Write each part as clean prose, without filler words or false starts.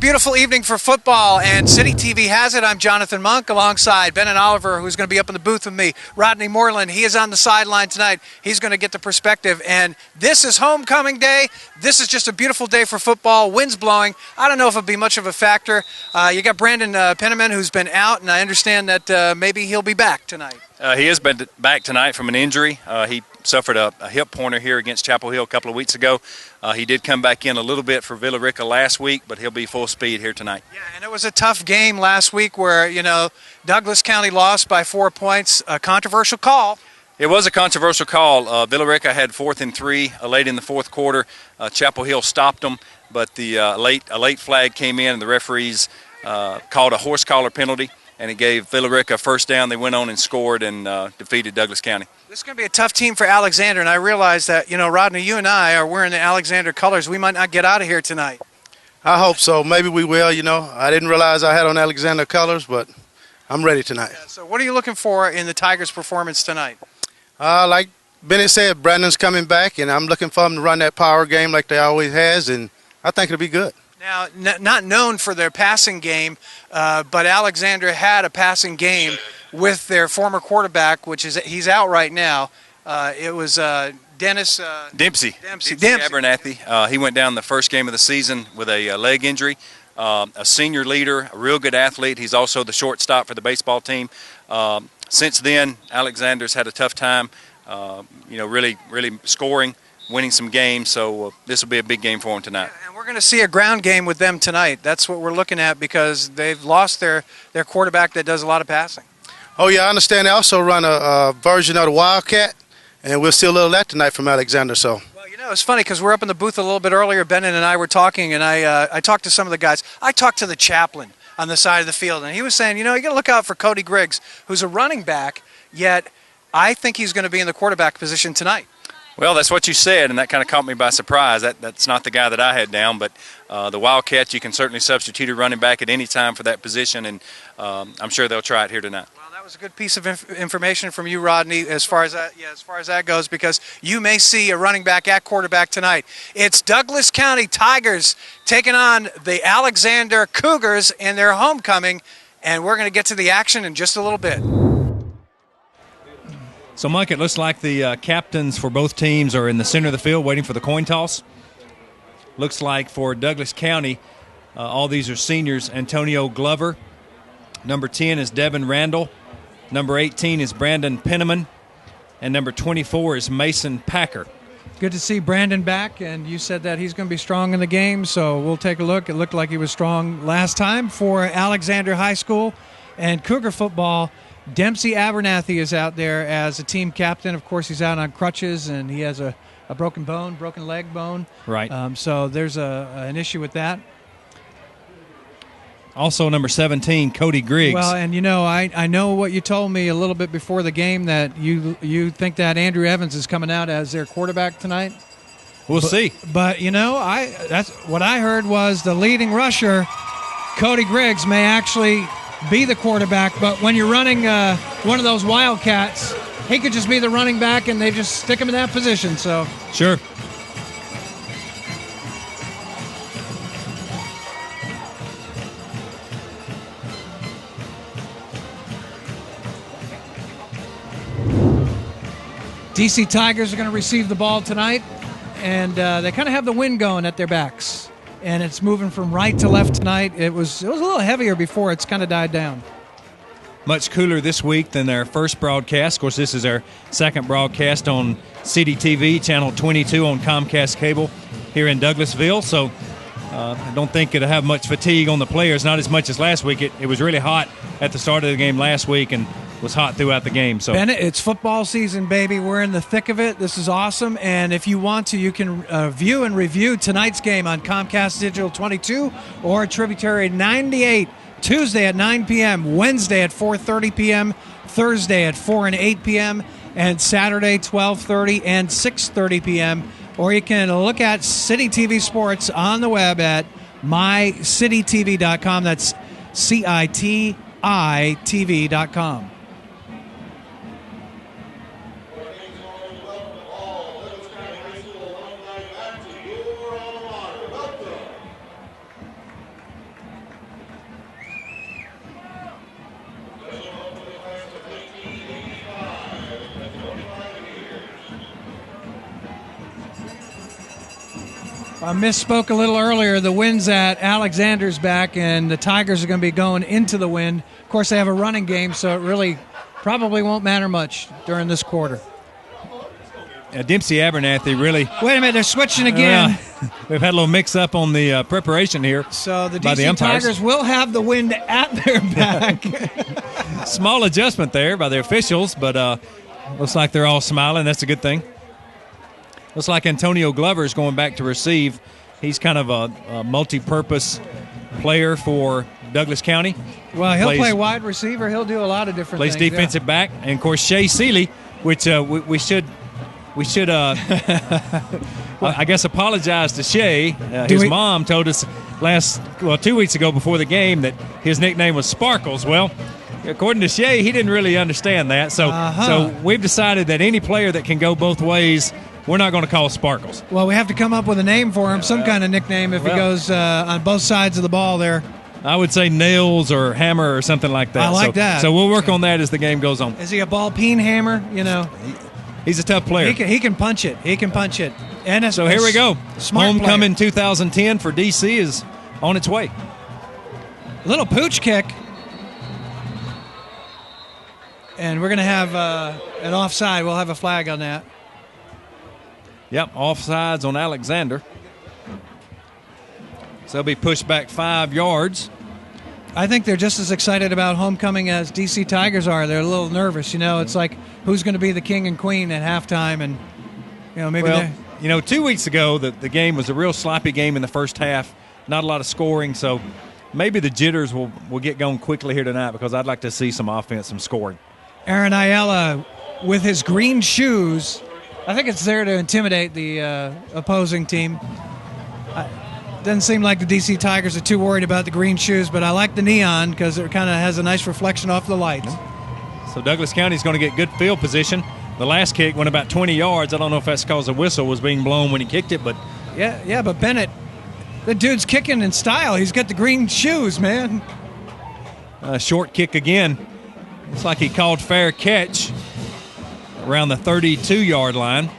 beautiful evening for football, and City TV has it. I'm Jonathan Monk alongside Ben and Oliver, who's going to be up in the booth with me. Rodney Moreland, he is on the sideline tonight. He's going to get the perspective, and this is homecoming day. This is just a beautiful day for football. Wind's blowing. I don't know if it'll be much of a factor. You got Brandon Penniman, who's been out, and I understand that maybe he'll be back tonight. He has been back tonight from an injury. He suffered a hip pointer here against Chapel Hill a couple of weeks ago. He did come back in a little bit for Villa Rica last week, but he'll be full speed here tonight. Yeah, and it was a tough game last week where, Douglas County lost by 4 points. A controversial call. It was a controversial call. Villa Rica had 4th and 3 late in the fourth quarter. Chapel Hill stopped them, but a late flag came in, and the referees called a horse collar penalty, and it gave Villa Rica a first down. They went on and scored and defeated Douglas County. This is going to be a tough team for Alexander, and I realize that, Rodney, you and I are wearing the Alexander colors. We might not get out of here tonight. I hope so. Maybe we will, I didn't realize I had on Alexander colors, but I'm ready tonight. Yeah, so what are you looking for in the Tigers' performance tonight? Like Bennett said, Brandon's coming back, and I'm looking for him to run that power game like they always has, and I think it'll be good. Now, not known for their passing game, but Alexander had a passing game with their former quarterback, he's out right now. It was Dempsey Abernathy. He went down the first game of the season with a leg injury. A senior leader, a real good athlete. He's also the shortstop for the baseball team. Since then, Alexander's had a tough time, really scoring, winning some games. So this will be a big game for him tonight. And we're going to see a ground game with them tonight. That's what we're looking at because they've lost their quarterback that does a lot of passing. Oh, yeah, I understand they also run a version of the Wildcat, and we'll see a little of that tonight from Alexander. So. Well, it's funny because we're up in the booth a little bit earlier. Bennett and I were talking, and I talked to some of the guys. I talked to the chaplain on the side of the field, and he was saying, you got to look out for Cody Griggs, who's a running back, yet I think he's going to be in the quarterback position tonight. Well, that's what you said, and that kind of caught me by surprise. That's not the guy that I had down, but the Wildcat, you can certainly substitute a running back at any time for that position, and I'm sure they'll try it here tonight. Well, that was a good piece of information from you, Rodney, as far as that goes, because you may see a running back at quarterback tonight. It's Douglas County Tigers taking on the Alexander Cougars in their homecoming, and we're going to get to the action in just a little bit. So, Mike, it looks like the captains for both teams are in the center of the field waiting for the coin toss. Looks like for Douglas County, all these are seniors. Antonio Glover. Number 10 is Devin Randall. Number 18 is Brandon Penniman. And number 24 is Mason Packer. Good to see Brandon back, and you said that he's going to be strong in the game, so we'll take a look. It looked like he was strong last time for Alexander High School. And Cougar football, Dempsey Abernathy is out there as a team captain. Of course, he's out on crutches, and he has a broken leg bone. Right. So there's an issue with that. Also, number 17, Cody Griggs. Well, and I know what you told me a little bit before the game that you think that Andrew Evans is coming out as their quarterback tonight. We'll see. But that's what I heard was the leading rusher, Cody Griggs, may actually be the quarterback. But when you're running one of those Wildcats, he could just be the running back, and they just stick him in that position. So sure. DC Tigers are going to receive the ball tonight, and they kind of have the wind going at their backs, and it's moving from right to left tonight. It was a little heavier before. It's kind of died down. Much cooler this week than their first broadcast. Of course, this is our second broadcast on CDTV, Channel 22 on Comcast Cable here in Douglasville. So I don't think it'll have much fatigue on the players, not as much as last week. It was really hot at the start of the game last week and was hot throughout the game. So Bennett, it's football season, baby. We're in the thick of it. This is awesome. And if you want to, you can view and review tonight's game on Comcast Digital 22 or Tributary 98, Tuesday at 9 p.m., Wednesday at 4:30 p.m., Thursday at 4 and 8 p.m., and Saturday 12:30 and 6:30 p.m. Or you can look at City TV Sports on the web at mycitytv.com. That's CITITV.com. I misspoke a little earlier. The wind's at Alexander's back, and the Tigers are going to be going into the wind. Of course, they have a running game, so it really probably won't matter much during this quarter. Dempsey Abernathy really. Wait a minute, they're switching again. We've had a little mix-up on the preparation here. So the DC Tigers will have the wind at their back. Small adjustment there by the officials, but looks like they're all smiling. That's a good thing. Looks like Antonio Glover is going back to receive. He's kind of a multi-purpose player for Douglas County. Well, he'll play wide receiver. He'll do a lot of different things. Plays defensive back. And, of course, Shea Seeley, which we should I guess apologize to Shea. His mom told us 2 weeks ago before the game that his nickname was Sparkles. Well, according to Shea, he didn't really understand that. So we've decided that any player that can go both ways, we're not going to call Sparkles. Well, we have to come up with a name for him, some kind of nickname if he goes on both sides of the ball there. I would say Nails or Hammer or something like that. I like that. So we'll work on that as the game goes on. Is he a ball peen hammer? He's a tough player. He can punch it. He can punch it. And so here we go. Smart Homecoming 2010 for DC is on its way. Little pooch kick. And we're going to have an offside. We'll have a flag on that. Yep, offsides on Alexander. So they'll be pushed back 5 yards. I think they're just as excited about homecoming as DC Tigers are. They're a little nervous. It's like who's going to be the king and queen at halftime, and maybe. 2 weeks ago the game was a real sloppy game in the first half. Not a lot of scoring, so maybe the jitters will get going quickly here tonight because I'd like to see some offense, some scoring. Aaron Ayala with his green shoes. I think it's there to intimidate the opposing team. Doesn't seem like the DC Tigers are too worried about the green shoes, but I like the neon because it kind of has a nice reflection off the lights. So Douglas County is going to get good field position. The last kick went about 20 yards. I don't know if that's because the whistle was being blown when he kicked it, but yeah. But Bennett, the dude's kicking in style. He's got the green shoes, man. Short kick again. Looks like he called fair catch around the 32-yard line.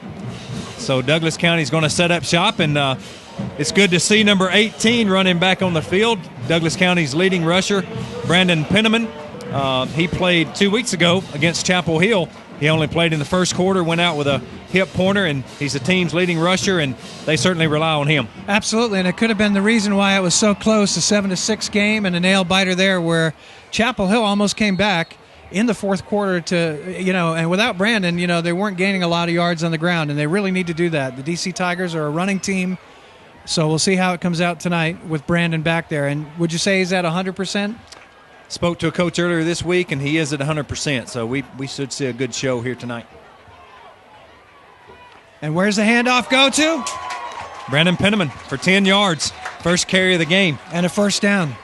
So Douglas County is going to set up shop, and it's good to see number 18 running back on the field. Douglas County's leading rusher, Brandon Penniman. He played 2 weeks ago against Chapel Hill. He only played in the first quarter, went out with a hip pointer, and he's the team's leading rusher, and they certainly rely on him. Absolutely, and it could have been the reason why it was so close, a 7-6 game and a nail-biter there where Chapel Hill almost came back in the fourth quarter and without Brandon, they weren't gaining a lot of yards on the ground, and they really need to do that. The DC Tigers are a running team, so we'll see how it comes out tonight with Brandon back there. And would you say he's at 100%? Spoke to a coach earlier this week, and he is at 100%, so we should see a good show here tonight. And where's the handoff go to? Brandon Penniman for 10 yards, first carry of the game. And a first down.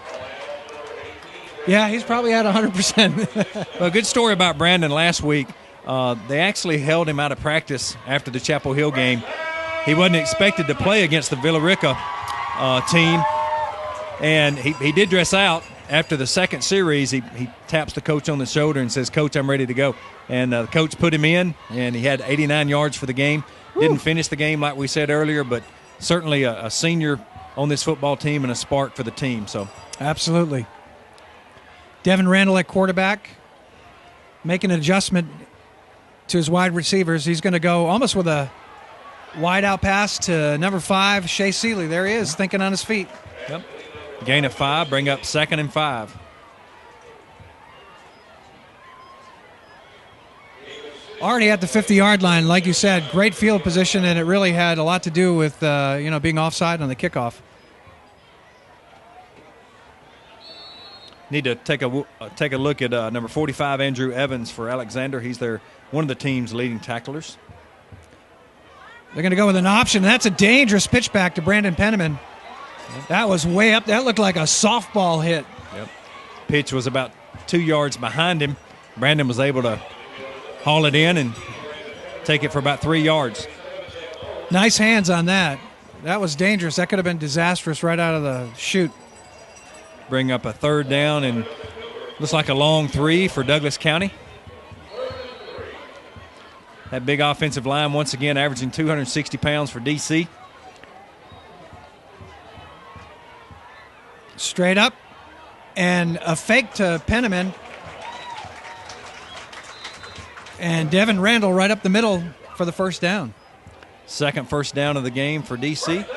Yeah, he's probably at 100%. Well, a good story about Brandon last week. They actually held him out of practice after the Chapel Hill game. He wasn't expected to play against the Villarica team, and he did dress out. After the second series, he taps the coach on the shoulder and says, "Coach, I'm ready to go." And the coach put him in, and he had 89 yards for the game. Woo. Didn't finish the game like we said earlier, but certainly a senior on this football team and a spark for the team. So absolutely. Devin Randall at quarterback, making an adjustment to his wide receivers. He's going to go almost with a wide-out pass to number 5, Shea Seeley. There he is, thinking on his feet. Yep. Gain of 5, bring up 2nd and 5. Already at the 50-yard line, like you said, great field position, and it really had a lot to do with being offside on the kickoff. Need to take a look at number 45, Andrew Evans, for Alexander. He's one of the team's leading tacklers. They're going to go with an option. That's a dangerous pitch back to Brandon Penniman. That was way up. That looked like a softball hit. Yep. Pitch was about 2 yards behind him. Brandon was able to haul it in and take it for about 3 yards. Nice hands on that. That was dangerous. That could have been disastrous right out of the chute. Bring up a 3rd down, and looks like a long 3 for Douglas County. That big offensive line once again averaging 260 pounds for DC. Straight up, and a fake to Penniman. And Devin Randall right up the middle for the first down. Second first down of the game for DC.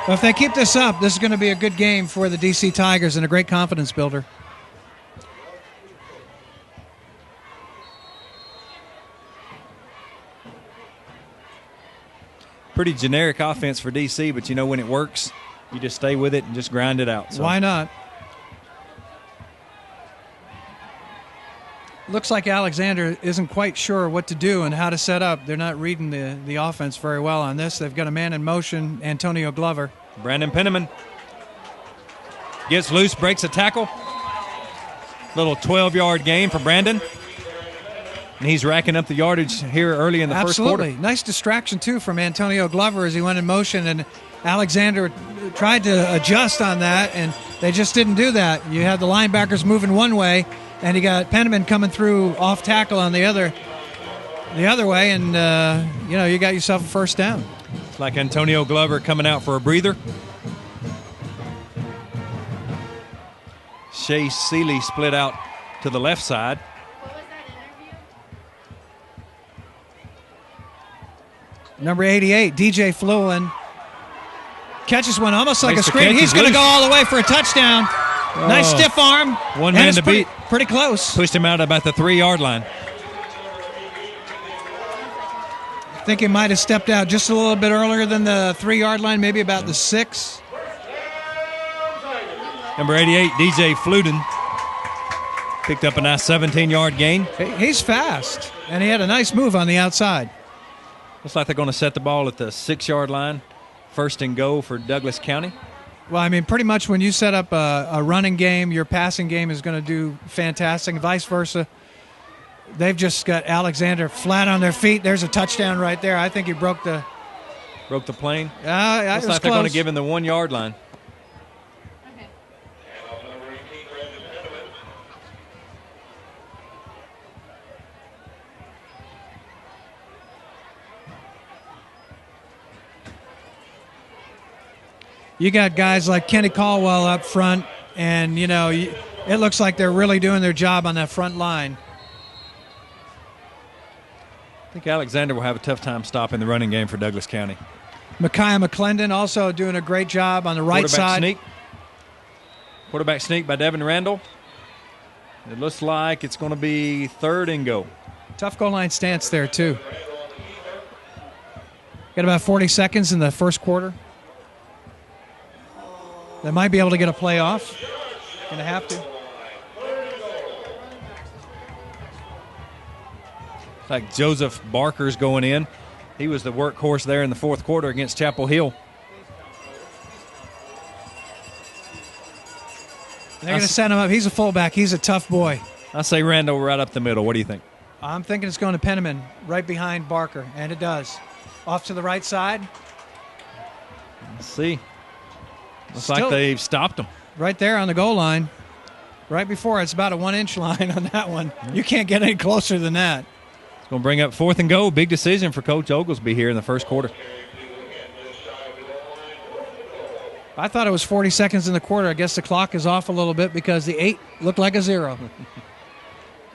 Well, if they keep this up, this is going to be a good game for the DC Tigers and a great confidence builder. Pretty generic offense for DC, but you know when it works, you just stay with it and just grind it out. So. Why not? Looks like Alexander isn't quite sure what to do and how to set up. They're not reading the offense very well on this. They've got a man in motion, Antonio Glover. Brandon Penniman gets loose, breaks a tackle. Little 12-yard gain for Brandon. And he's racking up the yardage here early in the first quarter. Absolutely. Nice distraction, too, from Antonio Glover as he went in motion. And Alexander tried to adjust on that, and they just didn't do that. You had the linebackers moving one way, and you got Penniman coming through off tackle on the other way, and you got yourself a first down. It's like Antonio Glover coming out for a breather. Shea Seeley split out to the left side. Number 88, DJ Fluin, catches one almost like a screen. He's going to go all the way for a touchdown. Nice stiff arm. One man to beat. Pretty close. Pushed him out about the 3-yard line. I think he might have stepped out just a little bit earlier than the 3-yard line, maybe about the 6. Number 88, DJ Fluden, picked up a nice 17-yard gain. He's fast, and he had a nice move on the outside. Looks like they're going to set the ball at the 6-yard line. First and goal for Douglas County. Well, I mean, pretty much when you set up a running game, your passing game is going to do fantastic, and vice versa. They've just got Alexander flat on their feet. There's a touchdown right there. I think he broke the plane. Looks like they're going to give him the 1-yard line. You got guys like Kenny Caldwell up front, and, it looks like they're really doing their job on that front line. I think Alexander will have a tough time stopping the running game for Douglas County. Micaiah McClendon also doing a great job on the right side. Quarterback sneak by Devin Randall. It looks like it's going to be third and goal. Tough goal line stance there, too. Got about 40 seconds in the first quarter. They might be able to get a play off. Going to have to. Like Joseph Barker's going in. He was the workhorse there in the fourth quarter against Chapel Hill. They're going to set him up. He's a fullback. He's a tough boy. I say Randall right up the middle. What do you think? I'm thinking it's going to Penniman right behind Barker, and it does. Off to the right side. Let's see. Looks like they've stopped him. Right there on the goal line. Right before, it's about a 1-inch line on that one. You can't get any closer than that. It's going to bring up fourth and goal. Big decision for Coach Oglesby here in the first quarter. I thought it was 40 seconds in the quarter. I guess the clock is off a little bit because the 8 looked like a 0.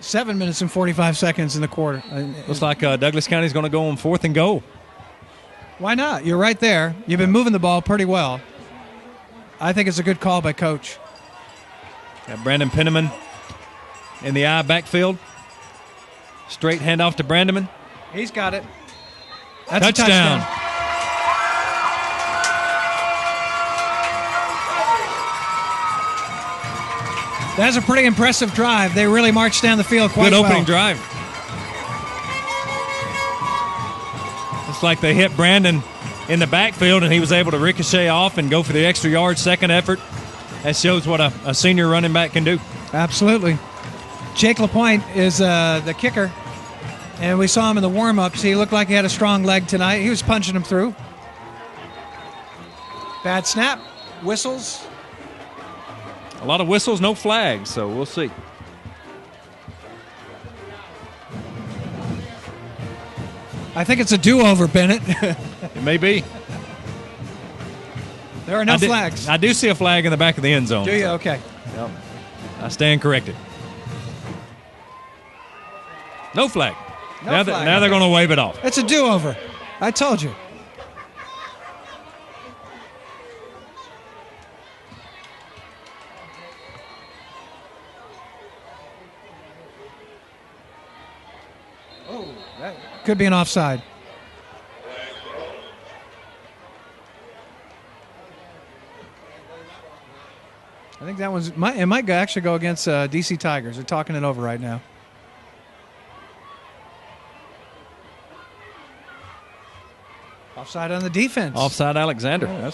7 minutes and 45 seconds in the quarter. Looks like Douglas County is going to go on fourth and goal. Why not? You're right there. You've been moving the ball pretty well. I think it's a good call by Coach. Got Brandon Penniman in the I backfield. Straight handoff to Brandon. He's got it. That's touchdown. A touchdown. That's a pretty impressive drive. They really marched down the field quite well. Good opening drive. It's like they hit Brandon in the backfield, and he was able to ricochet off and go for the extra yard, second effort. That shows what a senior running back can do. Absolutely. Jake LaPointe is the kicker, and we saw him in the warm-ups. He looked like he had a strong leg tonight. He was punching him through. Bad snap, whistles. A lot of whistles, no flags, so we'll see. I think it's a do-over, Bennett. It may be. There are no flags. I do see a flag in the back of the end zone. Do you? Okay. Yep. I stand corrected. No flag. Now they're going to wave it off. It's a do-over. I told you. Oh, that could be an offside. I think that it might actually go against DC Tigers. They're talking it over right now. Offside on the defense. Offside Alexander. Oh,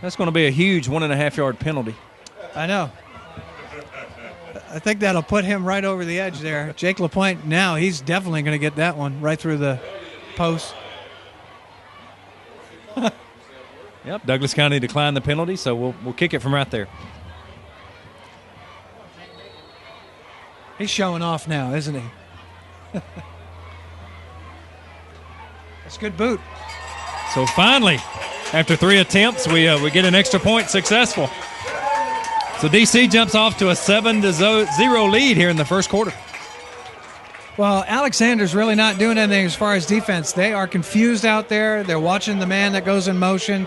That's going to be a huge 1.5-yard penalty. I know. I think that'll put him right over the edge there. Jake LaPointe, now he's definitely going to get that one right through the post. Yep, Douglas County declined the penalty, so we'll kick it from right there. He's showing off now, isn't he? That's a good boot. So finally, after 3 attempts, we get an extra point successful. So DC jumps off to a 7-0 lead here in the first quarter. Well, Alexander's really not doing anything as far as defense. They are confused out there. They're watching the man that goes in motion.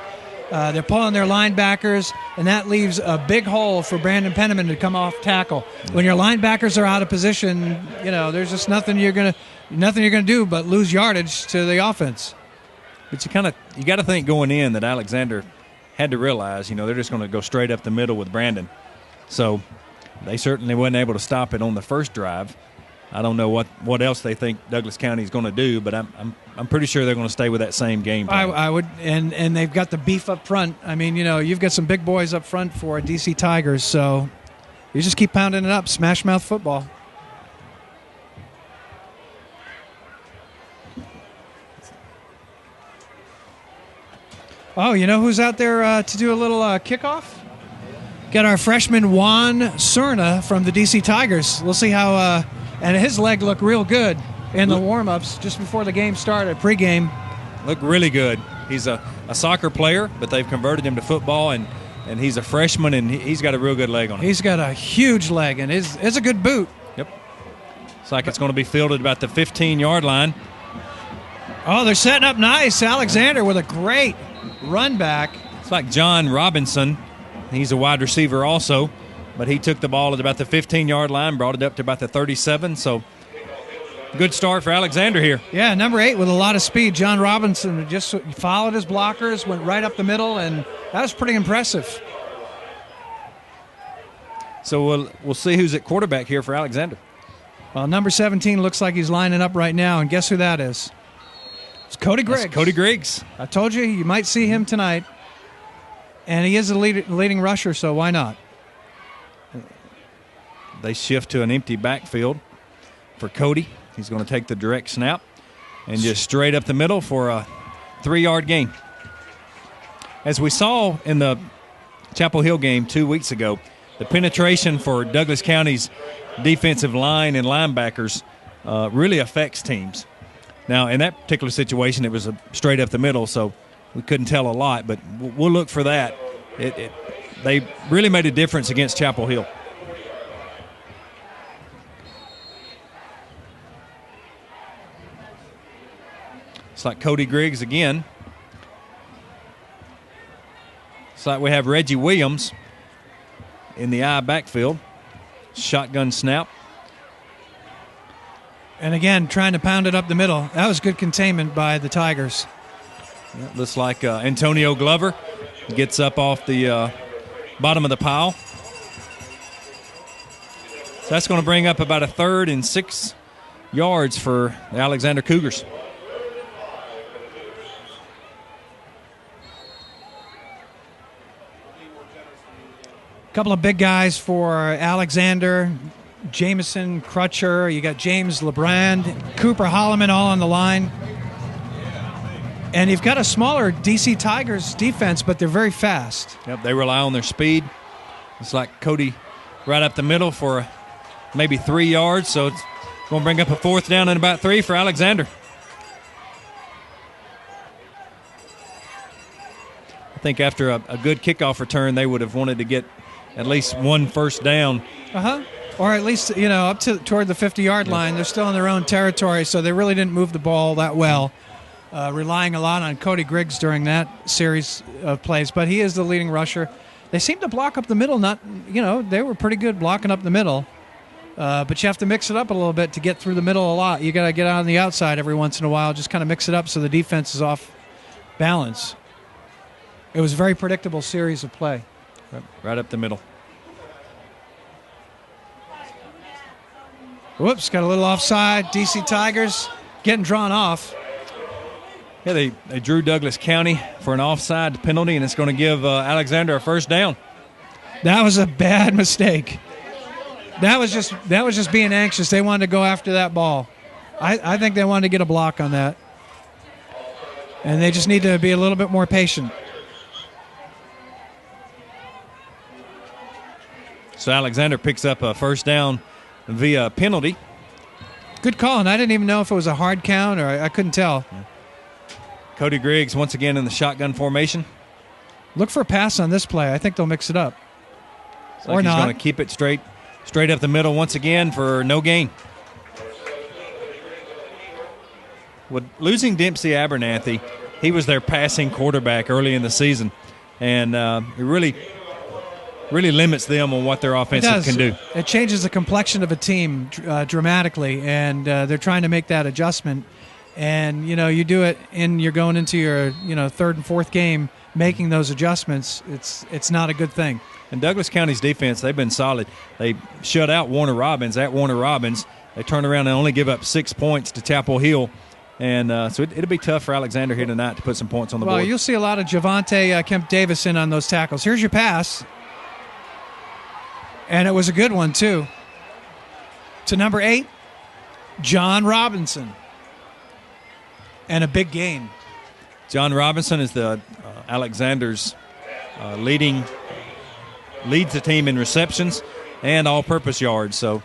They're pulling their linebackers, and that leaves a big hole for Brandon Penniman to come off tackle. When your linebackers are out of position, there's just nothing you're gonna do but lose yardage to the offense. But you got to think going in that Alexander had to realize, they're just going to go straight up the middle with Brandon. So they certainly wasn't able to stop it on the first drive. I don't know what else they think Douglas County is going to do, but I'm pretty sure they're going to stay with that same game plan. I would, and they've got the beef up front. I mean, you've got some big boys up front for DC Tigers, so you just keep pounding it up, smash mouth football. Oh, you know who's out there to do a little kickoff? Got our freshman Juan Cerna from the DC Tigers. We'll see how, and his leg looked real good in the warm-ups just before the game started, pregame. Looked really good. He's a soccer player, but they've converted him to football, and he's a freshman, and he's got a real good leg on him. He's got a huge leg, and it's a good boot. Yep. It's like it's going to be fielded about the 15-yard line. Oh, they're setting up nice. Alexander with a great run back. It's like John Robinson. He's a wide receiver also, but he took the ball at about the 15-yard line, brought it up to about the 37, so good start for Alexander here. Yeah, number 8 with a lot of speed. John Robinson just followed his blockers, went right up the middle, and that was pretty impressive. So we'll see who's at quarterback here for Alexander. Well, number 17 looks like he's lining up right now, and guess who that is? It's Cody Griggs. That's Cody Griggs. I told you might see him tonight, and he is the leading rusher, so why not? They shift to an empty backfield for Cody. He's going to take the direct snap and just straight up the middle for a 3-yard gain. As we saw in the Chapel Hill game 2 weeks ago, the penetration for Douglas County's defensive line and linebackers really affects teams. Now, in that particular situation, it was a straight up the middle, so we couldn't tell a lot, but we'll look for that. They really made a difference against Chapel Hill. It's like Cody Griggs again. It's like we have Reggie Williams in the I backfield. Shotgun snap. And again, trying to pound it up the middle. That was good containment by the Tigers. Yeah, looks like Antonio Glover gets up off the bottom of the pile. So that's going to bring up about a 3rd and 6 yards for the Alexander Cougars. A couple of big guys for Alexander. Jameson, Crutcher, you got James LeBrand, Cooper Holloman all on the line. And you've got a smaller DC Tigers defense, but they're very fast. Yep, they rely on their speed. It's like Cody right up the middle for maybe 3 yards, so it's going to bring up a 4th down and about 3 for Alexander. I think after a good kickoff return, they would have wanted to get at least one first down. Or at least, up toward the 50-yard line. They're still in their own territory, so they really didn't move the ball that well, relying a lot on Cody Griggs during that series of plays. But he is the leading rusher. They seem to block up the middle. They were pretty good blocking up the middle. But you have to mix it up a little bit to get through the middle a lot. You got to get out on the outside every once in a while, just kind of mix it up so the defense is off balance. It was a very predictable series of play. Right up the middle. Whoops, got a little offside. DC Tigers getting drawn off. Yeah, they drew Douglas County for an offside penalty, and it's going to give Alexander a first down. That was a bad mistake. That was just being anxious. They wanted to go after that ball. I think they wanted to get a block on that. And they just need to be a little bit more patient. So Alexander picks up a first down via penalty. Good call, and I didn't even know if it was a hard count or I couldn't tell. Yeah. Cody Griggs once again in the shotgun formation. Look for a pass on this play. I think they'll mix it up. Or not. He's going to keep it straight up the middle once again for no gain. With losing Dempsey Abernathy, he was their passing quarterback early in the season, and it really limits them on what their offensive can do. It changes the complexion of a team dramatically, and they're trying to make that adjustment. And, you do it you're going into your, third and fourth game making those adjustments. It's not a good thing. And Douglas County's defense, they've been solid. They shut out Warner Robins at Warner Robins. They turn around and only give up 6 points to Chapel Hill. And so it'll be tough for Alexander here tonight to put some points on the board. Well, you'll see a lot of Javante Kemp-Davis in on those tackles. Here's your pass. And it was a good one, too. To number 8, John Robinson. And a big gain. John Robinson is the Alexander's leads the team in receptions and all-purpose yards. So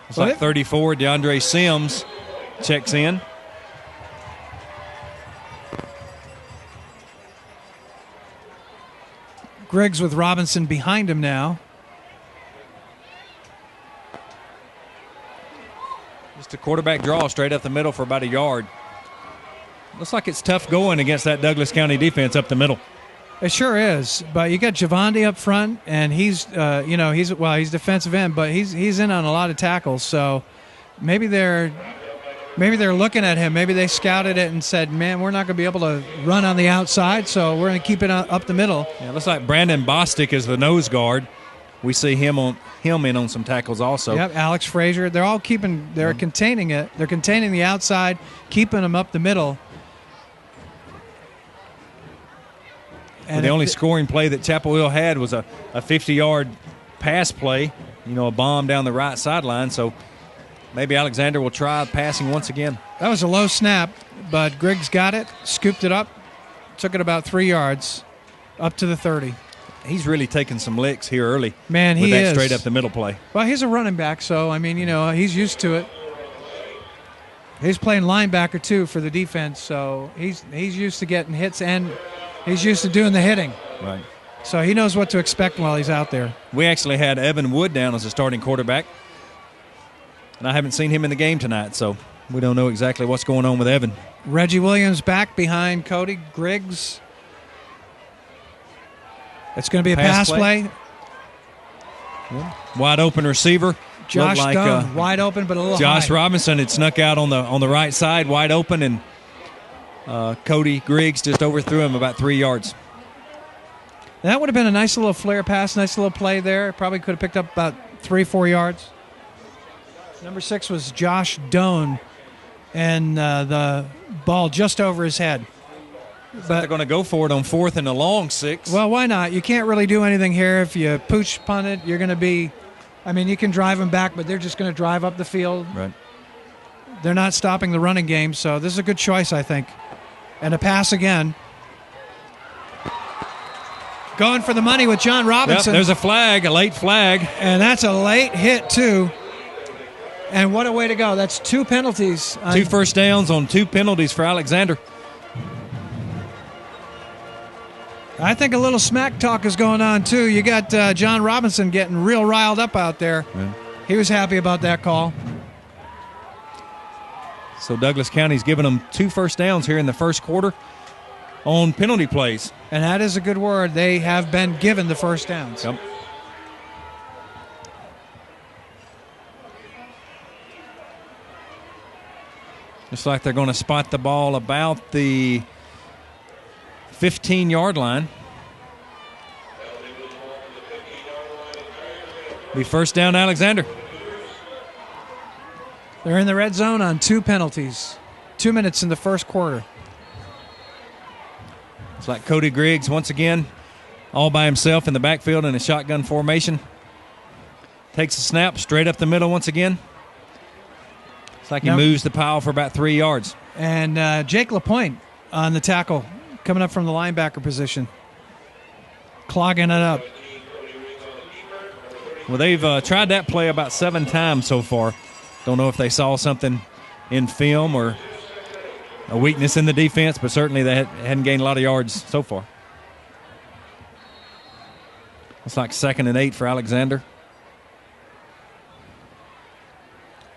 it's like 34. DeAndre Sims checks in. Griggs with Robinson behind him now. Just a quarterback draw straight up the middle for about a yard. Looks like it's tough going against that Douglas County defense up the middle. It sure is, but you got Javante up front, and he's defensive end, but he's in on a lot of tackles. So maybe they're looking at him. Maybe they scouted it and said, "Man, we're not going to be able to run on the outside, so we're going to keep it up the middle." Yeah, it looks like Brandon Bostic is the nose guard. We see him in on some tackles also. Yep, Alex Frazier. They're all they're containing it. They're containing the outside, keeping them up the middle. And the only scoring play that Chapel Hill had was a 50-yard pass play, a bomb down the right sideline. So maybe Alexander will try passing once again. That was a low snap, but Griggs got it, scooped it up, took it about 3 yards, up to the 30. He's really taking some licks here early. Man, he with that is. Straight up the middle play. Well, he's a running back, so, he's used to it. He's playing linebacker, too, for the defense, so he's used to getting hits, and he's used to doing the hitting. Right. So he knows what to expect while he's out there. We actually had Evan Wood down as a starting quarterback, and I haven't seen him in the game tonight, so we don't know exactly what's going on with Evan. Reggie Williams back behind Cody Griggs. It's going to be a pass play. Yeah. Wide open receiver. Josh Dunn, wide open, but a little Josh high. Robinson had snuck out on the right side, wide open, and Cody Griggs just overthrew him about 3 yards. That would have been a nice little flare pass, nice little play there. Probably could have picked up about 3-4 yards. Number 6 was Josh Doan, and the ball just over his head. But they're going to go for it on 4th and a long 6. Well, why not? You can't really do anything here. If you pooch punt it, you're going to be – you can drive them back, but they're just going to drive up the field. Right. They're not stopping the running game, so this is a good choice, I think. And a pass again. Going for the money with John Robinson. Yep, there's a flag, a late flag. And that's a late hit, too. And what a way to go. That's 2 penalties. 2 first downs on 2 penalties for Alexander. I think a little smack talk is going on, too. You got John Robinson getting real riled up out there. Yeah. He was happy about that call. So Douglas County's given them 2 first downs here in the first quarter on penalty plays. And that is a good word. They have been given the first downs. Yep. Looks like they're going to spot the ball about the 15-yard line. Be first down, Alexander. They're in the red zone on 2 penalties. 2 minutes in the first quarter. It's like Cody Griggs once again, all by himself in the backfield in a shotgun formation. Takes a snap straight up the middle once again. It's like he moves the pile for about 3 yards. And Jake LaPointe on the tackle, coming up from the linebacker position, clogging it up. Well, they've tried that play about 7 times so far. Don't know if they saw something in film or a weakness in the defense, but certainly they hadn't gained a lot of yards so far. It's like 2nd and 8 for Alexander.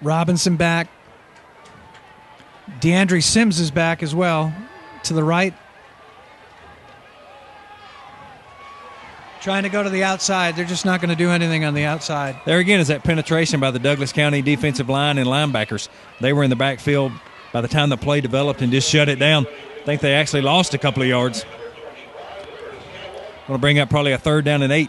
Robinson back. DeAndre Sims is back as well to the right. Trying to go to the outside. They're just not going to do anything on the outside. There again is that penetration by the Douglas County defensive line and linebackers. They were in the backfield by the time the play developed and just shut it down. I think they actually lost a couple of yards. Going to bring up probably a 3rd down and 8.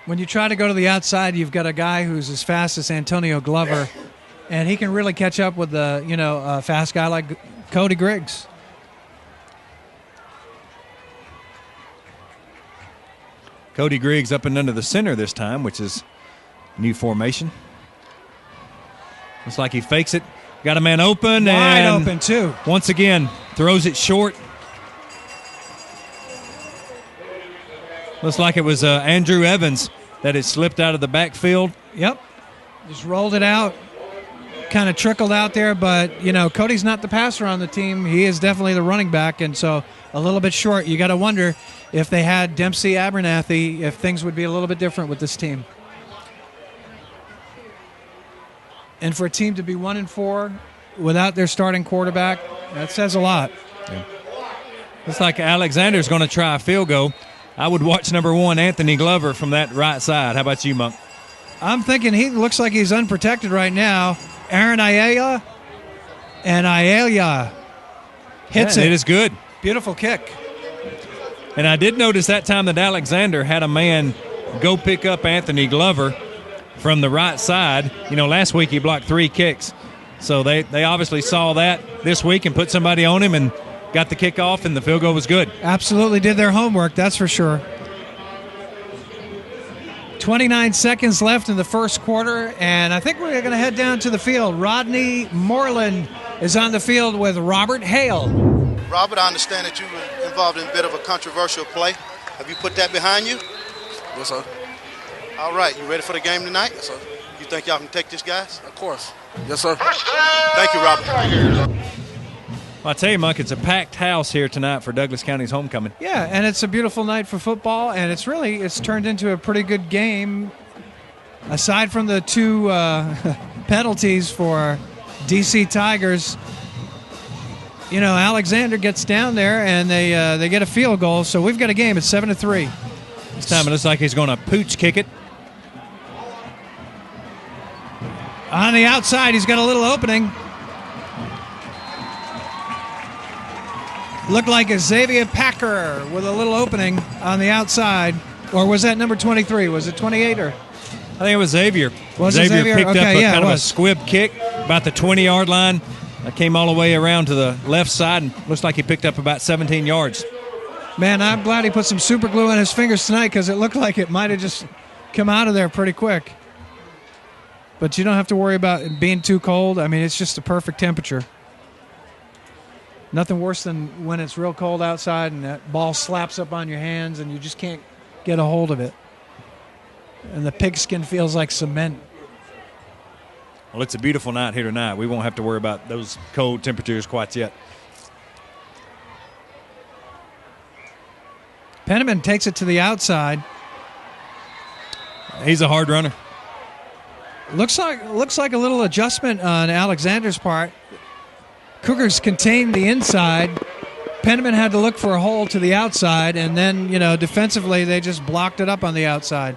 When you try to go to the outside, you've got a guy who's as fast as Antonio Glover, and he can really catch up with a fast guy like Cody Griggs. Cody Griggs up and under the center this time, which is new formation. Looks like he fakes it. Got a man open. Wide and open, too. Once again, throws it short. Looks like it was Andrew Evans that had slipped out of the backfield. Yep. Just rolled it out. Kind of trickled out there, but, Cody's not the passer on the team. He is definitely the running back, and so a little bit short. You got to wonder if they had Dempsey Abernathy, if things would be a little bit different with this team. And for a team to be 1-4 without their starting quarterback, that says a lot. Yeah. Looks like Alexander's going to try a field goal. I would watch number 1, Anthony Glover, from that right side. How about you, Monk? I'm thinking he looks like he's unprotected right now. Aaron Ayala, and Ayala hits it. It is good. Beautiful kick. And I did notice that time that Alexander had a man go pick up Anthony Glover from the right side. Last week he blocked 3 kicks. So they obviously saw that this week and put somebody on him and got the kickoff, and the field goal was good. Absolutely did their homework, that's for sure. 29 seconds left in the first quarter, and I think we're going to head down to the field. Rodney Moreland is on the field with Robert Hale. Robert, I understand that you were involved in a bit of a controversial play. Have you put that behind you? Yes, sir. All right, you ready for the game tonight? Yes, sir. You think y'all can take this, guys? Of course. Yes, sir. Thank you, Robert. Well, I tell you, Monk, it's a packed house here tonight for Douglas County's homecoming. Yeah, and it's a beautiful night for football, and it's turned into a pretty good game. Aside from the 2 penalties for DC Tigers, Alexander gets down there and they get a field goal. So we've got a game. It's 7-3. This time it looks like he's going to pooch kick it. On the outside, he's got a little opening. Looked like a Xavier Packer with a little opening on the outside. Or was that number 23? Was it 28 or? I think it was Xavier. Was it Xavier? Picked Okay, up yeah, kind of a squib kick about the 20-yard line. Came all the way around to the left side and looks like he picked up about 17 yards. Man, I'm glad he put some super glue on his fingers tonight because it looked like it might have just come out of there pretty quick. But you don't have to worry about it being too cold. I mean, it's just the perfect temperature. Nothing worse than when it's real cold outside and that ball slaps up on your hands and you just can't get a hold of it. And the pigskin feels like cement. Well, it's a beautiful night here tonight. We won't have to worry about those cold temperatures quite yet. Penniman takes it to the outside. He's a hard runner. Looks like a little adjustment on Alexander's part. Cougars contained the inside. Penniman had to look for a hole to the outside, and then, defensively they just blocked it up on the outside.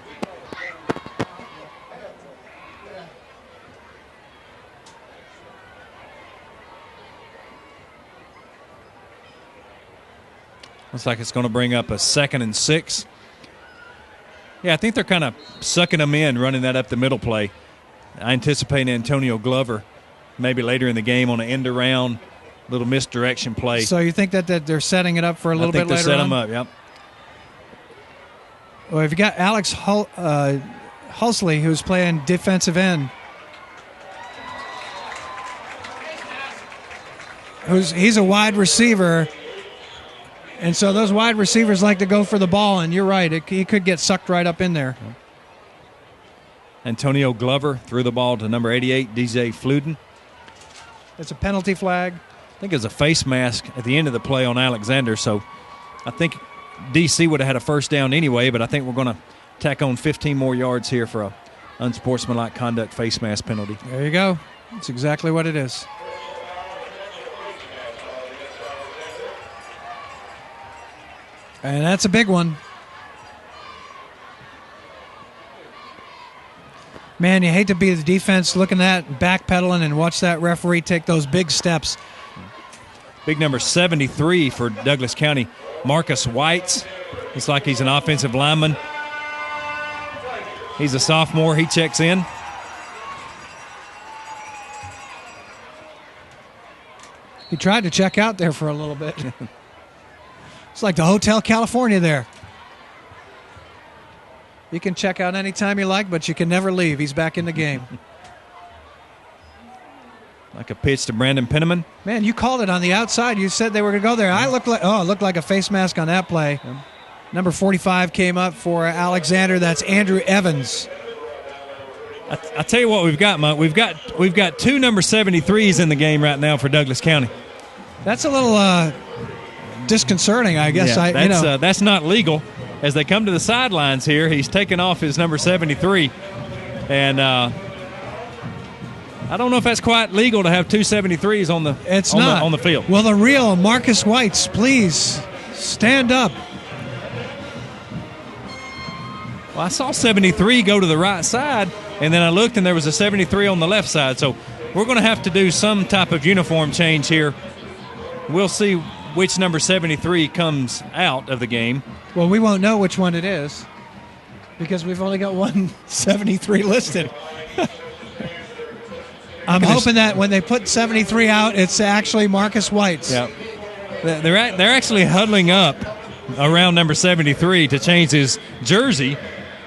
Looks like it's going to bring up a 2nd and 6. Yeah, I think they're kind of sucking them in, running that up the middle play. I anticipate Antonio Glover maybe later in the game on an end around, little misdirection play. So you think that they're setting it up for a little bit later on? I think they set them up, yep. Well, if you got Alex Husley, who's playing defensive end, he's a wide receiver. And so those wide receivers like to go for the ball, and you're right, he could get sucked right up in there. Antonio Glover threw the ball to number 88, DJ Fluden. It's a penalty flag. I think it was a face mask at the end of the play on Alexander, so I think DC would have had a first down anyway, but I think we're going to tack on 15 more yards here for a unsportsmanlike conduct face mask penalty. There you go. That's exactly what it is. And that's a big one. Man, you hate to be the defense looking at backpedaling and watch that referee take those big steps. Big number 73 for Douglas County, Marcus Whites. Looks like he's an offensive lineman. He's a sophomore. He checks in. He tried to check out there for a little bit. It's like the Hotel California there. You can check out anytime you like, but you can never leave. He's back in the game. Like a pitch to Brandon Penniman. Man, you called it on the outside. You said they were going to go there. It looked like a face mask on that play. Yeah. Number 45 came up for Alexander. That's Andrew Evans. I tell you what we've got, Monk. We've got two number 73s in the game right now for Douglas County. That's a little disconcerting, I guess. Yeah, that's not legal. As they come to the sidelines here, he's taken off his number 73. And I don't know if that's quite legal to have two 73s on the field. Well, the real Marcus Whites, please stand up. Well, I saw 73 go to the right side, and then I looked, and there was a 73 on the left side. So we're going to have to do some type of uniform change here. We'll see which number 73 comes out of the game. Well, we won't know which one it is because we've only got one 73 listed. I'm hoping that when they put 73 out, it's actually Marcus Whites. Yeah, they're actually huddling up around number 73 to change his jersey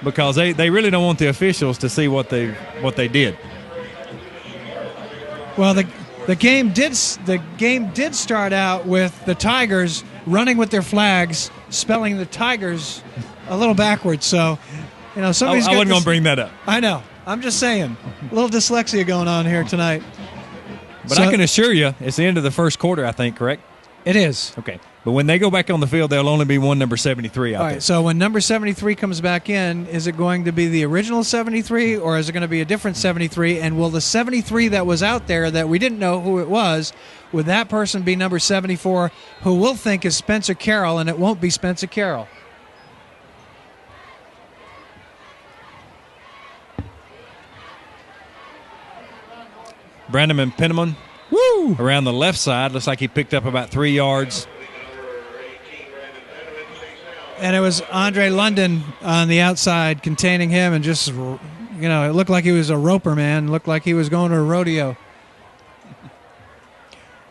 because they really don't want the officials to see what they did. Well, the game did start out with the Tigers running with their flags, spelling the Tigers a little backwards. So, somebody's. I wasn't going to bring that up. I know. I'm just saying, a little dyslexia going on here tonight. But I can assure you, it's the end of the first quarter, I think, correct? It is. Okay. But when they go back on the field, there'll only be one number 73 out there. All right, so when number 73 comes back in, is it going to be the original 73 or is it going to be a different 73? And will the 73 that was out there that we didn't know who it was, would that person be number 74 who we'll think is Spencer Carroll, and it won't be Spencer Carroll? Brandon Penniman around the left side. Looks like he picked up about 3 yards. And it was Andre London on the outside containing him, and just, it looked like he was a roper, man. It looked like he was going to a rodeo.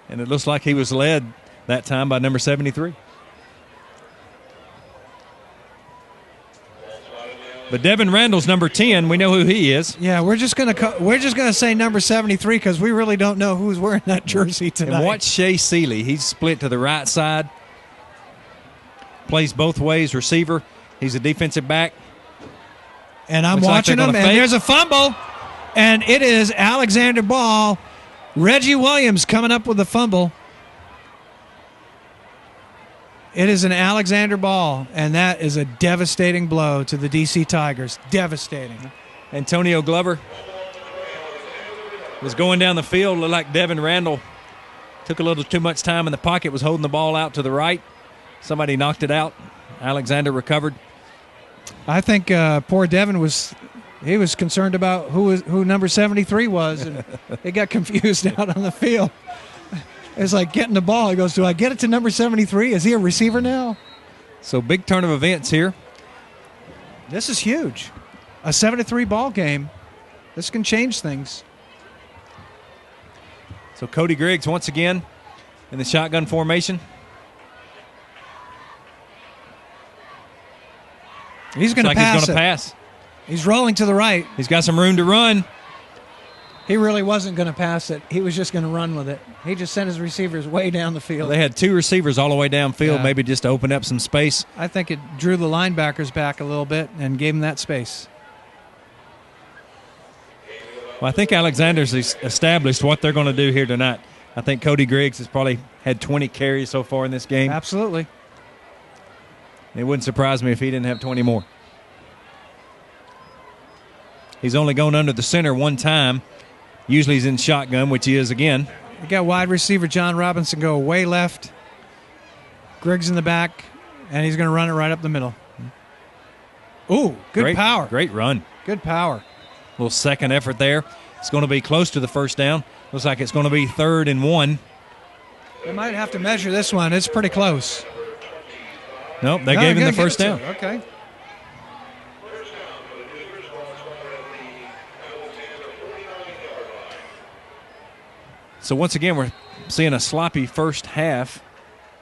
And it looks like he was led that time by number 73. But Devin Randall's number 10. We know who he is. Yeah, we're just gonna say number 73 because we really don't know who's wearing that jersey tonight. And watch Shea Seeley. He's split to the right side. Plays both ways, receiver. He's a defensive back. And I'm Looks like watching they're him, gonna and fake. there's a fumble. And it is Alexander Ball. Reggie Williams coming up with the fumble. It is an Alexander Ball, and that is a devastating blow to the DC Tigers. Devastating. Antonio Glover was going down the field. Looked like Devin Randall took a little too much time in the pocket, was holding the ball out to the right. Somebody knocked it out. Alexander recovered. I think poor Devin was concerned about who number 73 was, and he got confused out on the field. It's like getting the ball. He goes, do I get it to number 73? Is he a receiver now? So big turn of events here. This is huge. A 7-3 ball game. This can change things. So Cody Griggs once again in the shotgun formation. He's going to pass. He's going to pass. He's rolling to the right. He's got some room to run. He really wasn't going to pass it. He was just going to run with it. He just sent his receivers way down the field. They had two receivers all the way downfield, Yeah. maybe just to open up some space. I think it drew the linebackers back a little bit and gave them that space. Well, I think Alexander's established what they're going to do here tonight. I think Cody Griggs has probably had 20 carries so far in this game. Absolutely. It wouldn't surprise me if he didn't have 20 more. He's only gone under the center one time. Usually he's in shotgun, which he is again. You got wide receiver John Robinson go way left. Griggs in the back, and he's going to run it right up the middle. Ooh, good power. Great run. Good power. Little second effort there. It's going to be close to the first down. Looks like it's going to be 3rd and 1. They might have to measure this one. It's pretty close. Nope, they gave him the first down. Okay. So once again, we're seeing a sloppy first half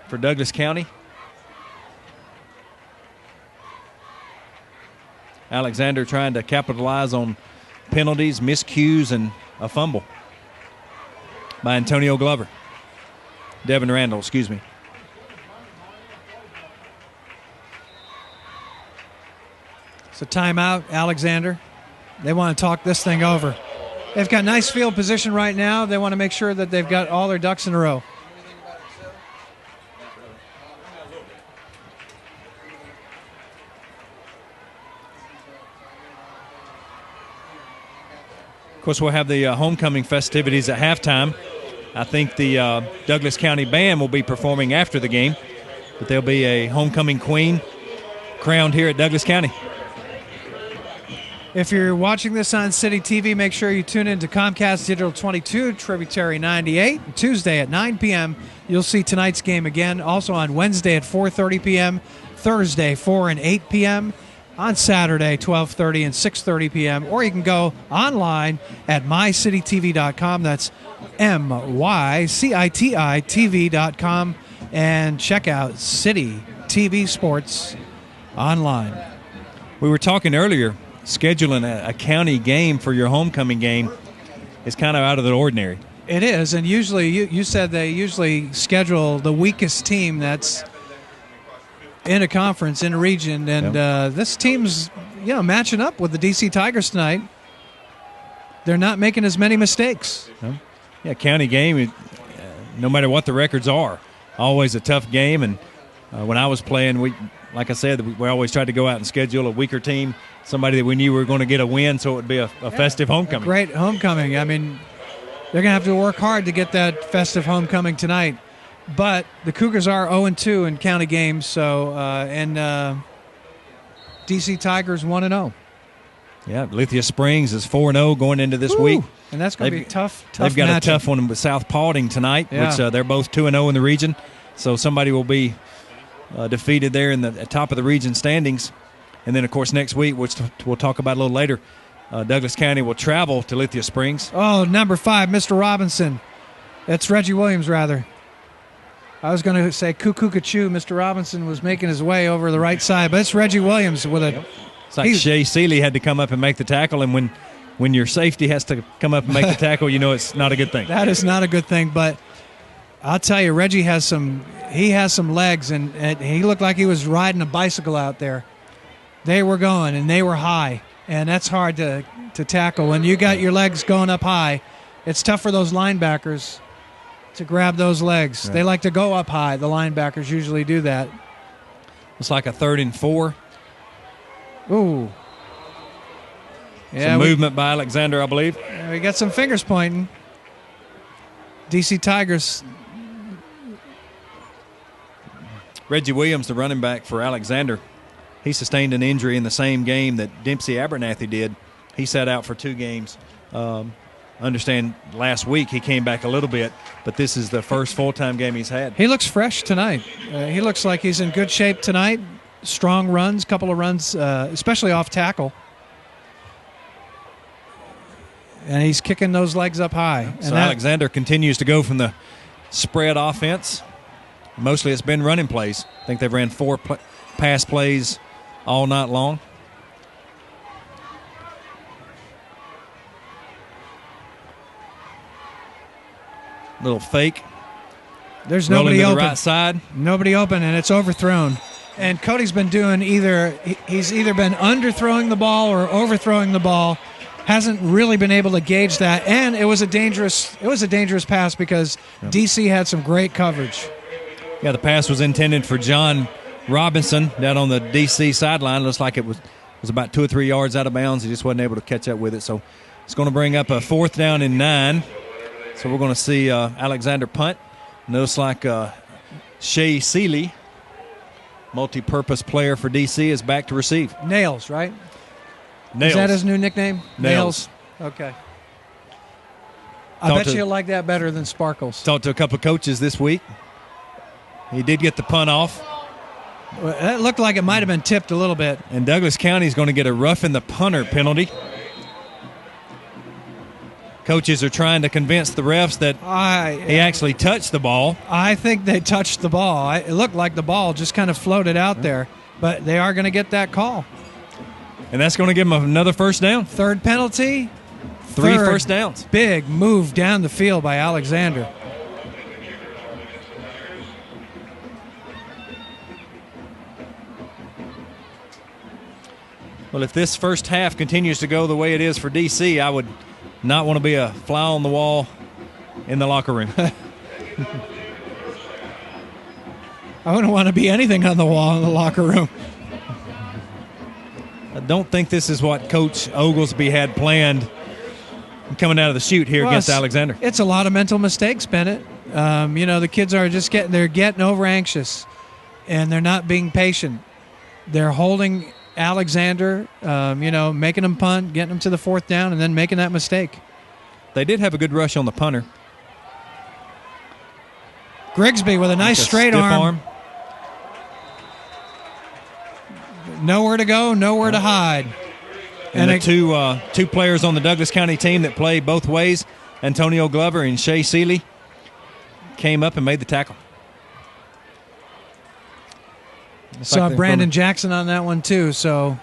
for Douglas County. Alexander trying to capitalize on penalties, miscues, and a fumble by Antonio Glover. Devin Randall, excuse me. So timeout, Alexander. They want to talk this thing over. They've got nice field position right now. They want to make sure that they've got all their ducks in a row. Of course, we'll have the homecoming festivities at halftime. I think the Douglas County Band will be performing after the game, but there'll be a homecoming queen crowned here at Douglas County. If you're watching this on City TV, make sure you tune in to Comcast Digital 22, Tributary 98. Tuesday at 9 p.m., you'll see tonight's game again. Also on Wednesday at 4:30 p.m., Thursday 4 and 8 p.m., on Saturday 12:30 and 6:30 p.m., or you can go online at mycitytv.com. That's mycititv.com, and check out City TV Sports online. We were talking earlier, scheduling a county game for your homecoming game is kind of out of the ordinary. It is, and usually you said they usually schedule the weakest team that's in a conference, in a region, and this team's matching up with the DC Tigers tonight. They're not making as many mistakes. Yeah, county game, no matter what the records are, always a tough game. And when I was playing, like I said, we always tried to go out and schedule a weaker team, somebody that we knew we were going to get a win, so it would be a festive homecoming. A great homecoming. I mean, they're going to have to work hard to get that festive homecoming tonight. But the Cougars are 0-2 in county games, so and DC Tigers 1-0. Yeah, Lithia Springs is 4-0 going into this week. And that's going to be tough. They've got matchup. a tough one with South Paulding tonight, Yeah. which they're both 2-0 in the region. So somebody will be defeated there in the top of the region standings. And then, of course, next week, which we'll talk about a little later, Douglas County will travel to Lithia Springs. Oh, number 5, Mr. Robinson. That's Reggie Williams, rather. I was going to say cuckoo-ca-choo. Mr. Robinson was making his way over the right side, but it's Reggie Williams with a It's like Shea Seeley had to come up and make the tackle, and when your safety has to come up and make the tackle, you know it's not a good thing. That is not a good thing, but I'll tell you, Reggie has some legs, and he looked like he was riding a bicycle out there. They were going, and they were high, and that's hard to tackle. When you got your legs going up high, it's tough for those linebackers to grab those legs. Yeah. They like to go up high. The linebackers usually do that. It's like a 3rd and 4. Ooh. Yeah, some movement by Alexander, I believe. We got some fingers pointing. DC Tigers. Reggie Williams, the running back for Alexander, he sustained an injury in the same game that Dempsey Abernathy did. He sat out for 2 games. Understand last week he came back a little bit, but this is the first full-time game he's had. He looks fresh tonight. He looks like he's in good shape tonight. Strong runs, couple of runs, especially off tackle. And he's kicking those legs up high. So Alexander continues to go from the spread offense. Mostly it's been running plays. I think they've ran 4 pass plays all night long. Little fake. There's nobody open. The right side. Nobody open, and it's overthrown. And Cody's been doing he's either been underthrowing the ball or overthrowing the ball. Hasn't really been able to gauge that, and it was a dangerous pass because DC had some great coverage. Yeah, the pass was intended for John Robinson down on the DC sideline. Looks like it was about 2 or 3 yards out of bounds. He just wasn't able to catch up with it. So it's going to bring up a 4th down and 9. So we're going to see Alexander punt. And it looks like Shea Seeley, multi-purpose player for DC, is back to receive. Nails, right? Nails. Is that his new nickname? Nails. Okay. I bet you'll like that better than Sparkles. Talked to a couple of coaches this week. He did get the punt off. Well, that looked like it might have been tipped a little bit. And Douglas County is going to get a roughing the punter penalty. Coaches are trying to convince the refs that he actually touched the ball. I think they touched the ball. It looked like the ball just kind of floated out there. But they are going to get that call. And that's going to give them another 1st down. 3rd penalty. 3 first downs. Big move down the field by Alexander. Well, if this first half continues to go the way it is for DC, I would not want to be a fly on the wall in the locker room. I wouldn't want to be anything on the wall in the locker room. I don't think this is what Coach Oglesby had planned coming out of the chute here against Alexander. It's a lot of mental mistakes, Bennett. The kids are just getting over anxious, and they're not being patient. They're holding Alexander, making him punt, getting him to the 4th down, and then making that mistake. They did have a good rush on the punter. Grigsby with a nice straight arm. Nowhere to go, nowhere to hide. And the two players on the Douglas County team that play both ways, Antonio Glover and Shea Seeley, came up and made the tackle. Saw Brandon Jackson on that one too. So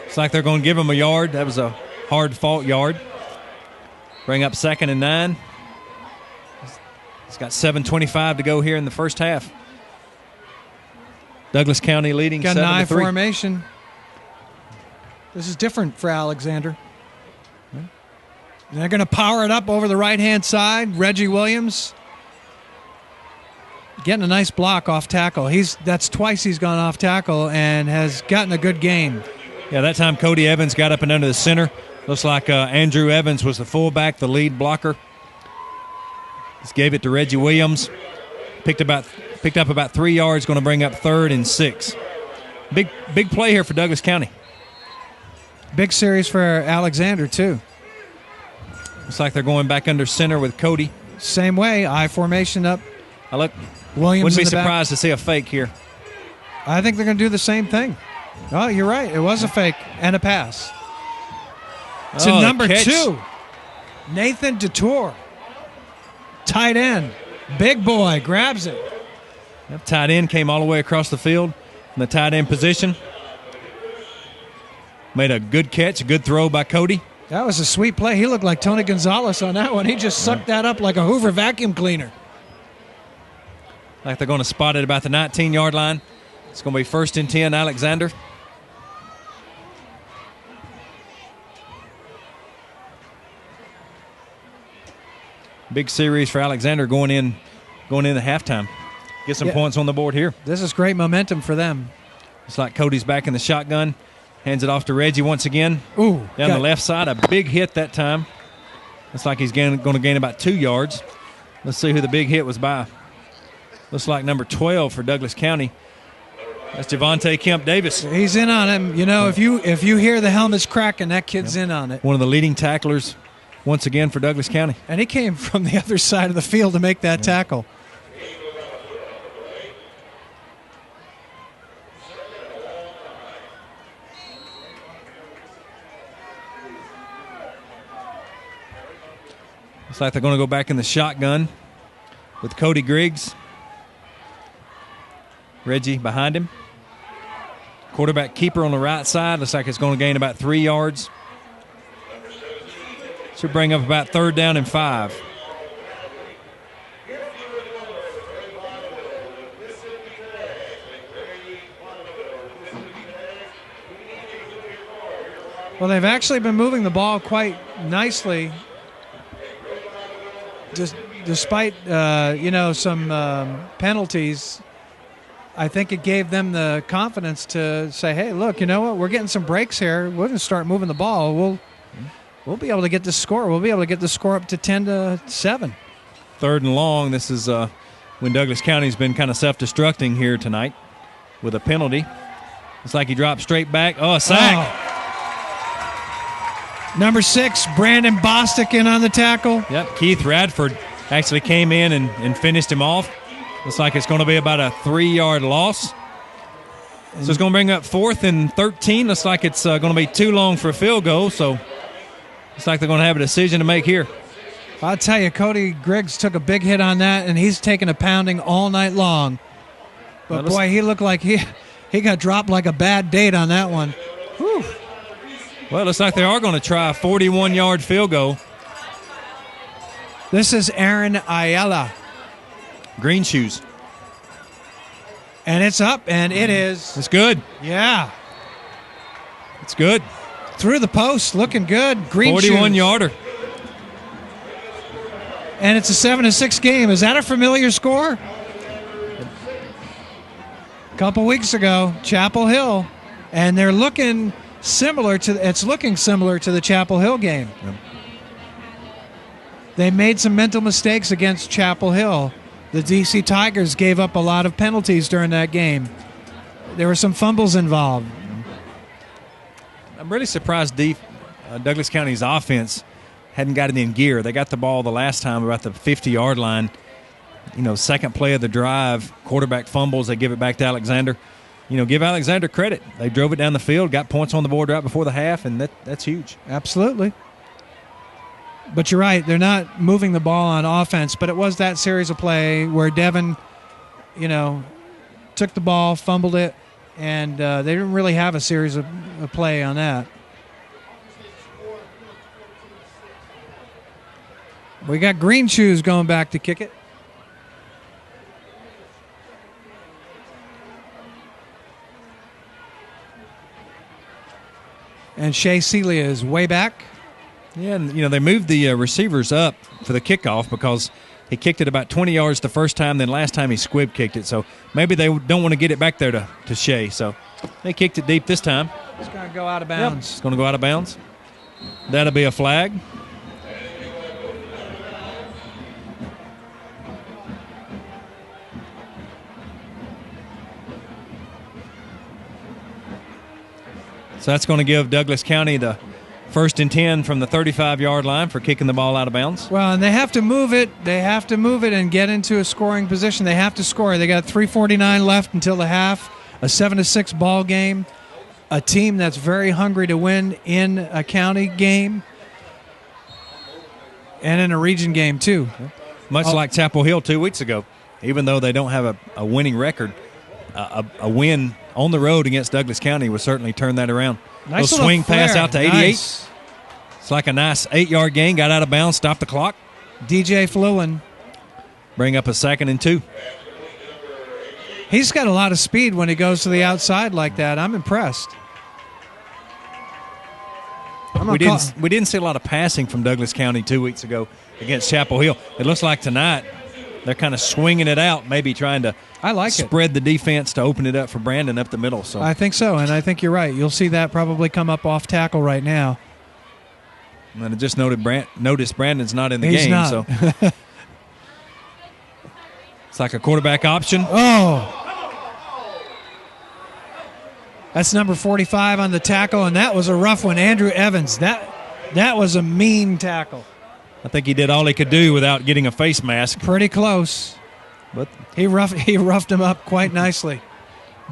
it's like they're going to give him a yard. That was a hard-fought yard. Bring up 2nd and 9. It's got 7:25 to go here in the first half. Douglas County leading 7-3. Got an I formation. This is different for Alexander. And they're going to power it up over the right-hand side. Reggie Williams getting a nice block off tackle. That's twice he's gone off tackle and has gotten a good gain. Yeah, that time Cody Evans got up and under the center. Looks like Andrew Evans was the fullback, the lead blocker. Just gave it to Reggie Williams. Picked up about 3 yards, going to bring up 3rd and 6. Big play here for Douglas County. Big series for Alexander, too. Looks like they're going back under center with Cody. Same way, I formation up. Williams wouldn't be surprised to see a fake here. I think they're going to do the same thing. Oh, you're right. It was a fake and a pass. To number 2, Nathan DeTour. Tight end. Big boy grabs it. Yep, tight end came all the way across the field in the tight end position. Made a good catch, a good throw by Cody. That was a sweet play. He looked like Tony Gonzalez on that one. He just sucked that up like a Hoover vacuum cleaner. Like they're going to spot it about the 19-yard line. It's going to be 1st and 10, Alexander. Big series for Alexander going in the halftime. Get some points on the board here. This is great momentum for them. It's like Cody's back in the shotgun. Hands it off to Reggie once again. Ooh, down the left side, a big hit that time. Looks like he's going to gain about 2 yards. Let's see who the big hit was by. Looks like number 12 for Douglas County. That's Javante Kemp Davis. He's in on him. You know, if you hear the helmets cracking, that kid's in on it. One of the leading tacklers once again for Douglas County. And he came from the other side of the field to make that tackle. Looks like they're going to go back in the shotgun with Cody Griggs. Reggie behind him. Quarterback keeper on the right side. Looks like it's going to gain about 3 yards. Should bring up about 3rd down and 5. Well, they've actually been moving the ball quite nicely. Just despite some penalties, I think it gave them the confidence to say, "Hey, look, you know what? We're getting some breaks here. We're going to start moving the ball. We'll be able to get the score. We'll be able to get the score up to 10-7." 3rd and long. This is when Douglas County's been kind of self-destructing here tonight with a penalty. It's like he dropped straight back. Oh, a sack. Oh. Number 6, Brandon Bostic in on the tackle. Yep, Keith Radford actually came in and finished him off. Looks like it's going to be about a 3-yard loss. So it's going to bring up 4th and 13. Looks like it's going to be too long for a field goal. So it's like they're going to have a decision to make here. I'll tell you, Cody Griggs took a big hit on that, and he's taken a pounding all night long. But, boy, he looked like he got dropped like a bad date on that one. Whew. Well, it looks like they are going to try a 41-yard field goal. This is Aaron Ayala. Green shoes. And it's up, and it is. It's good. Yeah. It's good. Through the post, looking good. Green 41-yarder. And it's a 7-6 game. Is that a familiar score? A couple weeks ago, Chapel Hill. And they're looking similar to the Chapel Hill game. Yep. They made some mental mistakes against Chapel Hill. The DC Tigers gave up a lot of penalties during that game. There were some fumbles involved. I'm really surprised Douglas County's offense hadn't got it in gear. They got the ball the last time about the 50-yard line. Second play of the drive, quarterback fumbles, they give it back to Alexander. Give Alexander credit. They drove it down the field, got points on the board right before the half, and that's huge. Absolutely. But you're right, they're not moving the ball on offense, but it was that series of play where Devin, took the ball, fumbled it, and they didn't really have a series of play on that. We got Green Shoes going back to kick it. And Shea Celia is way back. Yeah, and they moved the receivers up for the kickoff because he kicked it about 20 yards the first time, then last time he squib kicked it. So maybe they don't want to get it back there to Shea. So they kicked it deep this time. It's going to go out of bounds. Yep, it's going to go out of bounds. That'll be a flag. So that's going to give Douglas County the 1st and 10 from the 35-yard line for kicking the ball out of bounds. Well, and they have to move it. They have to move it and get into a scoring position. They have to score. They got 3:49 left until the half. A 7-6 ball game. A team that's very hungry to win in a county game and in a region game too. Much like Chapel Hill 2 weeks ago. Even though they don't have a winning record, a win on the road against Douglas County would certainly turn that around. Nice little swing flare. pass out to 88. Nice. It's like a nice 8-yard gain. Got out of bounds, stopped the clock. DJ Fluin. Bring up a 2nd and 2. He's got a lot of speed when he goes to the outside like that. I'm impressed. We didn't see a lot of passing from Douglas County 2 weeks ago against Chapel Hill. It looks like tonight they're kind of swinging it out, maybe trying to spread the defense to open it up for Brandon up the middle. So I think so, and I think you're right. You'll see that probably come up off tackle right now. And I just noticed Brandon's not in the He's game. not. So it's like a quarterback option. Oh. That's number 45 on the tackle, and that was a rough one. Andrew Evans, that was a mean tackle. I think he did all he could do without getting a face mask. Pretty close. But he roughed him up quite nicely.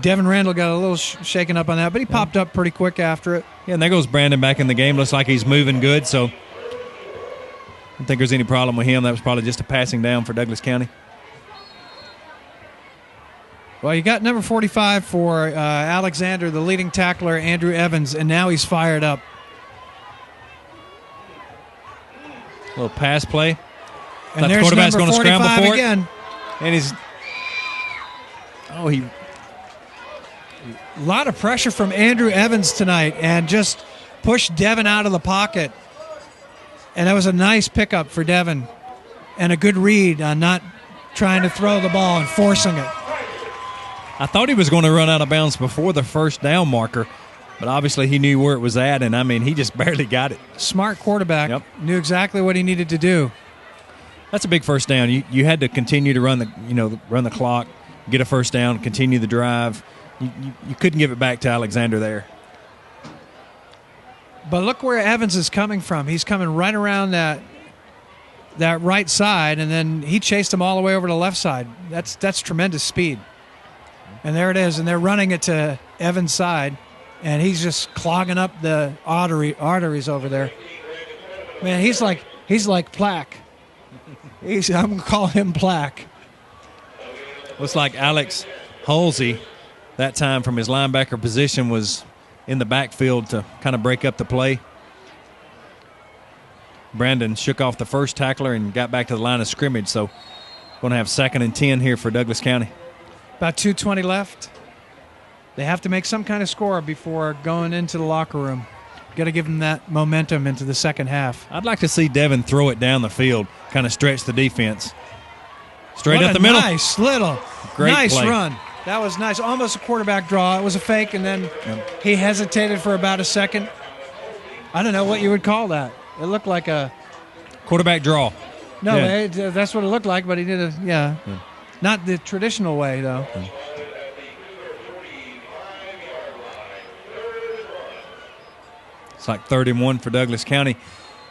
Devin Randall got a little shaken up on that, but he popped up pretty quick after it. Yeah, and there goes Brandon back in the game. Looks like he's moving good, so I don't think there's any problem with him. That was probably just a passing down for Douglas County. Well, you got number 45 for Alexander, the leading tackler, Andrew Evans, and now he's fired up. A little pass play. And the there's quarterback's number going to 45 scramble for again. And he's a lot of pressure from Andrew Evans tonight and just pushed Devin out of the pocket. And that was a nice pickup for Devin and a good read on not trying to throw the ball and forcing it. I thought he was going to run out of bounds before the first down marker, but obviously he knew where it was at, and, I mean, he just barely got it. Smart quarterback. Yep. Knew exactly what he needed to do. That's a big first down. You had to continue to run the clock, get a first down, continue the drive. You couldn't give it back to Alexander there. But look where Evans is coming from. He's coming right around that right side, and then he chased him all the way over to the left side. That's tremendous speed. And there it is, and they're running it to Evans' side, and he's just clogging up the arteries over there. Man, he's like Plaque. I'm going to call him Plaque. Looks like Alex Halsey, that time from his linebacker position, was in the backfield to kind of break up the play. Brandon shook off the first tackler and got back to the line of scrimmage, so going to have 2nd and 10 here for Douglas County. About 2:20 left. They have to make some kind of score before going into the locker room. Got to give them that momentum into the second half. I'd like to see Devin throw it down the field, kind of stretch the defense. Straight up the middle. Nice Great play. Run. That was nice. Almost a quarterback draw. It was a fake, and then he hesitated for about a second. I don't know what you would call that. It looked like a quarterback draw. No, yeah. That's what it looked like, but he did not the traditional way, though. It's like 3rd and 1 for Douglas County.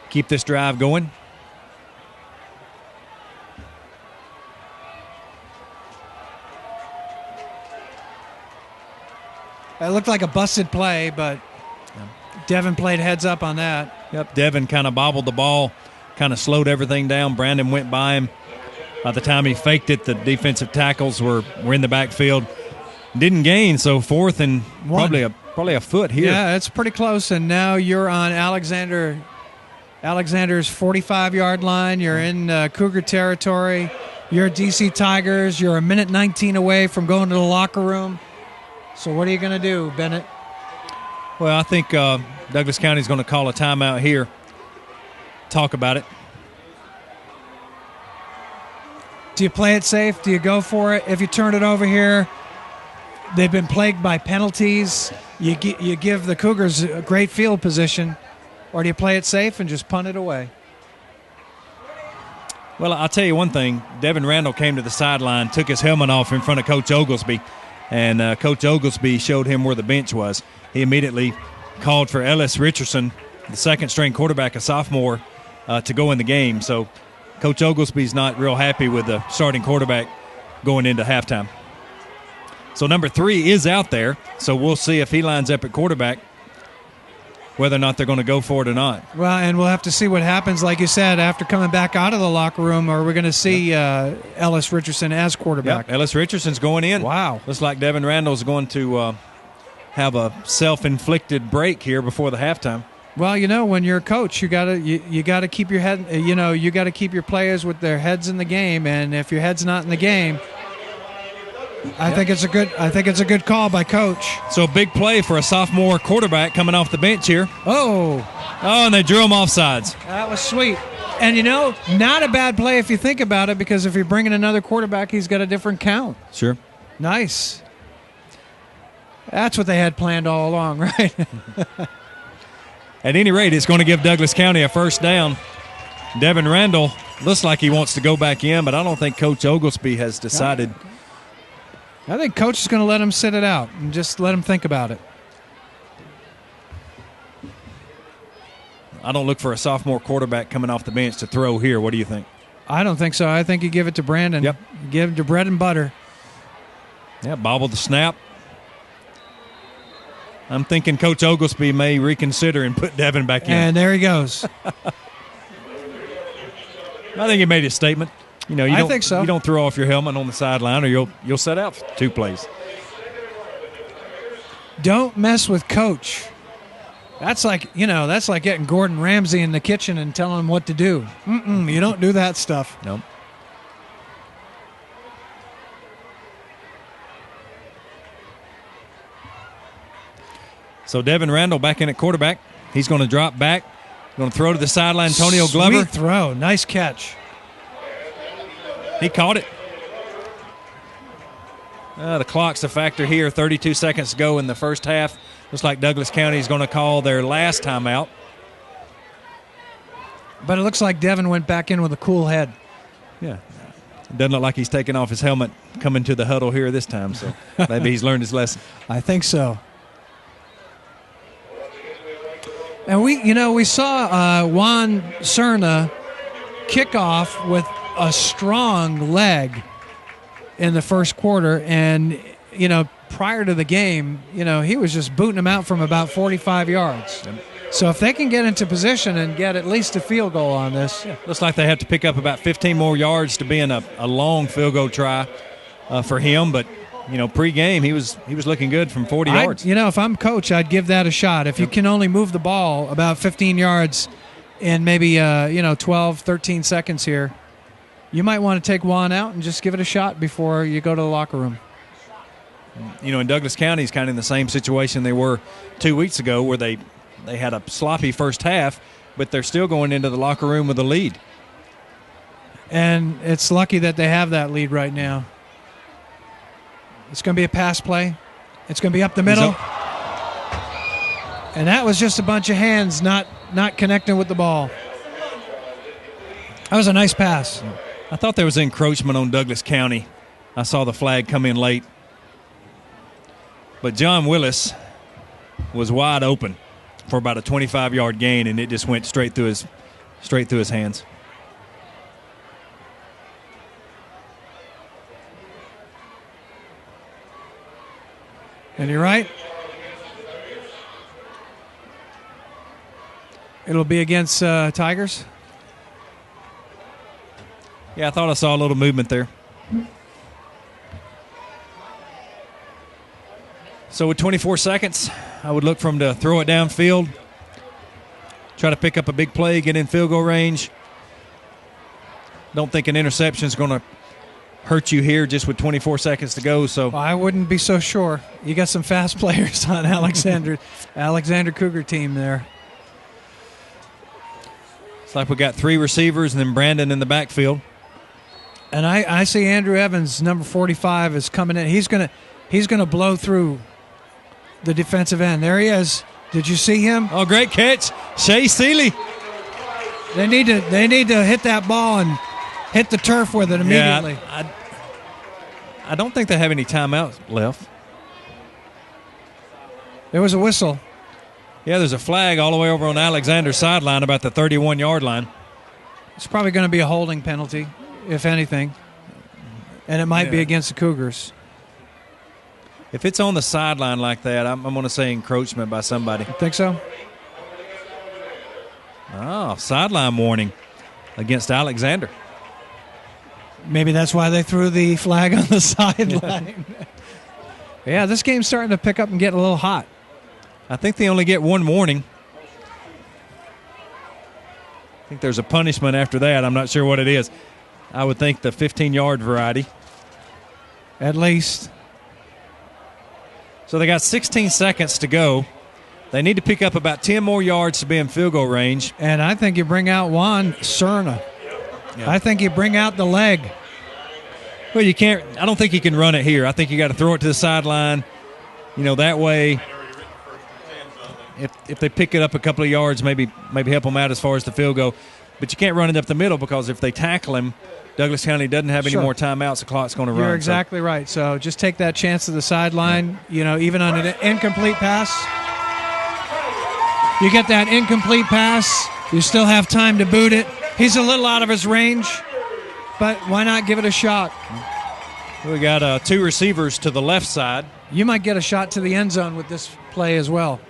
Keep this drive going. It looked like a busted play, but Devin played heads up on that. Yep, Devin kind of bobbled the ball, kind of slowed everything down. Brandon went by him. By the time he faked it, the defensive tackles were in the backfield. Didn't gain, so 4th and probably a foot here. Yeah, it's pretty close, and now you're on Alexander's 45-yard line. You're in Cougar territory. You're DC Tigers. You're a minute 19 away from going to the locker room. So what are you going to do, Bennett? Well, I think Douglas County is going to call a timeout here. Talk about it. Do you play it safe? Do you go for it? If you turn it over here, they've been plagued by penalties. You give the Cougars a great field position, or do you play it safe and just punt it away? Well, I'll tell you one thing. Devin Randall came to the sideline, took his helmet off in front of Coach Oglesby, and Coach Oglesby showed him where the bench was. He immediately called for Ellis Richardson, the second-string quarterback, a sophomore, to go in the game. So Coach Oglesby's not real happy with the starting quarterback going into halftime. So number 3 is out there, so we'll see if he lines up at quarterback. whether or not they're going to go for it or not. Well, and we'll have to see what happens, like you said, after coming back out of the locker room. Are we going to see Ellis Richardson as quarterback? Yep. Ellis Richardson's going in. Wow. Looks like Devin Randall's going to have a self-inflicted break here before the halftime. Well, when you're a coach, you gotta keep your head. You got to keep your players with their heads in the game, and if your head's not in the game, I think it's a good call by coach. So a big play for a sophomore quarterback coming off the bench here. Oh, and they drew him offsides. that was sweet. And not a bad play if you think about it, because if you're bringing another quarterback, he's got a different count. Sure. Nice. That's what they had planned all along, right? At any rate, it's going to give Douglas County a first down. Devin Randall looks like he wants to go back in, but I don't think Coach Oglesby has decided. I think Coach is going to let him sit it out and just let him think about it. I don't look for a sophomore quarterback coming off the bench to throw here. What do you think? I don't think so. I think you give it to Brandon. Yep. Give it to bread and butter. Yeah, bobble the snap. I'm thinking Coach Oglesby may reconsider and put Devin back in. And there he goes. I think he made his statement. I think so. You don't throw off your helmet on the sideline, or you'll set out for 2 plays. Don't mess with Coach. That's like getting Gordon Ramsay in the kitchen and telling him what to do. You don't do that stuff. No. So Devin Randall back in at quarterback. He's going to drop back. Going to throw to the sideline. Antonio Glover. Sweet throw. Nice catch. He caught it. The clock's a factor here. 32 seconds to go in the first half. Looks like Douglas County is going to call their last timeout. But it looks like Devin went back in with a cool head. Yeah. Doesn't look like he's taking off his helmet coming to the huddle here this time, so maybe he's learned his lesson. I think so. And we saw Juan Cerna kick off with a strong leg in the first quarter, and prior to the game, he was just booting him out from about 45 yards. Yep. So if they can get into position and get at least a field goal on this, looks like they have to pick up about 15 more yards to be in a long field goal try for him, but. Pre-game, he was looking good from 40 yards. If I'm coach, I'd give that a shot. If you can only move the ball about 15 yards in maybe 12, 13 seconds here, you might want to take Juan out and just give it a shot before you go to the locker room. In Douglas County is kind of in the same situation they were 2 weeks ago, where they had a sloppy first half, but they're still going into the locker room with a lead. And it's lucky that they have that lead right now. It's going to be a pass play. It's going to be up the middle. And that was just a bunch of hands not connecting with the ball. That was a nice pass. I thought there was encroachment on Douglas County. I saw the flag come in late. But John Willis was wide open for about a 25-yard gain, and it just went straight through his hands. And you're right. It'll be against Tigers. Yeah, I thought I saw a little movement there. So with 24 seconds, I would look for him to throw it downfield, try to pick up a big play, get in field goal range. Don't think an interception is going to hurt you here just with 24 seconds to go. So I wouldn't be so sure. You got some fast players on Alexander Cougar team there. It's like we got 3 receivers and then Brandon in the backfield. And I see Andrew Evans, number 45, is coming in. He's gonna blow through the defensive end. There he is. Did you see him? Oh, great catch, Shea Seeley. They need to hit that ball and hit the turf with it immediately. Yeah, I don't think they have any timeouts left. There was a whistle. Yeah, there's a flag all the way over on Alexander's sideline about the 31-yard line. It's probably going to be a holding penalty, if anything. And it might be against the Cougars. If it's on the sideline like that, I'm going to say encroachment by somebody. Think so? Oh, sideline warning against Alexander. Maybe that's why they threw the flag on the sideline. Yeah, this game's starting to pick up and get a little hot. I think they only get one warning. I think there's a punishment after that. I'm not sure what it is. I would think the 15-yard variety. At least. So they got 16 seconds to go. They need to pick up about 10 more yards to be in field goal range. And I think you bring out Juan Cerna. Yeah. I think you bring out the leg. Well, you can't. I don't think you can run it here. I think you got to throw it to the sideline. That way, if they pick it up a couple of yards, maybe help them out as far as the field goal. But you can't run it up the middle because if they tackle him, Douglas County doesn't have any more timeouts. The clock's going to run. You're exactly right. So just take that chance to the sideline. Even on an incomplete pass, you get that incomplete pass. You still have time to boot it. He's a little out of his range, but why not give it a shot? We got two receivers to the left side. You might get a shot to the end zone with this play as well.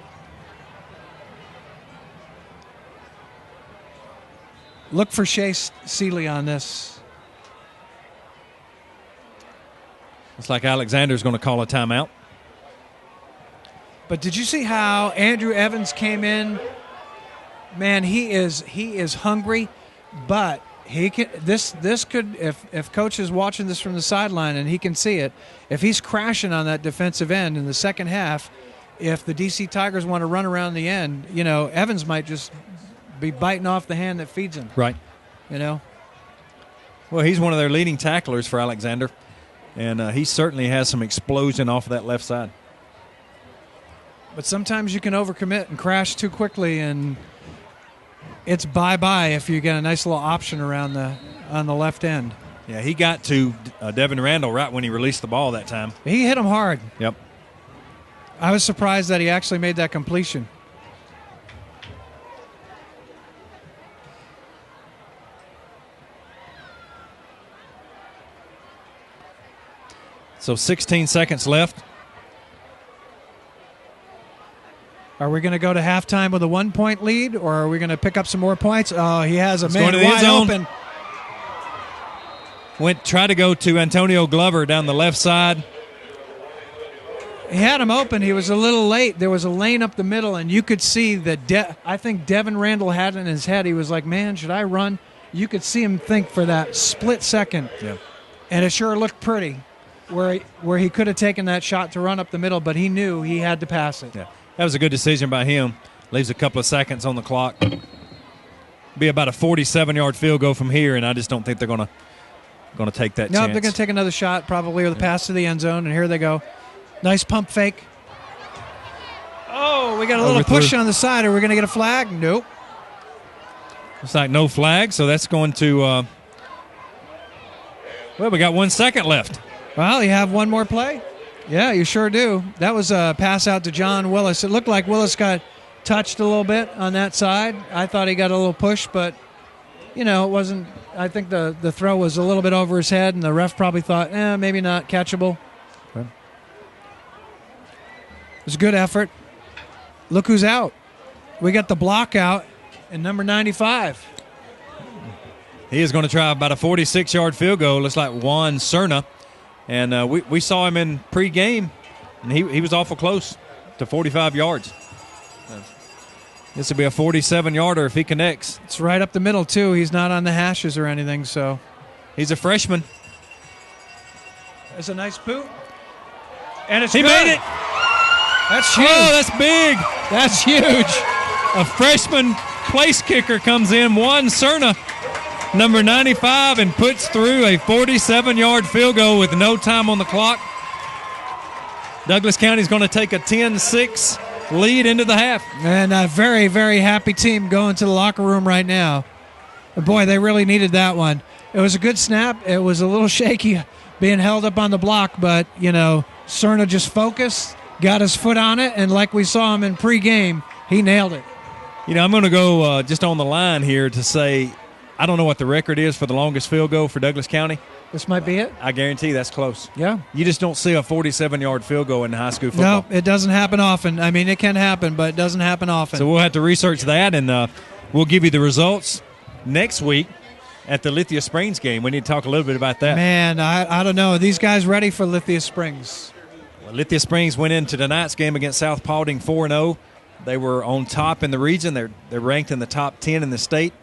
Look for Shea Seeley on this. Looks like Alexander's going to call a timeout. But did you see how Andrew Evans came in? Man, he is hungry, but he can. This could, if coach is watching this from the sideline and he can see it, if he's crashing on that defensive end in the second half, if the DC Tigers want to run around the end, Evans might just be biting off the hand that feeds him. Right. Well, he's one of their leading tacklers for Alexander, and he certainly has some explosion off of that left side. But sometimes you can overcommit and crash too quickly, and it's bye-bye if you get a nice little option around on the left end. Yeah, he got to Devin Randall right when he released the ball that time. He hit him hard. Yep. I was surprised that he actually made that completion. So 16 seconds left. Are we going to go to halftime with a 1-point lead, or are we going to pick up some more points? Oh, he has a man wide open. Tried to go to Antonio Glover down the left side. He had him open. He was a little late. There was a lane up the middle, and you could see that I think Devin Randall had it in his head. He was like, man, should I run? You could see him think for that split second. Yeah. And it sure looked pretty where he could have taken that shot to run up the middle, but he knew he had to pass it. Yeah. That was a good decision by him. Leaves a couple of seconds on the clock. Be about a 47-yard field goal from here, and I just don't think they're going to take that chance. No, they're going to take another shot probably, or the pass to the end zone, and here they go. Nice pump fake. Oh, we got a little push on the side. Are we going to get a flag? Nope. Looks like no flag, so that's going to we got 1 second left. Well, you have one more play? Yeah, you sure do. That was a pass out to John Willis. It looked like Willis got touched a little bit on that side. I thought he got a little push, but, it wasn't. I think the throw was a little bit over his head, and the ref probably thought, maybe not catchable. Okay. It was a good effort. Look who's out. We got the block out, and number 95. He is going to try about a 46-yard field goal. Looks like Juan Cerna. And we saw him in pregame, and he was awful close to 45 yards. This will be a 47-yarder if he connects. It's right up the middle, too. He's not on the hashes or anything, so. He's a freshman. It's a nice boot. And he made it. That's huge. Oh, that's big. That's huge. A freshman place kicker comes in, Juan Cerna, number 95, and puts through a 47-yard field goal with no time on the clock. Douglas County is going to take a 10-6 lead into the half. And a very, very happy team going to the locker room right now. But boy, they really needed that one. It was a good snap. It was a little shaky being held up on the block, but, Cerna just focused, got his foot on it, and like we saw him in pregame, he nailed it. I'm going to go just on the line here to say I don't know what the record is for the longest field goal for Douglas County. This might be it. I guarantee that's close. Yeah. You just don't see a 47-yard field goal in high school football. No, it doesn't happen often. I mean, it can happen, but it doesn't happen often. So we'll have to research that, and we'll give you the results next week at the Lithia Springs game. We need to talk a little bit about that. Man, I don't know. Are these guys ready for Lithia Springs? Well, Lithia Springs went into tonight's game against South Paulding 4-0. They were on top in the region. They're ranked in the top 10 in the state.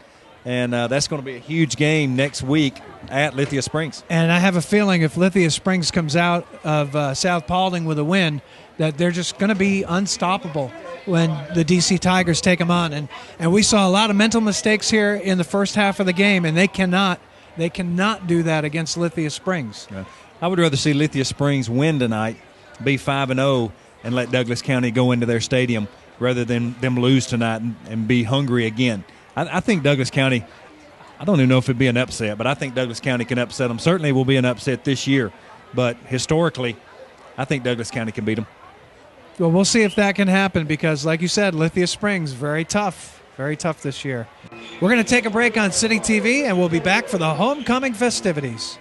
And that's going to be a huge game next week at Lithia Springs. And I have a feeling if Lithia Springs comes out of South Paulding with a win, that they're just going to be unstoppable when the DC Tigers take them on. And we saw a lot of mental mistakes here in the first half of the game, and they cannot do that against Lithia Springs. Yeah. I would rather see Lithia Springs win tonight, be 5-0, and let Douglas County go into their stadium rather than them lose tonight and be hungry again. I think Douglas County, I don't even know if it'd be an upset, but I think Douglas County can upset them. Certainly will be an upset this year, but historically, I think Douglas County can beat them. Well, we'll see if that can happen because, like you said, Lithia Springs, very tough this year. We're going to take a break on City TV, and we'll be back for the homecoming festivities.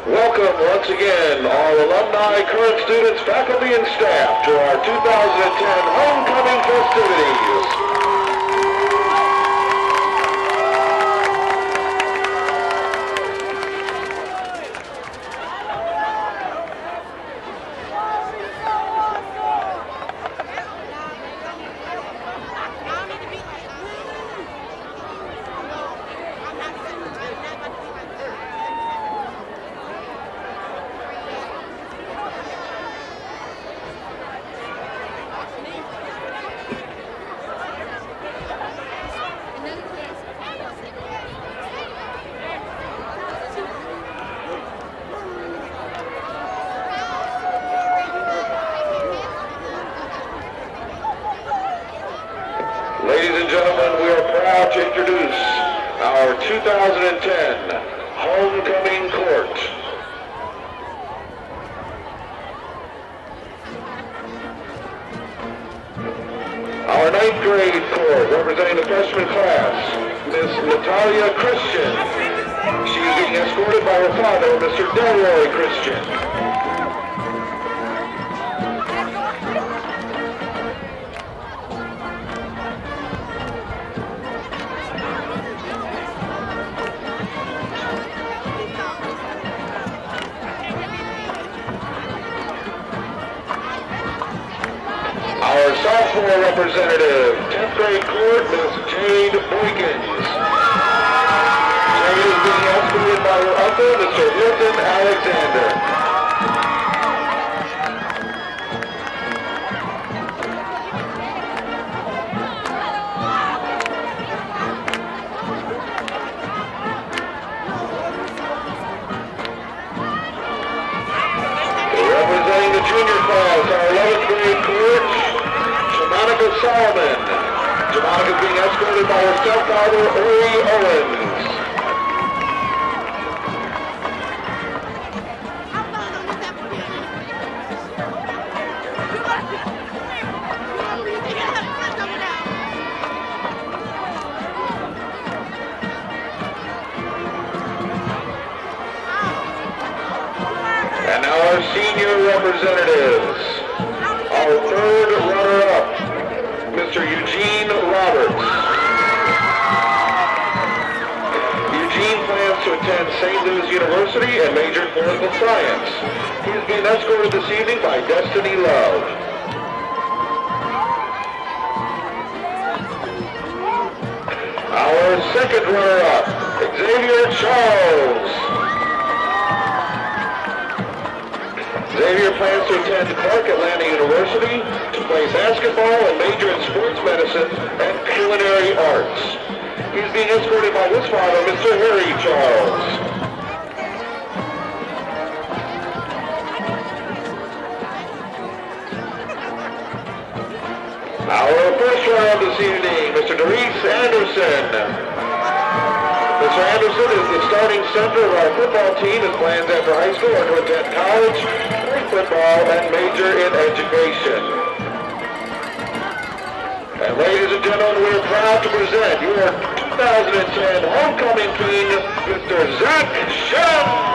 Welcome once again, all alumni, current students, faculty, and staff to our 2010 homecoming festivities. Ladies and gentlemen, we are proud to introduce our 2010 homecoming court. Our 9th grade court, representing the freshman class, Miss Natalia Christian. She is being escorted by her father, Mr. Delroy Christian. Our sophomore representative, 10th grade court, Ms. Jade Boykins. Jade is being escorted by her uncle, Mr. Hilton Alexander. Representing the junior class, our 11th grade court, Solomon. Jamonica is being escorted by her stepfather, Uri Owens. And now our senior representatives, our third runner-up, Mr. Eugene Roberts. Eugene plans to attend St. Louis University and major in political science. He is being escorted this evening by Destiny Love. Our second runner-up, Xavier Charles. Xavier plans to attend Clark Atlanta University to to play basketball and major in sports medicine and culinary arts. He's being escorted by his father, Mr. Harry Charles. Our first round this evening, Mr. Darius Anderson. Mr. Anderson is the starting center of our football team. His plans after high school are to attend college, play football, and major in education. And ladies and gentlemen, we're proud to present your 2010 homecoming king, Mr. Zach Shem.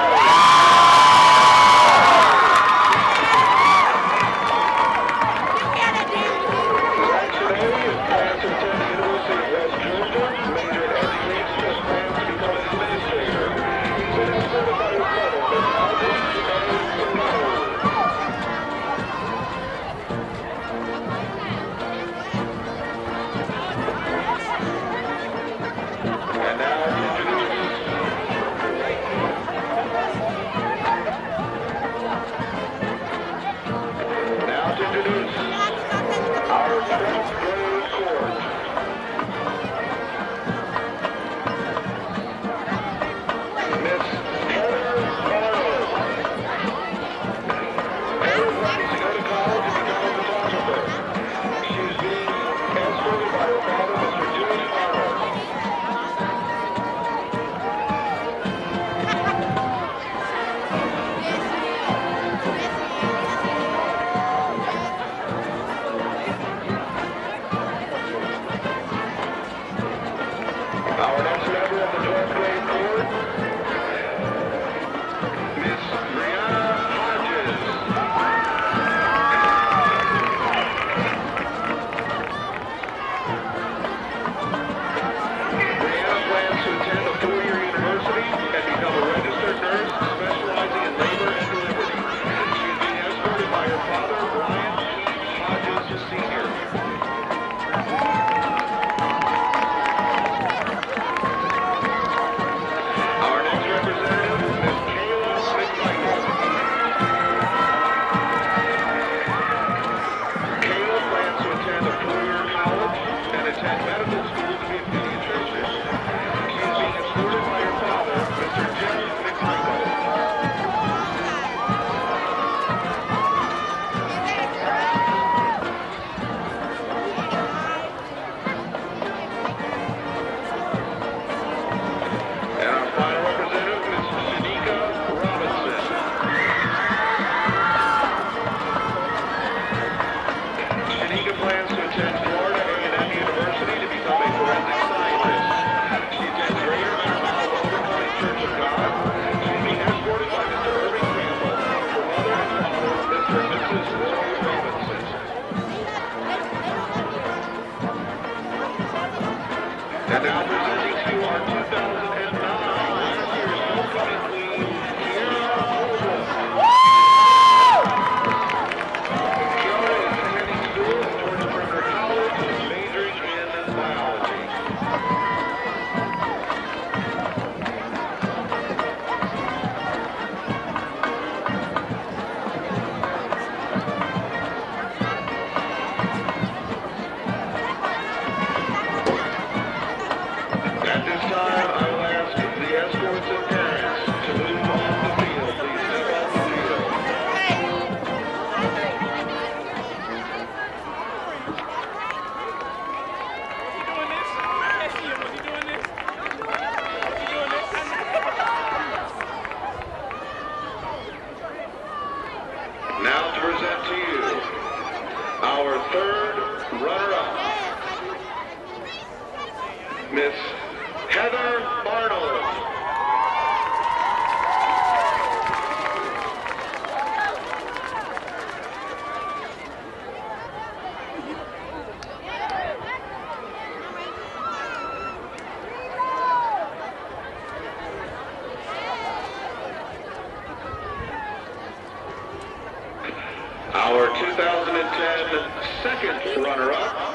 Our 2010 second runner-up,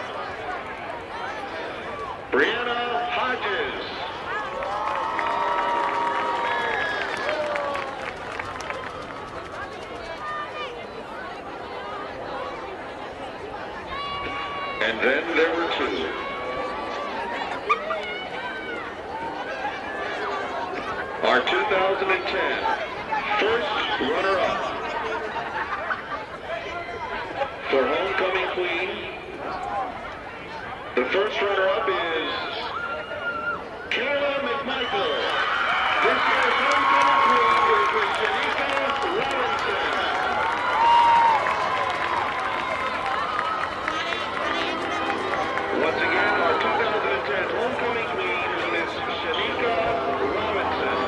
Brianna Hodges. And then there were 2. Our 2010 first runner-up for homecoming queen. The first runner-up is Kayla McMichael. This year's homecoming queen is Shanika Robinson. Once again, our 2010 homecoming queen is Miss Shanika Robinson.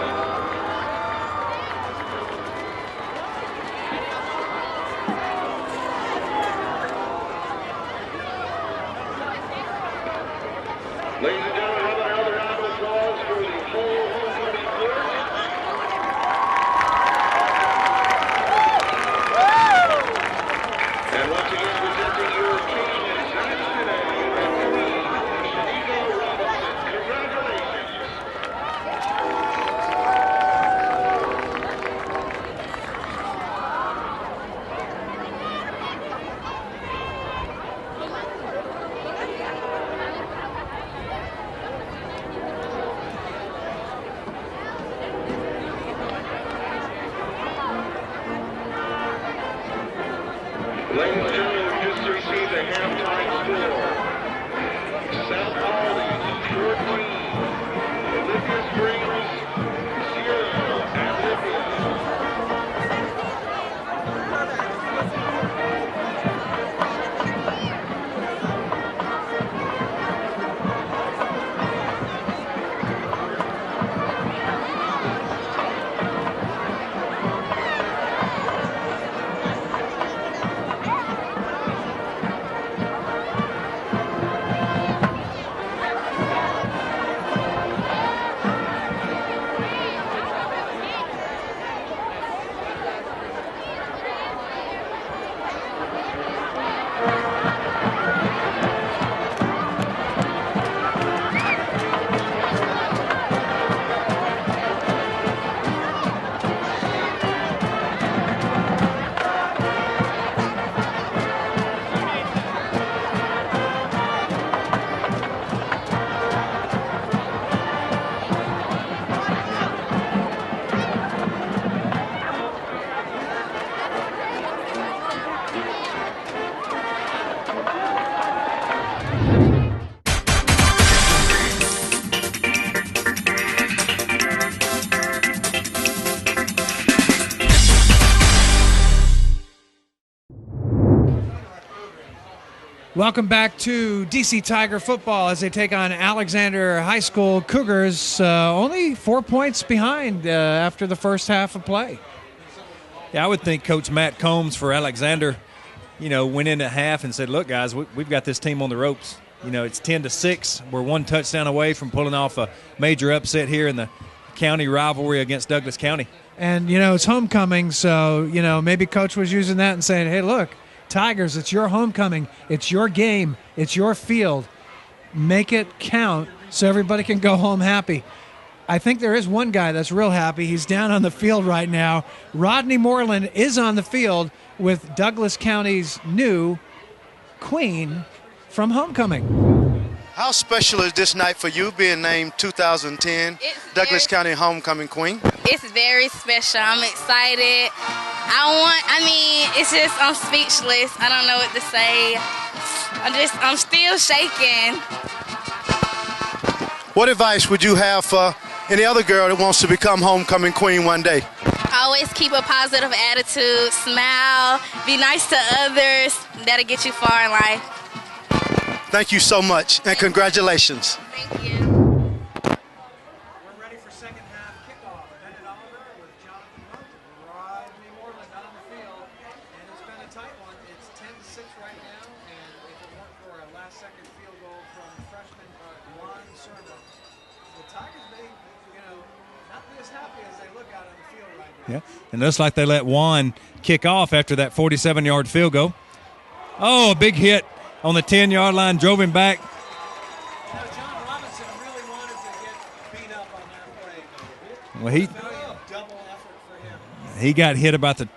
Ladies and gentlemen, how about another round of applause for the whole homecoming court? And once again, presenting your king and match today, Queen Shanika Robinson. Congratulations. Ladies and gentlemen, we just received a halftime score. South Hawley 14, Olympia Springs 0 at Olympia. Welcome back to DC Tiger football as they take on Alexander High School Cougars. Only 4 points behind after the first half of play. Yeah, I would think Coach Matt Combs for Alexander, went in at half and said, look, guys, we've got this team on the ropes. It's 10-6. We're 1 touchdown away from pulling off a major upset here in the county rivalry against Douglas County. And, it's homecoming, so, maybe Coach was using that and saying, hey, look, Tigers, it's your homecoming. It's your game. It's your field. Make it count so everybody can go home happy. I think there is one guy that's real happy. He's down on the field right now. Rodney Moreland is on the field with Douglas County's new queen from homecoming. How special is this night for you being named 2010 Douglas County Homecoming Queen? It's very special. I'm excited. I'm speechless. I don't know what to say. I'm still shaking. What advice would you have for any other girl that wants to become homecoming queen one day? Always keep a positive attitude, smile, be nice to others. That'll get you far in life. Thank you so much, and congratulations. Thank you. We're ready for second half kickoff. Ben Oliver with Jonathan Hunt, Rodney Moreland on the field. And it's been a tight one. It's 10-6 right now. And if it weren't for a last-second field goal from freshman Juan Serna, the Tigers may, not be as happy as they look out on the field right now. Yeah, and looks like they let Juan kick off after that 47-yard field goal. Oh, a big hit on the 10-yard line, drove him back. John Robinson really wanted to get beat up on that play. Well, Double effort for him. he got hit about the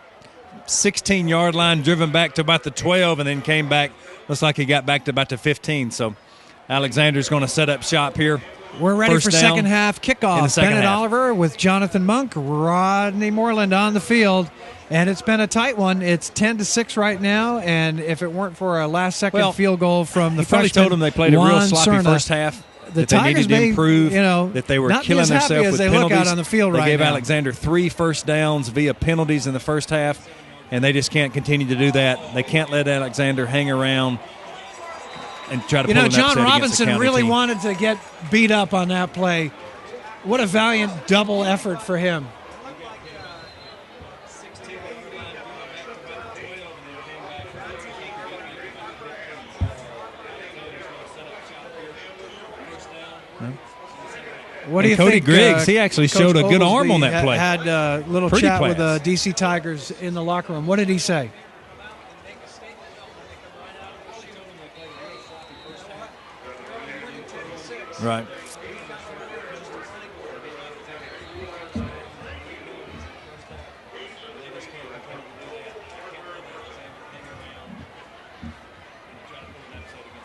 16-yard line, driven back to about the 12, and then came back Looks like he got back to about the 15. So Alexander's going to set up shop here. We're ready First for down second half kickoff. in the second Bennett half. Oliver with Jonathan Monk, Rodney Moreland on the field. And it's been a tight one. It's 10-6 right now. And if it weren't for a last-second field goal from the He probably freshman, told them they played a real Juan sloppy Cerna, first half. the That they Tigers needed to may, improve. that they were not be killing as happy themselves as with they penalties. look out on the field they right gave now. Alexander 3 first downs via penalties in the first half, and they just can't continue to do that. They can't let Alexander hang around and try to pull an upset John against the Robinson county really team. wanted to get beat up on that play. What a valiant double effort for him. What do you Cody think? Griggs, he actually Coach showed a good arm on Oglesby that play. Had a little Pretty chat class. with the DC Tigers in the locker room. What did he say? Right.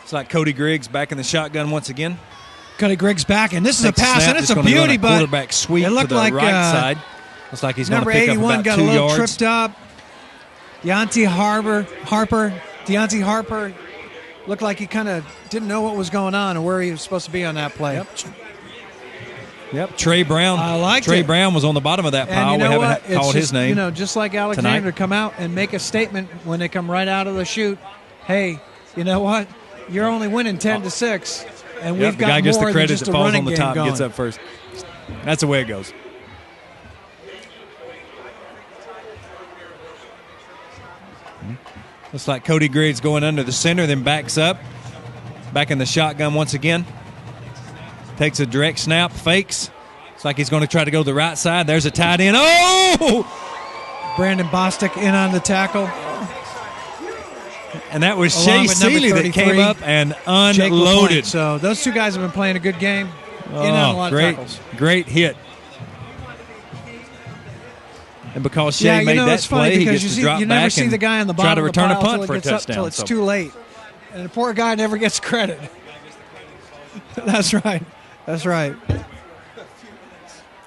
It's like Cody Griggs back in the shotgun once again. Cody Griggs back, and this is a Takes pass, snap, and it's just a gonna run beauty, but quarterback sweep it looked to the like right side. Looks like he's going to number pick up 81 about got 2 a little yards. tripped up. Deontay Harper looked like he kind of didn't know what was going on and where he was supposed to be on that play. Yep. Trey Brown. I liked Trey it. Brown was on the bottom of that And pile. you know We haven't what? It's called his just, name. just like Alexander tonight. come out and make a statement when they come right out of the chute. Hey, you know what? You're only winning 10-6, and Yep, we've the got guy gets more the than credit just that a falls running on the game top going. and gets up first. That's the way it goes. Looks like Cody Griggs going under the center, then backs up. Back in the shotgun once again. Takes a direct snap, fakes. Looks like he's going to try to go to the right side. There's a tight end. Oh! Brandon Bostic in on the tackle. And that was Along Shea with number Seeley that 33, came up and Jake unloaded. LaPointe. So those two guys have been playing a good game. In on a lot great, of tackles. great hit. And because Shea made that it's funny play, he because gets to drop you back never see and the guy on the try bottom to of the return a pile punt till for a it gets up touchdown. till it's So- too late. And the poor guy never gets credit. That's right. That's right.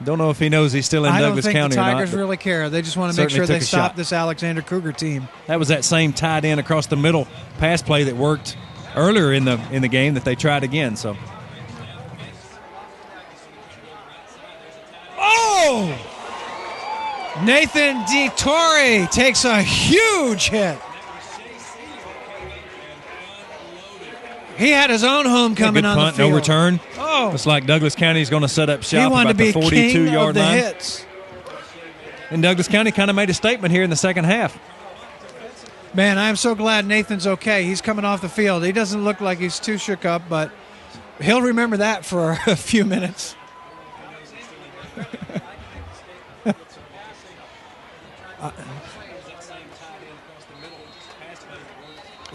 Don't know if he knows he's still in I don't Douglas think County the or not. Tigers but really care. They just want to make certainly sure they took a stop shot. this Alexander Cougar team. That was that same tight end across the middle pass play that worked earlier in the game that they tried again. So, Oh! Nathan DeTore takes a huge hit. He had his own homecoming good on punt, the field. no return. Oh, Looks like Douglas County is going to set up shop he wanted about to the be king 42-yard of the line. hits. And Douglas County kind of made a statement here in the second half. Man, I am so glad Nathan's okay. He's coming off the field. He doesn't look like he's too shook up, but he'll remember that for a few minutes.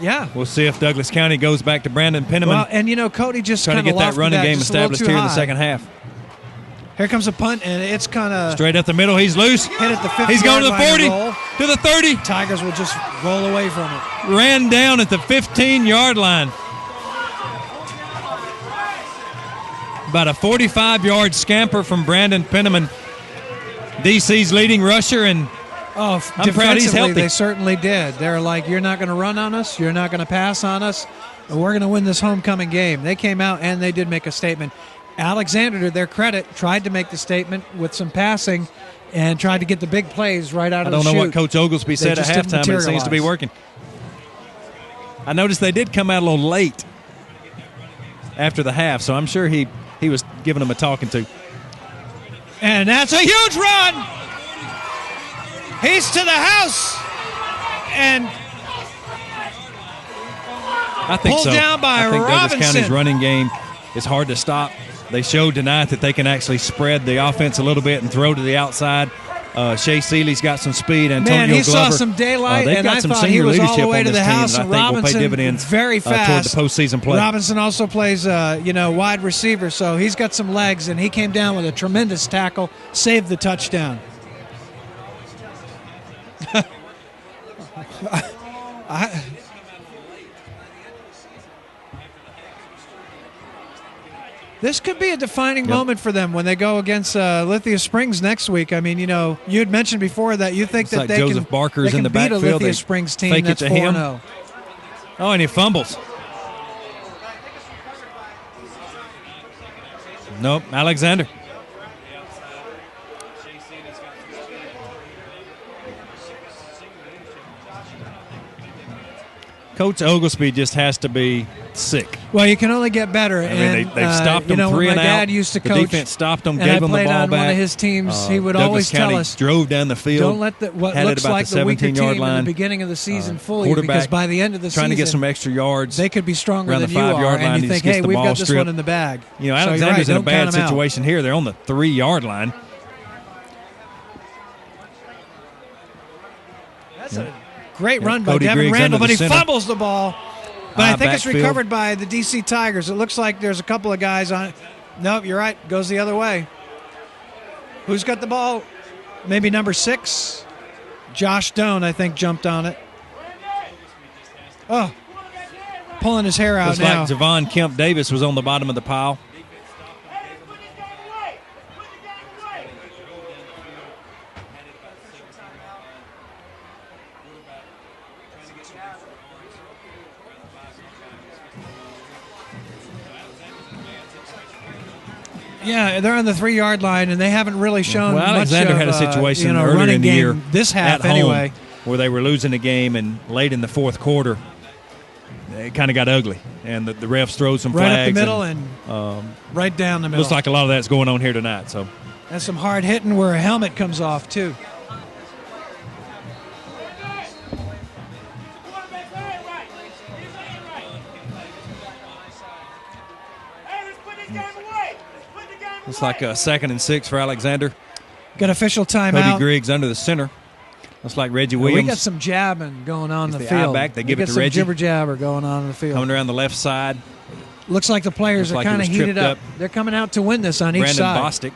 Yeah. We'll see if Douglas County goes back to Brandon Penniman. Well, and Cody just trying to kind of get that running game established here in the second half. Here comes a punt, and it's kind of Straight up the middle, he's loose. hit at the 50. He's going to the line 40, and roll. to the 30. Tigers will just roll away from it. Ran down at the 15-yard line. About a 45-yard scamper from Brandon Penniman, DC's leading rusher, and Oh, I'm proud he's defensively, healthy. They certainly did. They're like, you're not going to run on us. You're not going to pass on us. And we're going to win this homecoming game. They came out and they did make a statement. Alexander, to their credit, tried to make the statement with some passing and tried to get the big plays right out I of the don't know chute. what Coach Oglesby said at just didn't halftime, but it seems to be materialize. working. I noticed they did come out a little late after the half, so I'm sure he was giving them a talking to. And that's a huge run. He's to the house. And I think pulled so. down by I think Douglas Robinson. County's running game is hard to stop. They showed tonight that they can actually spread the offense a little bit and throw to the outside. Shea Seeley's got some speed. Antonio man, he Glover. saw some daylight, They've and got I some thought he senior was all leadership the way on to this the team house. that I And think will pay Robinson dividends very toward fast. the postseason play. Robinson also plays, wide receiver, so he's got some legs, and he came down with a tremendous tackle, saved the touchdown. This could be a defining moment for them when they go against Lithia Springs next week. I mean, you had mentioned before that you think that Joseph Barker's in the beat a backfield. Lithia Springs team fake that's it to him. 4-0. Oh, and he fumbles. Nope, Alexander. Coach Oglesby just has to be sick. Well, you can only get better. I mean, they've stopped them 3 when and my out. dad used to the coach, defense stopped them, and gave I them the played ball on back. one of his teams. He would Douglas always County tell us, drove down the field. don't let what had looks it about like the the weaker 17-yard team line. in the beginning of the season fool you, because by the end of the trying season, to get some extra yards. they could be stronger around than the you 5-yard are, line. and you He think, just gets hey, the we've ball got this stripped. one in the bag. You know, So you're Alexander's right, in a don't bad count 'em out. situation here. They're on the 3-yard line. That's a great run by Cody Devin Griggs Randall, under but the he center. fumbles the ball. But I think it's Backfield. recovered by the DC Tigers. It looks like there's a couple of guys on it. Nope, you're right. Goes the other way. Who's got the ball? Maybe number 6. Josh Doan, I think, jumped on it. Oh, pulling his hair out Looks now. like Javon Kemp Davis was on the bottom of the pile. Yeah, they're on the 3-yard line, and they haven't really shown Well, much Alexander of, had a situation earlier running in the game year this half at home anyway. where they were losing the game, and late in the fourth quarter, it kind of got ugly, and the refs throw some Right flags. up the middle and right down the middle. Looks like a lot of that's going on here tonight. So And some hard hitting where a helmet comes off, too. looks like a 2nd and 6 for Alexander. Got official Cody timeout. Griggs under the center. Looks like Reggie Williams. We got some jabbing going on in the the field. I-back. They give it to some Reggie. jibber jabber going on in the field. coming around the left side. Looks like the players Looks are like kind it of was heated tripped up. They're coming out to win this on each Brandon side. Bostic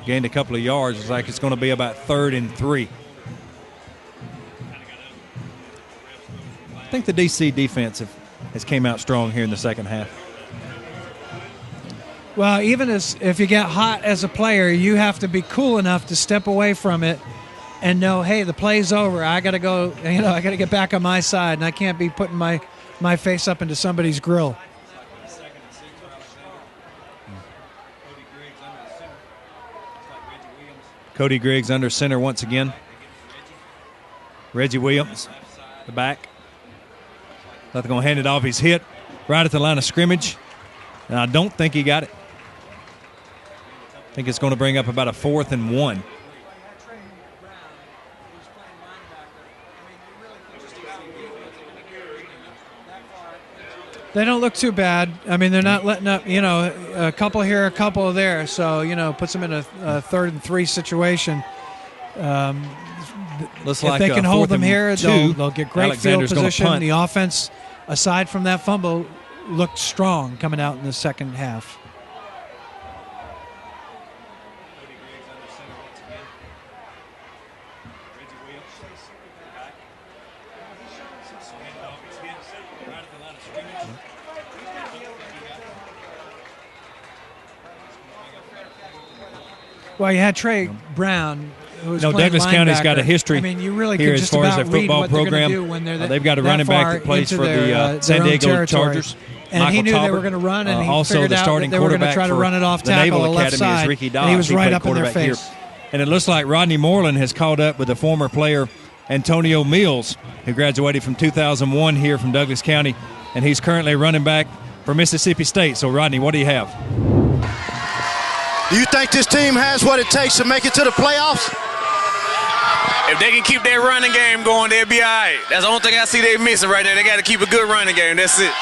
gained a couple of yards. It's like it's going to be about 3rd and 3. I think the DC defense has came out strong here in the second half. Well, even if you get hot as a player, you have to be cool enough to step away from it and know, hey, the play's over. I got to go. I got to get back on my side, and I can't be putting my face up into somebody's grill. Cody Griggs under center once again. Reggie Williams, the back. They're going to hand it off. He's hit right at the line of scrimmage, and I don't think he got it. I think it's going to bring up about a 4th and 1. They don't look too bad. I mean, they're not letting up, a couple here, a couple there. So, puts them in a 3rd and 3 situation. Looks If like they can a hold 4th them and here, 2. they'll get great Alexander's field gonna position. punt. The offense, aside from that fumble, looked strong coming out in the second half. Well, you had Trey Brown, who was playing Douglas County's got a linebacker. history I mean, you really here can as just far as about their read football what they're program. gonna do when they're They've got a that running back far that plays into for their, the San their own Diego territory. Chargers. And Michael he knew they Talbot. were going to run, and he also figured the out starting that they were going to quarterback try to for run it off the tackle Naval the left Academy is side, Ricky and he was Dobbs. right played up in their quarterback here. face. And it looks like Rodney Moreland has caught up with the former player Antonio Mills, who graduated from 2001 here from Douglas County, and he's currently running back for Mississippi State. So, Rodney, what do you have? Do you think this team has what it takes to make it to the playoffs? If they can keep that running game going, they'll be all right. That's the only thing I see they missing right there. They got to keep a good running game. That's it.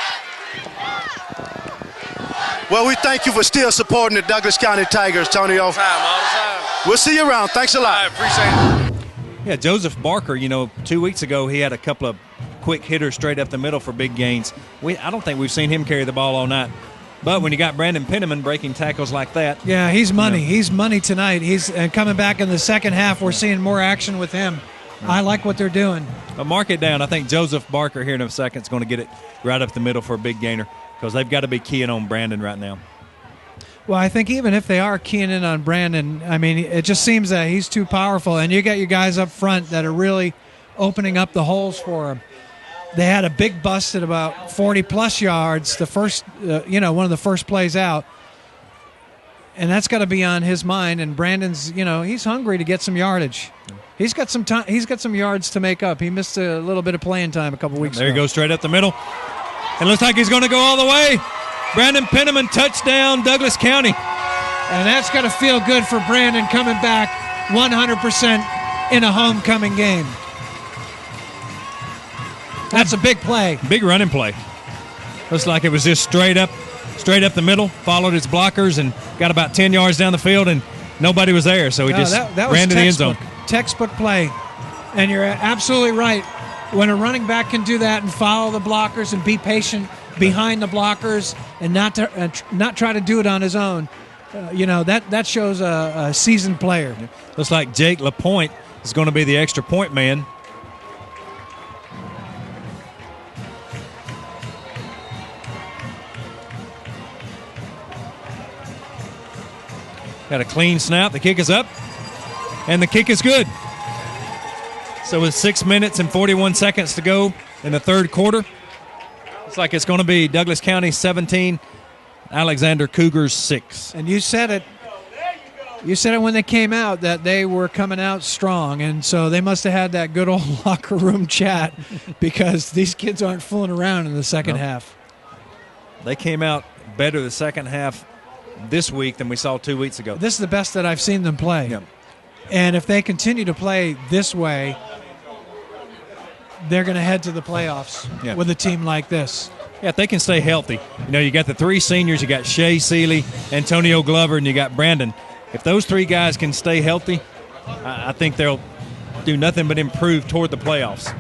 Well, we thank you for still supporting the Douglas County Tigers, Tony. All the time. We'll see you around. Thanks a lot. I appreciate it. Yeah, Joseph Barker, 2 weeks ago he had a couple of quick hitters straight up the middle for big gains. I don't think we've seen him carry the ball all night. But when you got Brandon Penniman breaking tackles like that. Yeah, he's money. He's money tonight. He's coming back in the second half. We're seeing more action with him. I like what they're doing. But mark it down. I think Joseph Barker here in a second is going to get it right up the middle for a big gainer. because they've got to be keying on Brandon right now. Well, I think even if they are keying in on Brandon, I mean, it just seems that he's too powerful, and you got your guys up front that are really opening up the holes for him. They had a big bust at about 40-plus yards, the first, one of the first plays out, and that's got to be on his mind. And Brandon's, he's hungry to get some yardage. He's got some time. He's got some yards to make up. He missed a little bit of playing time a couple weeks ago. There he goes, straight up the middle. It looks like he's going to go all the way. Brandon Penniman, touchdown, Douglas County. And that's going to feel good for Brandon coming back 100% in a homecoming game. That's a big play. Big running play. Looks like it was just straight up the middle, followed its blockers, and got about 10 yards down the field, and nobody was there, so he that ran to the end zone. Textbook play. And you're absolutely right. When a running back can do that and follow the blockers and be patient behind the blockers and not try to do it on his own, that shows a seasoned player. Looks like Jake LaPointe is going to be the extra point man. Got a clean snap. The kick is up, and the kick is good. So with 6 minutes and 41 seconds to go in the third quarter, looks like it's going to be Douglas County 17, Alexander Cougars 6. And you said it. You said it when they came out that they were coming out strong, and so they must have had that good old locker room chat because these kids aren't fooling around in the second half. They came out better the second half this week than we saw 2 weeks ago. This is the best that I've seen them play. Yep. And if they continue to play this way, they're going to head to the playoffs with a team like this. Yeah, if they can stay healthy. You got the three seniors. You got Shea Seeley, Antonio Glover, and you got Brandon. If those three guys can stay healthy, I think they'll do nothing but improve toward the playoffs.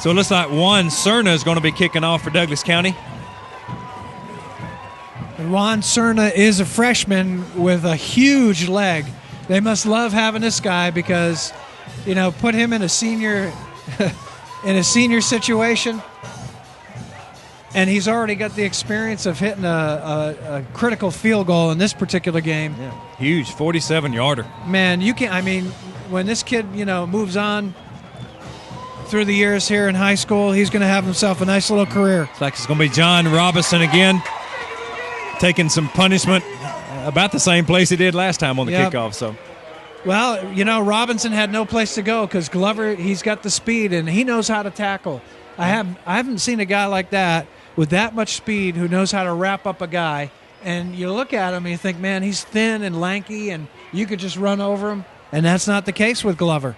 So it looks like Juan Cerna is going to be kicking off for Douglas County. And Juan Cerna is a freshman with a huge leg. They must love having this guy because, put him in a senior situation, and he's already got the experience of hitting a critical field goal in this particular game. Yeah. Huge, 47-yarder. Man, when this kid, moves on through the years here in high school, he's going to have himself a nice little career. It's like it's going to be John Robinson again, taking some punishment about the same place he did last time on the kickoff. So, well, Robinson had no place to go because Glover, he's got the speed and he knows how to tackle. I haven't seen a guy like that with that much speed who knows how to wrap up a guy. And you look at him and you think, man, he's thin and lanky and you could just run over him. And that's not the case with Glover.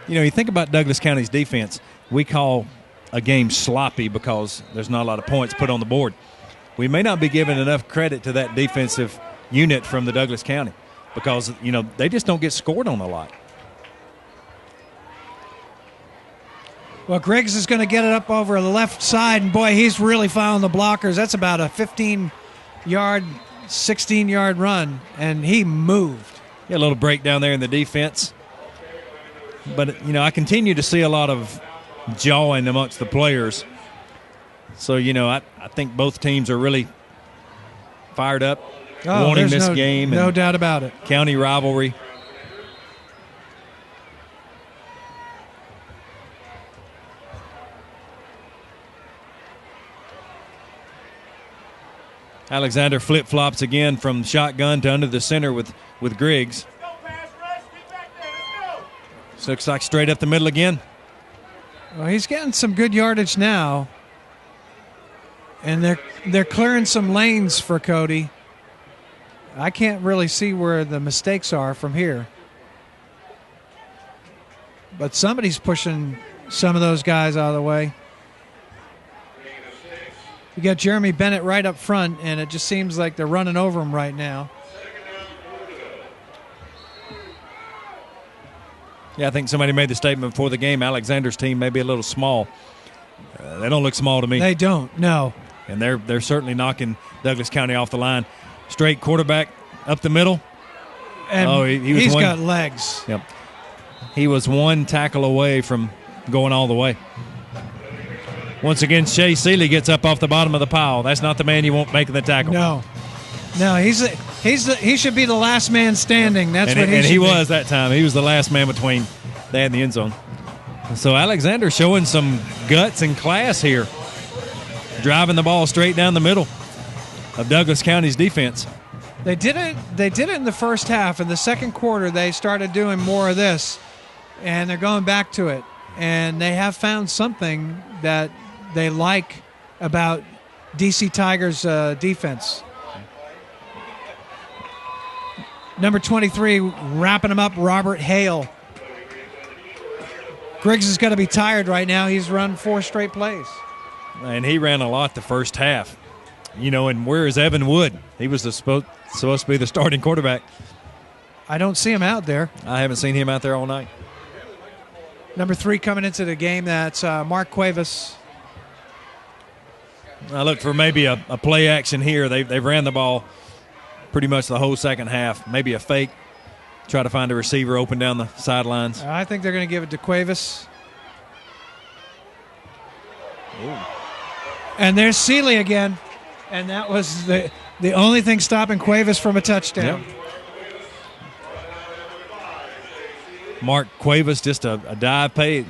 You think about Douglas County's defense. We call a game sloppy because there's not a lot of points put on the board. We may not be giving enough credit to that defensive unit from the Douglas County because, they just don't get scored on a lot. Well, Griggs is going to get it up over the left side, and, boy, he's really following the blockers. That's about a 15-yard, 16-yard run, and he moved. Yeah, a little break down there in the defense. But, I continue to see a lot of jawing amongst the players. So, I think both teams are really fired up, wanting this game. No doubt about it. County rivalry. Alexander flip-flops again from shotgun to under the center with Griggs. So looks like straight up the middle again. Well, he's getting some good yardage now. And they're clearing some lanes for Cody. I can't really see where the mistakes are from here. But somebody's pushing some of those guys out of the way. You got Jeremy Bennett right up front, and it just seems like they're running over him right now. Yeah, I think somebody made the statement before the game, Alexander's team may be a little small. They don't look small to me. They don't, no. And they're certainly knocking Douglas County off the line. Straight quarterback up the middle. And he's got legs. Yep. He was one tackle away from going all the way. Once again, Shea Seeley gets up off the bottom of the pile. That's not the man you want making the tackle. No, he should be the last man standing. That's what he should be. And he was that time. He was the last man between they and the end zone. So Alexander showing some guts and class here, driving the ball straight down the middle of Douglas County's defense. They did it in the first half. In the second quarter, they started doing more of this, and they're going back to it. And they have found something that they like about DC Tigers' defense. Number 23, wrapping him up, Robert Hale. Griggs is going to be tired right now. He's run 4 straight plays. And he ran a lot the first half. And where is Evan Wood? He was supposed to be the starting quarterback. I don't see him out there. I haven't seen him out there all night. Number 3 coming into the game, that's Mark Cuevas. I look for maybe a play action here. They've ran the ball pretty much the whole second half. Maybe a fake. Try to find a receiver open down the sidelines. I think they're going to give it to Cuevas. Ooh. And there's Seeley again. And that was the only thing stopping Cuevas from a touchdown. Yep. Mark Cuevas, just a dive play.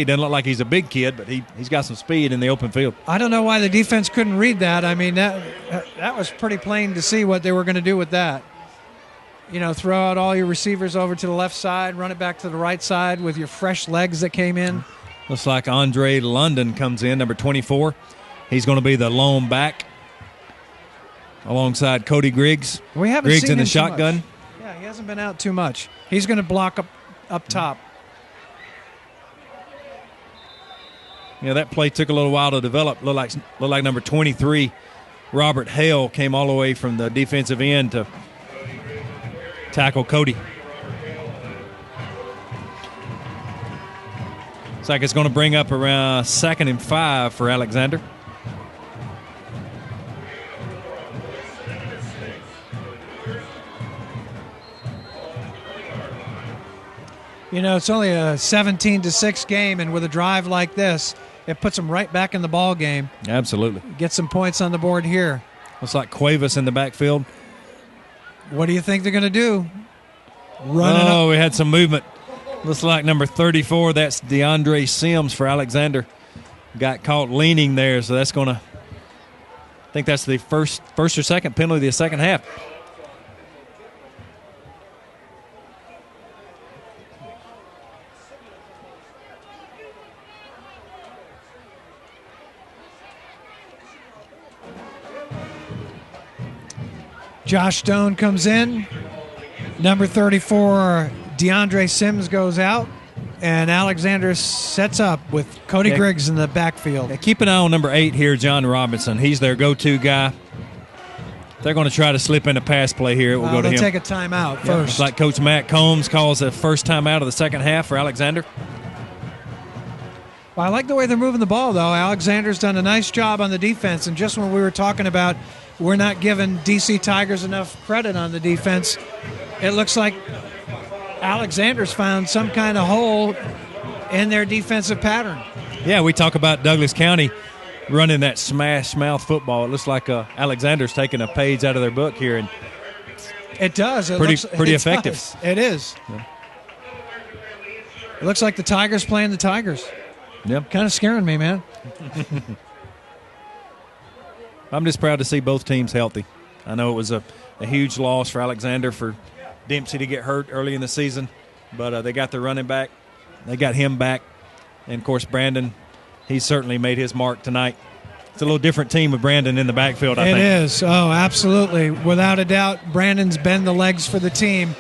Doesn't look like he's a big kid, but he's got some speed in the open field. I don't know why the defense couldn't read that. I mean, that was pretty plain to see what they were going to do with that. Throw out all your receivers over to the left side, run it back to the right side with your fresh legs that came in. Looks like Andre London comes in, number 24. He's going to be the lone back alongside Cody Griggs. We haven't Griggs seen in the him too shotgun. much. Yeah, he hasn't been out too much. He's going to block up top. That play took a little while to develop. Looked like number 23, Robert Hale, came all the way from the defensive end to tackle Cody. Looks like it's going to bring up around 2nd and 5 for Alexander. It's only a 17-6 game, and with a drive like this, it puts them right back in the ball game. Absolutely. Get some points on the board here. Looks like Cuevas in the backfield. What do you think they're going to do? Run we had some movement. Looks like number 34, that's DeAndre Sims for Alexander. Got caught leaning there, so that's going to, I think that's the first or second penalty of the second half. Josh Stone comes in. Number 34, DeAndre Sims goes out. And Alexander sets up with Cody Griggs in the backfield. Yeah, keep an eye on number 8 here, John Robinson. He's their go-to guy. They're going to try to slip in a pass play here. It will go to him. They'll take a timeout first. It's like Coach Matt Combs calls the first timeout of the second half for Alexander. Well, I like the way they're moving the ball, though. Alexander's done a nice job on the defense. And just when we were talking about we're not giving DC Tigers enough credit on the defense, it looks like Alexander's found some kind of hole in their defensive pattern. Yeah, we talk about Douglas County running that smash mouth football. It looks like Alexander's taking a page out of their book here, and it does. Pretty effective. It is. Yeah. It looks like the Tigers playing the Tigers. Yep. Kind of scaring me, man. I'm just proud to see both teams healthy. I know it was a huge loss for Alexander for Dempsey to get hurt early in the season, but they got their running back. They got him back. And, of course, Brandon, he certainly made his mark tonight. It's a little different team with Brandon in the backfield, I think. It is. Oh, absolutely. Without a doubt, Brandon's been the legs for the team.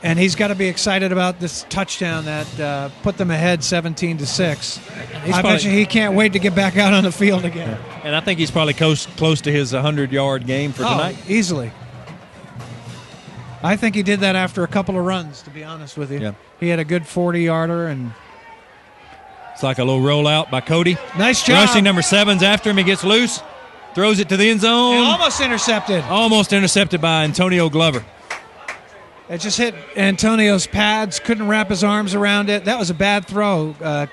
And he's got to be excited about this touchdown that put them ahead 17-6. I bet you he can't wait to get back out on the field again. Yeah. And I think he's probably close to his 100-yard game for tonight. Easily. I think he did that after a couple of runs, to be honest with you. Yeah. He had a good 40-yarder. And It's like a little rollout by Cody. Nice job. Rushing number 7's after him. He gets loose. Throws it to the end zone. And almost intercepted. Almost intercepted by Antonio Glover. It just hit Antonio's pads. Couldn't wrap his arms around it. That was a bad throw.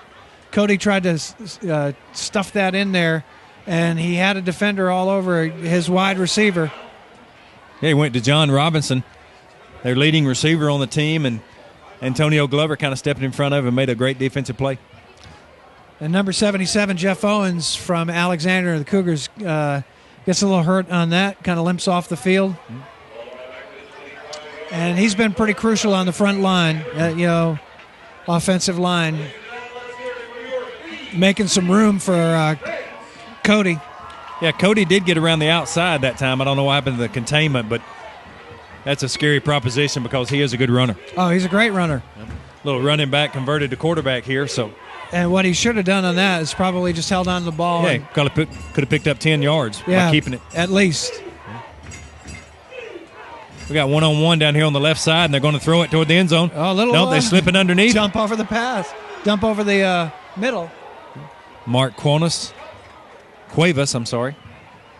Cody tried to stuff that in there, and he had a defender all over his wide receiver. Yeah, he went to John Robinson, their leading receiver on the team, and Antonio Glover kind of stepped in front of him and made a great defensive play. And number 77, Jeff Owens from Alexander, the Cougars, gets a little hurt on that, kind of limps off the field. And he's been pretty crucial on the front line, offensive line, making some room for Cody. Yeah, Cody did get around the outside that time. I don't know what happened to the containment, but that's a scary proposition because he is a good runner. Oh, he's a great runner. Little running back converted to quarterback here, so. And what he should have done on that is probably just held on to the ball. Yeah, could have picked up 10 yards by keeping it. At least. We got one-on-one down here on the left side, and they're going to throw it toward the end zone. Oh, they're slipping underneath. Dump over the pass. Dump over the middle. Mark Cuevas, I'm sorry.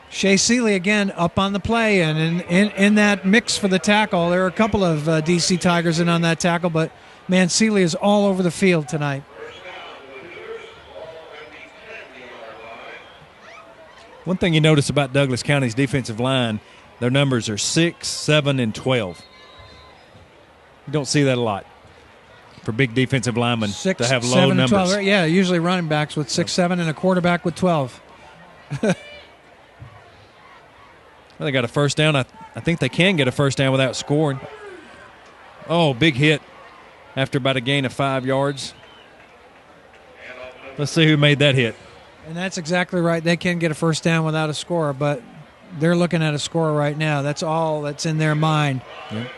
Shea Seeley again up on the play, and in that mix for the tackle, there are a couple of DC Tigers in on that tackle, but, man, Seeley is all over the field tonight. One thing you notice about Douglas County's defensive line, their numbers are 6, 7, and 12. You don't see that a lot for big defensive linemen 6, to have low 7, numbers. 12. Yeah, usually running backs with 6, 7, and a quarterback with 12. Well, they got a first down. I think they can get a first down without scoring. Oh, big hit after about a gain of 5 yards. Let's see who made that hit. And that's exactly right. They can get a first down without a score, but they're looking at a score right now. That's all that's in their mind. Yeah.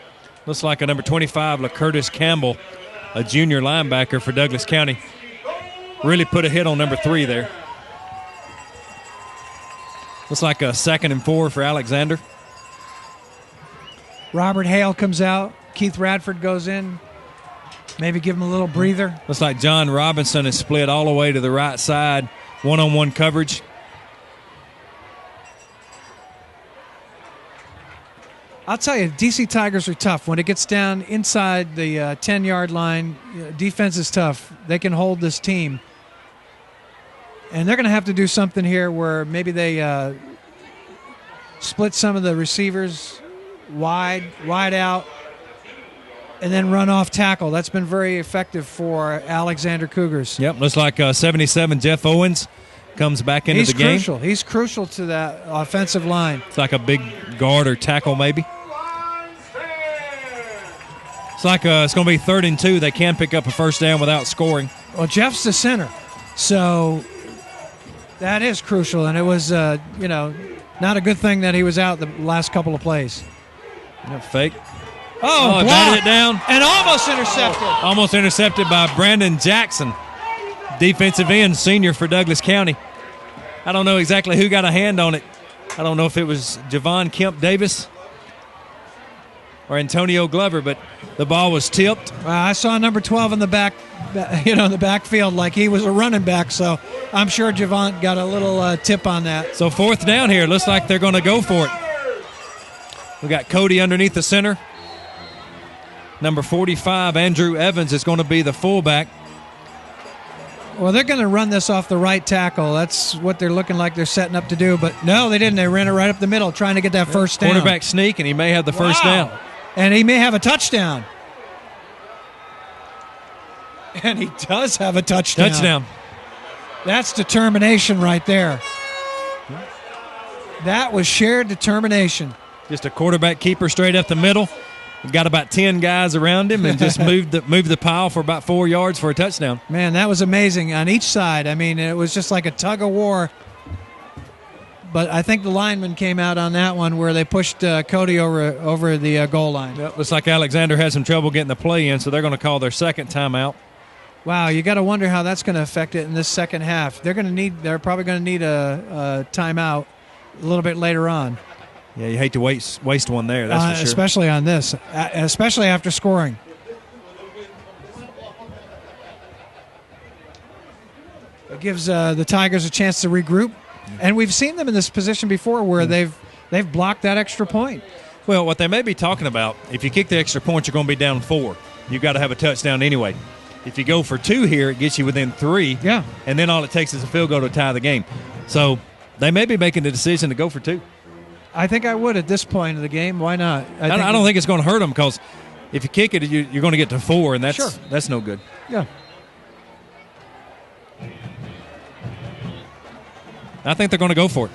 Looks like a number 25, LaCurtis Campbell, a junior linebacker for Douglas County, really put a hit on number 3 there. Looks like a 2nd and 4 for Alexander. Robert Hale comes out. Keith Radford goes in. Maybe give him a little breather. Looks like John Robinson is split all the way to the right side. One-on-one coverage. I'll tell you, DC Tigers are tough. When it gets down inside the 10-yard line, defense is tough. They can hold this team. And they're going to have to do something here where maybe they split some of the receivers wide out, and then run off tackle. That's been very effective for Alexander Cougars. Yep, looks like 77 Jeff Owens comes back into the game. He's crucial to that offensive line. It's like a big guard or tackle maybe. It's like it's going to be 3rd and 2. They can pick up a first down without scoring. Well, Jeff's the center, so that is crucial, and it was, not a good thing that he was out the last couple of plays. Fake. Oh, batted it down. And almost intercepted. Almost intercepted by Brandon Jackson, defensive end, senior for Douglas County. I don't know exactly who got a hand on it. I don't know if it was Javon Kemp Davis or Antonio Glover, but the ball was tipped. I saw number 12 in the back, the backfield like he was a running back, so I'm sure Javon got a little tip on that. So 4th down here. Looks like they're going to go for it. We got Cody underneath the center. Number 45, Andrew Evans, is going to be the fullback. Well, they're going to run this off the right tackle. That's what they're looking like they're setting up to do. But no, they didn't. They ran it right up the middle, trying to get that first down. Quarterback sneak, and he may have the first down. And he may have a touchdown. And he does have a touchdown. Touchdown. That's determination right there. That was shared determination. Just a quarterback keeper straight up the middle. Got about 10 guys around him and just moved the pile for about 4 yards for a touchdown. Man, that was amazing on each side. I mean, it was just like a tug of war. But I think the lineman came out on that one where they pushed Cody over the goal line. Yep, looks like Alexander had some trouble getting the play in, so they're going to call their second timeout. Wow, you got to wonder how that's going to affect it in this second half. They're probably going to need a timeout a little bit later on. Yeah, you hate to waste one there, that's for sure. Especially on this, especially after scoring. gives the Tigers a chance to regroup. And we've seen them in this position before where they've blocked that extra point. Well, what they may be talking about, if you kick the extra point, you're going to be down 4. You've got to have a touchdown anyway. If you go for 2 here, it gets you within 3. Yeah. And then all it takes is a field goal to tie the game. So they may be making the decision to go for 2. I think I would at this point of the game. Why not? I don't think it's going to hurt them because if you kick it, you're going to get to 4, and that's no good. Yeah. I think they're going to go for it.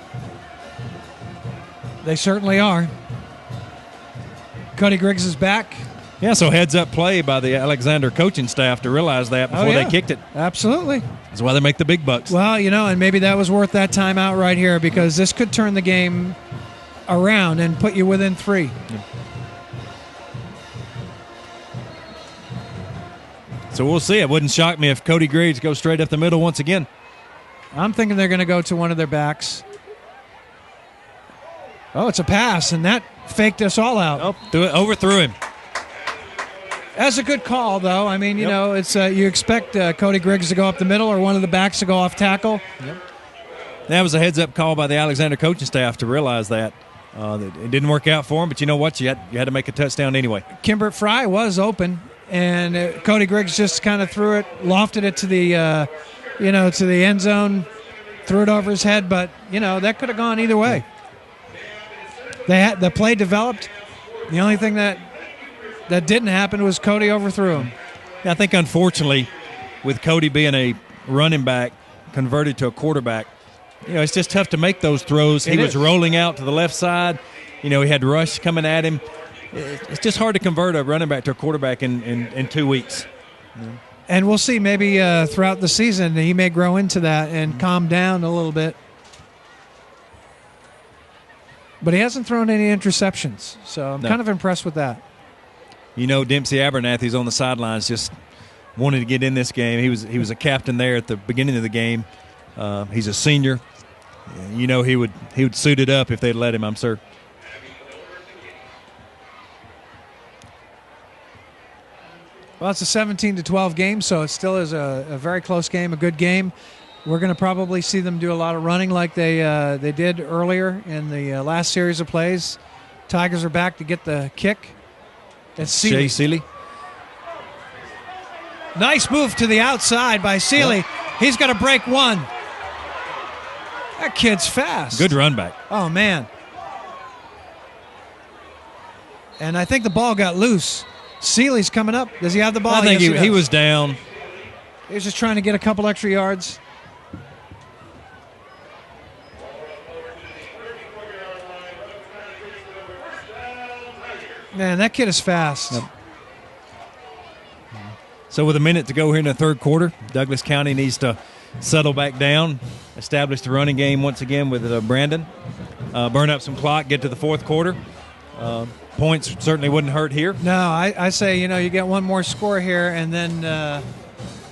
They certainly are. Cody Griggs is back. Yeah, so heads-up play by the Alexander coaching staff to realize that before they kicked it. Absolutely. That's why they make the big bucks. Well, and maybe that was worth that timeout right here because this could turn the game around and put you within 3. Yeah. So we'll see. It wouldn't shock me if Cody Griggs goes straight up the middle once again. I'm thinking they're going to go to one of their backs. Oh, it's a pass, and that faked us all out. Oh, overthrew him. That's a good call, though. I mean, it's you expect Cody Griggs to go up the middle or one of the backs to go off tackle. Yep. That was a heads-up call by the Alexander coaching staff to realize that. It didn't work out for him, but you know what? You had to make a touchdown anyway. Kimbert Fry was open, and Cody Griggs just kind of threw it, lofted it to the to the end zone, threw it over his head, but that could have gone either way. The play developed. The only thing that didn't happen was Cody overthrew him. I think unfortunately, with Cody being a running back converted to a quarterback, it's just tough to make those throws. He was rolling out to the left side. He had Rush coming at him. It's just hard to convert a running back to a quarterback in 2 weeks. And we'll see maybe throughout the season he may grow into that and calm down a little bit. But he hasn't thrown any interceptions, so I'm kind of impressed with that. Dempsey Abernathy's on the sidelines just wanting to get in this game. He was a captain there at the beginning of the game. He's a senior. He would suit it up if they'd let him, I'm sure. Well, it's a 17-12 game, so it still is a very close game, a good game. We're going to probably see them do a lot of running like they did earlier in the last series of plays. Tigers are back to get the kick. It's Seeley. Jay Seeley. Nice move to the outside by Seeley. Yep. He's got to break one. That kid's fast. Good run back. Oh, man. And I think the ball got loose. Seeley's coming up. Does he have the ball? I think he was down. He was just trying to get a couple extra yards. Man, that kid is fast. Yep. So with a minute to go here in the third quarter, Douglas County needs to settle back down, establish the running game once again with Brandon, burn up some clock, get to the fourth quarter. Points certainly wouldn't hurt here. No, I say, you get one more score here, and then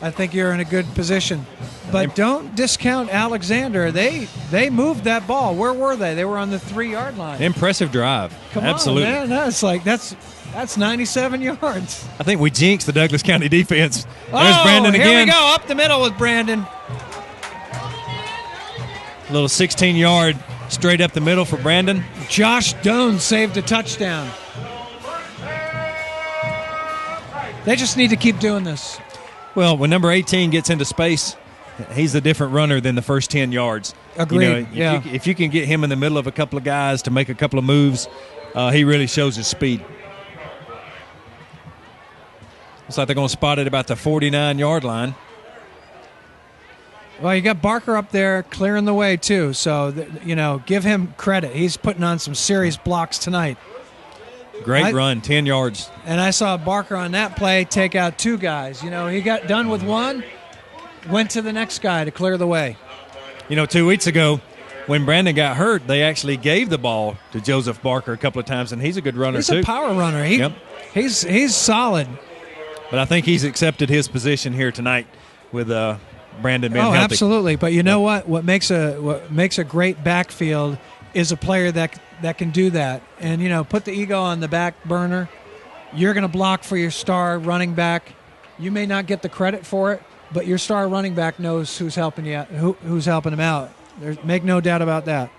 I think you're in a good position. But don't discount Alexander. They moved that ball. Where were they? They were on the 3-yard line. Impressive drive. Come Absolutely. on, man. That's 97 yards. I think we jinxed the Douglas County defense. There's Brandon again. Here we go, up the middle with Brandon. A little 16-yard straight up the middle for Brandon. Josh Doan saved a touchdown. They just need to keep doing this. Well, when number 18 gets into space, he's a different runner than the first 10 yards. Agreed. If you can get him in the middle of a couple of guys to make a couple of moves, he really shows his speed. Looks like they're going to spot it about the 49-yard line. Well, you got Barker up there clearing the way, too. So, give him credit. He's putting on some serious blocks tonight. Great run, 10 yards. And I saw Barker on that play take out 2 guys. He got done with one, went to the next guy to clear the way. 2 weeks ago, when Brandon got hurt, they actually gave the ball to Joseph Barker a couple of times, and he's a good runner, too. He's a power runner. He's solid. But I think he's accepted his position here tonight with Brandon being healthy. Absolutely. But you know what? What makes a great backfield is a player that can do that. And, put the ego on the back burner. You're going to block for your star running back. You may not get the credit for it, but your star running back knows who's helping you, who's helping him out. Make no doubt about that.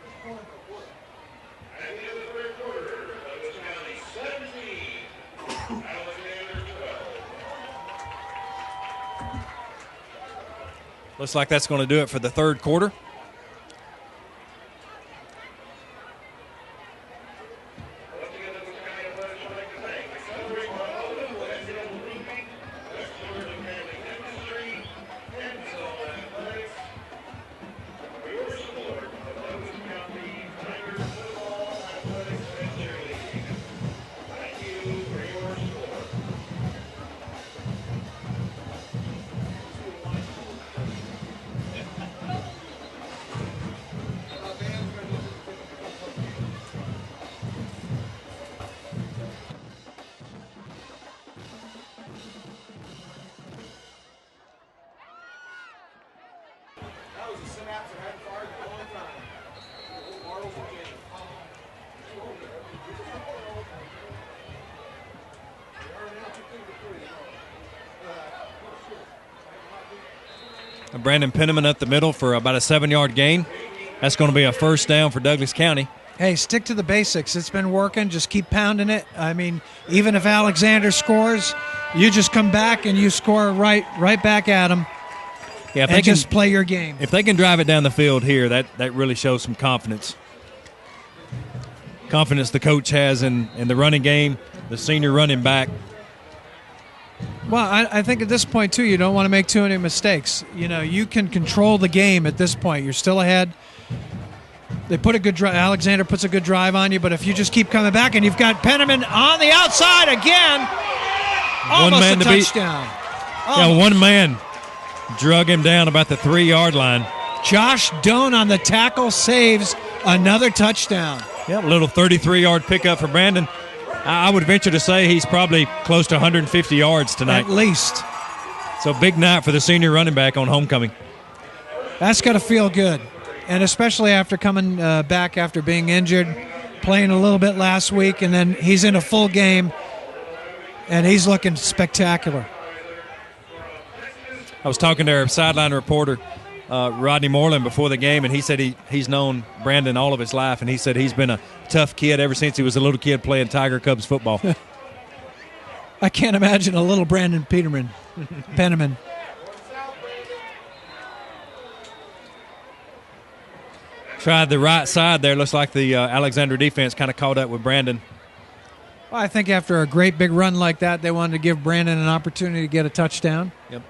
Looks like that's going to do it for the third quarter. Brandon Penniman up the middle for about a 7-yard gain. That's going to be a first down for Douglas County. Hey, stick to the basics. It's been working. Just keep pounding it. I mean, even if Alexander scores, you just come back and you score right back at them. Yeah, if they just play your game. If they can drive it down the field here, that really shows some confidence. Confidence the coach has in the running game, the senior running back. Well, I think at this point, too, you don't want to make too many mistakes. You know, you can control the game at this point. You're still ahead. They put a good drive. Alexander puts a good drive on you, but if you just keep coming back and you've got Penniman on the outside again, almost a touchdown. Yeah, one man drug him down about the 3-yard line. Josh Doan on the tackle saves another touchdown. Yeah, a little 33-yard pickup for Brandon. I would venture to say he's probably close to 150 yards tonight. At least. So big night for the senior running back on homecoming. That's got to feel good. And especially after coming back after being injured, playing a little bit last week, and then he's in a full game, and he's looking spectacular. I was talking to our sideline reporter, Rodney Moreland, before the game, and he said he's known Brandon all of his life, and he said he's been a tough kid ever since he was a little kid playing Tiger Cubs football. I can't imagine a little Brandon Penniman. Tried the right side there. Looks like the Alexander defense kind of caught up with Brandon. Well, I think after a great big run like that, they wanted to give Brandon an opportunity to get a touchdown. Yep.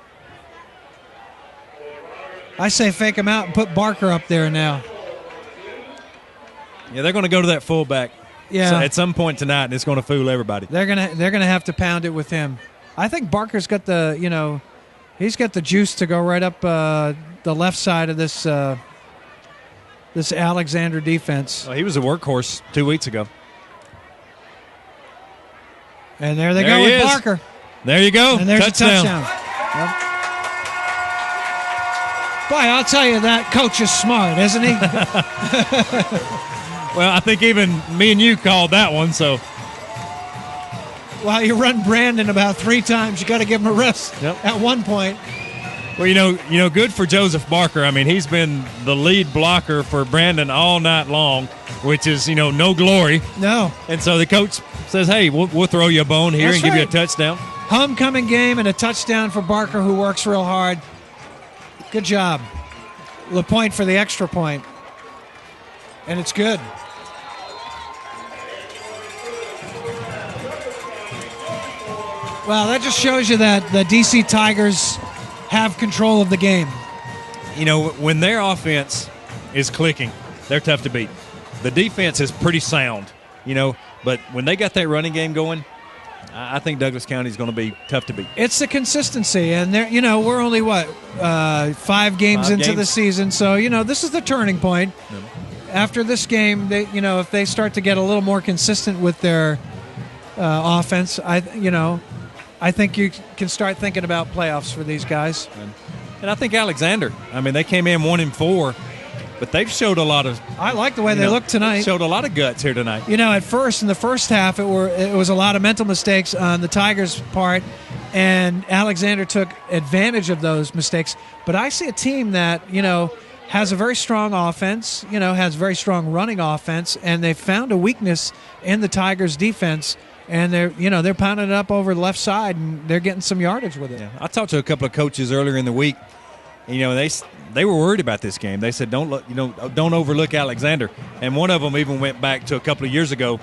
I say fake him out and put Barker up there now. Yeah, they're going to go to that fullback. Yeah. So at some point tonight, and it's going to fool everybody. They're gonna have to pound it with him. I think Barker's got he's got the juice to go right up the left side of this Alexander defense. Well, he was a workhorse 2 weeks ago. And there they go with Barker. There you go. And there's a touchdown. Yep. Boy, I'll tell you, that coach is smart, isn't he? Well, I think even me and you called that one, so. Well, you run Brandon about 3 times. You got to give him a rest at one point. Well, you know, good for Joseph Barker. I mean, he's been the lead blocker for Brandon all night long, which is, no glory. No. And so the coach says, hey, we'll throw you a bone here and give you a touchdown. Homecoming game and a touchdown for Barker, who works real hard. Good job. The point for the extra point. And it's good. Well, that just shows you that the DC Tigers have control of the game. When their offense is clicking, they're tough to beat. The defense is pretty sound, but when they got that running game going, I think Douglas County is going to be tough to beat. It's the consistency, and we're only 5 games into the season, so this is the turning point. After this game, they, if they start to get a little more consistent with their offense, I think you can start thinking about playoffs for these guys. And I think Alexander, they came in 1-4, but they've showed a lot of. I like the way they look tonight. Showed a lot of guts here tonight. At first in the first half, it was a lot of mental mistakes on the Tigers' part, and Alexander took advantage of those mistakes. But I see a team that, has a very strong offense, has very strong running offense, and they found a weakness in the Tigers' defense, and they're pounding it up over the left side, and they're getting some yardage with it. Yeah. I talked to a couple of coaches earlier in the week. They were worried about this game. They said, don't overlook Alexander. And one of them even went back to a couple of years ago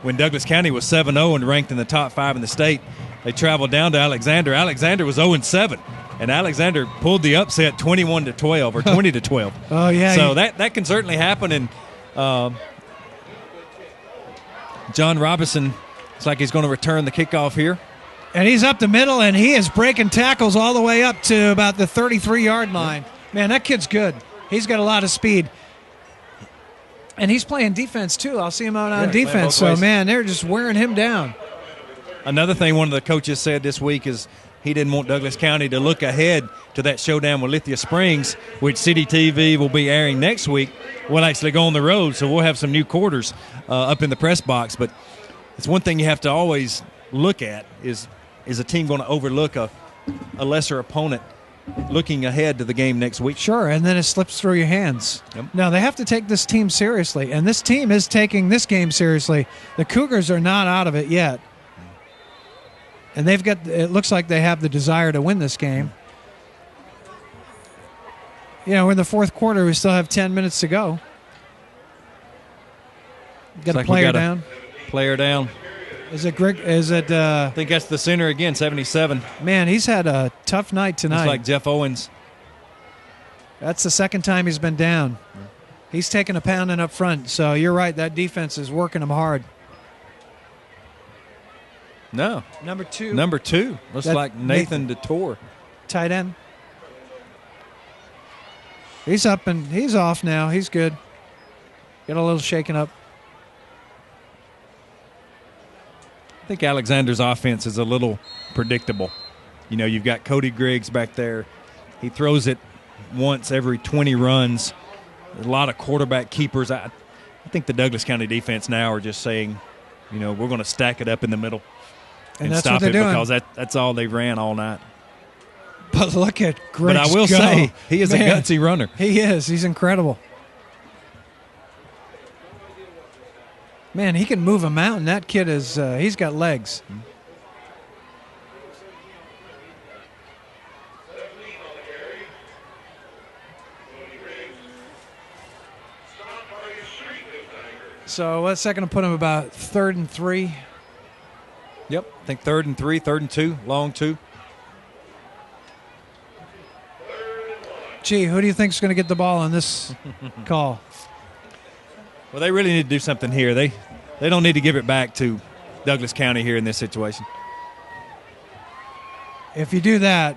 when Douglas County was 7-0 and ranked in the top 5 in the state. They traveled down to Alexander. Alexander was 0-7, and Alexander pulled the upset 21-12 or 20-12. Oh yeah. So that can certainly happen. And John Robinson looks like he's going to return the kickoff here. And he's up the middle, and he is breaking tackles all the way up to about the 33-yard line. Man, that kid's good. He's got a lot of speed. And he's playing defense, too. I'll see him out on defense. So, man, they're just wearing him down. Another thing one of the coaches said this week is he didn't want Douglas County to look ahead to that showdown with Lithia Springs, which City TV will be airing next week. We'll actually go on the road, so we'll have some new quarters up in the press box. But it's one thing you have to always look at is a team going to overlook a lesser opponent looking ahead to the game next week? Sure, and then it slips through your hands. Yep. Now, they have to take this team seriously, and this team is taking this game seriously. The Cougars are not out of it yet. And it looks like they have the desire to win this game. We're in the fourth quarter. We still have 10 minutes to go. Got a player down. Player down. Is it Greg? I think that's the center again, 77. Man, he's had a tough night tonight. It's like Jeff Owens. That's the second time he's been down. He's taking a pounding up front. So you're right. That defense is working him hard. No. Number two. Looks like Nathan DeTore. Tight end. He's up and he's off now. He's good. Got a little shaken up. I think Alexander's offense is a little predictable. You've got Cody Griggs back there. He throws it once every 20 runs. A lot of quarterback keepers. I think the Douglas County defense now are just saying, we're going to stack it up in the middle and that's stop what they're it doing. because that's all they ran all night. But look at Griggs. But I will say, he is a gutsy runner. He is. He's incredible. Man, he can move a mountain. That kid is, he's got legs. So what's that going to put him about 3rd and 3? Yep, I think 3rd and 3, 3rd and 2, long 2. Gee, who do you think is going to get the ball on this call? Well, they really need to do something here. They don't need to give it back to Douglas County here in this situation. If you do that,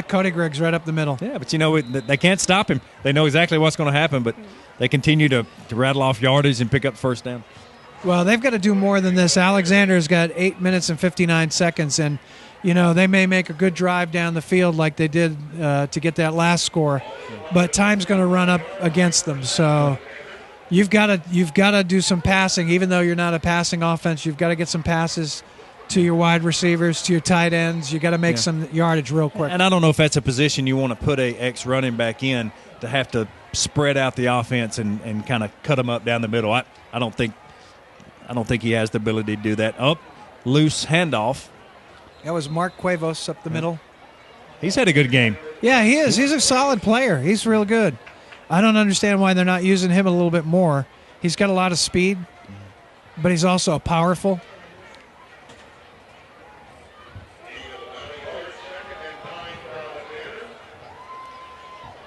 Cody Griggs right up the middle. Yeah, but they can't stop him. They know exactly what's going to happen, but they continue to rattle off yardage and pick up first down. Well, they've got to do more than this. Alexander's got 8 minutes and 59 seconds, and they may make a good drive down the field like they did to get that last score, but time's going to run up against them. So you've got to do some passing, even though you're not a passing offense. You've got to get some passes to your wide receivers, to your tight ends. You got to make some yardage real quick. And I don't know if that's a position you want to put a ex-running back in to have to spread out the offense and kind of cut them up down the middle. I don't think he has the ability to do that. Loose handoff. That was Mark Cuevas up the middle. He's had a good game. Yeah, he is. He's a solid player. He's real good. I don't understand why they're not using him a little bit more. He's got a lot of speed, but he's also powerful.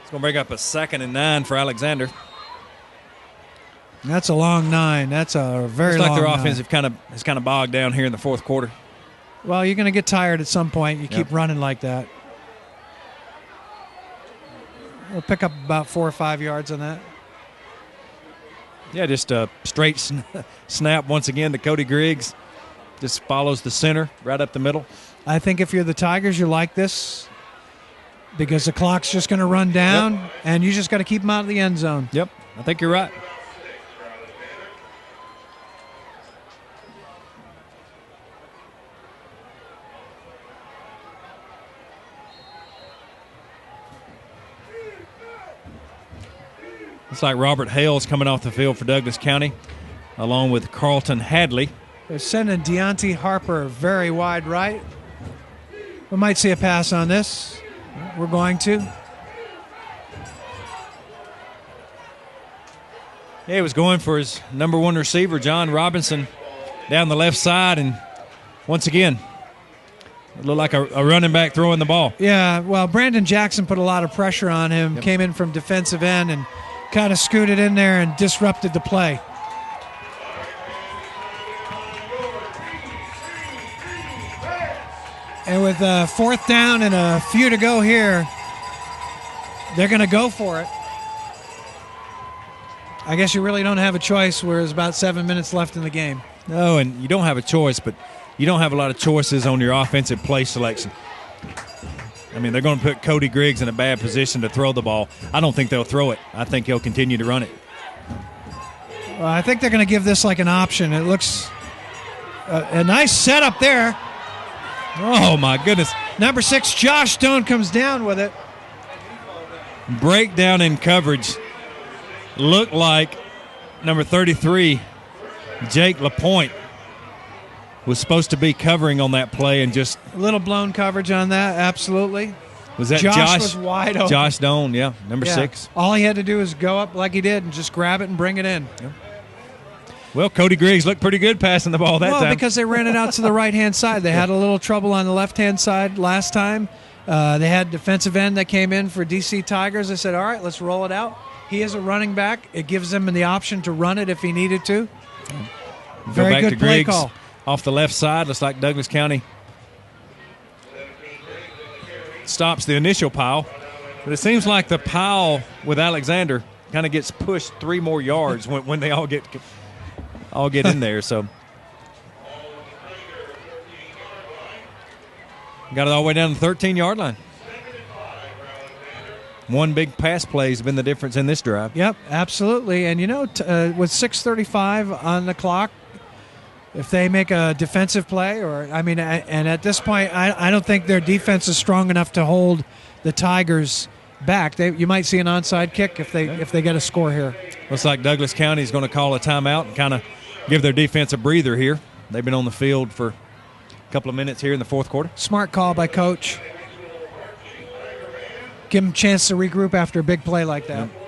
It's going to bring up a 2nd and 9 for Alexander. That's a long 9. That's a very long 9. Looks like their offense has kind of bogged down here in the fourth quarter. Well, you're going to get tired at some point. You keep running like that. We'll pick up about 4 or 5 yards on that. Yeah, just a straight snap once again to Cody Griggs. Just follows the center right up the middle. I think if you're the Tigers, you like this because the clock's just going to run down, and you just got to keep them out of the end zone. Yep, I think you're right. Looks like Robert Hale's coming off the field for Douglas County, along with Carlton Hadley. They're sending Deontay Harper very wide right. We might see a pass on this. We're going to. Yeah, he was going for his number one receiver, John Robinson, down the left side, and once again, it looked like a running back throwing the ball. Yeah, well, Brandon Jackson put a lot of pressure on him, came in from defensive end and kind of scooted in there and disrupted the play. And with fourth down and a few to go here, they're going to go for it. I guess you really don't have a choice where there's about 7 minutes left in the game. No, and you don't have a choice, but you don't have a lot of choices on your offensive play selection. I mean, they're going to put Cody Griggs in a bad position to throw the ball. I don't think they'll throw it. I think he'll continue to run it. Well, I think they're going to give this like an option. It looks a nice setup there. Oh, my goodness. Number 6, Josh Stone comes down with it. Breakdown in coverage. Looked like number 33, Jake LaPointe, was supposed to be covering on that play and just... A little blown coverage on that, absolutely. Was that Josh was wide open. Josh Stone, yeah, number 6. All he had to do was go up like he did and just grab it and bring it in. Yep. Well, Cody Griggs looked pretty good passing the ball that time. Well, because they ran it out to the right-hand side. They had a little trouble on the left-hand side last time. They had defensive end that came in for DC Tigers. They said, all right, let's roll it out. He is a running back. It gives him the option to run it if he needed to. Very back good to play Griggs call. Off the left side. Looks like Douglas County stops the initial pile. But it seems like the pile with Alexander kind of gets pushed 3 more yards when they all get in there. So got it all the way down to the 13-yard line. One big pass play has been the difference in this drive. Yep, absolutely. And, with 6:35 on the clock, if they make a defensive play, and at this point, I don't think their defense is strong enough to hold the Tigers back. You might see an onside kick if they get a score here. Looks like Douglas County is going to call a timeout and kind of give their defense a breather here. They've been on the field for a couple of minutes here in the fourth quarter. Smart call by Coach. Give them a chance to regroup after a big play like that. Yep.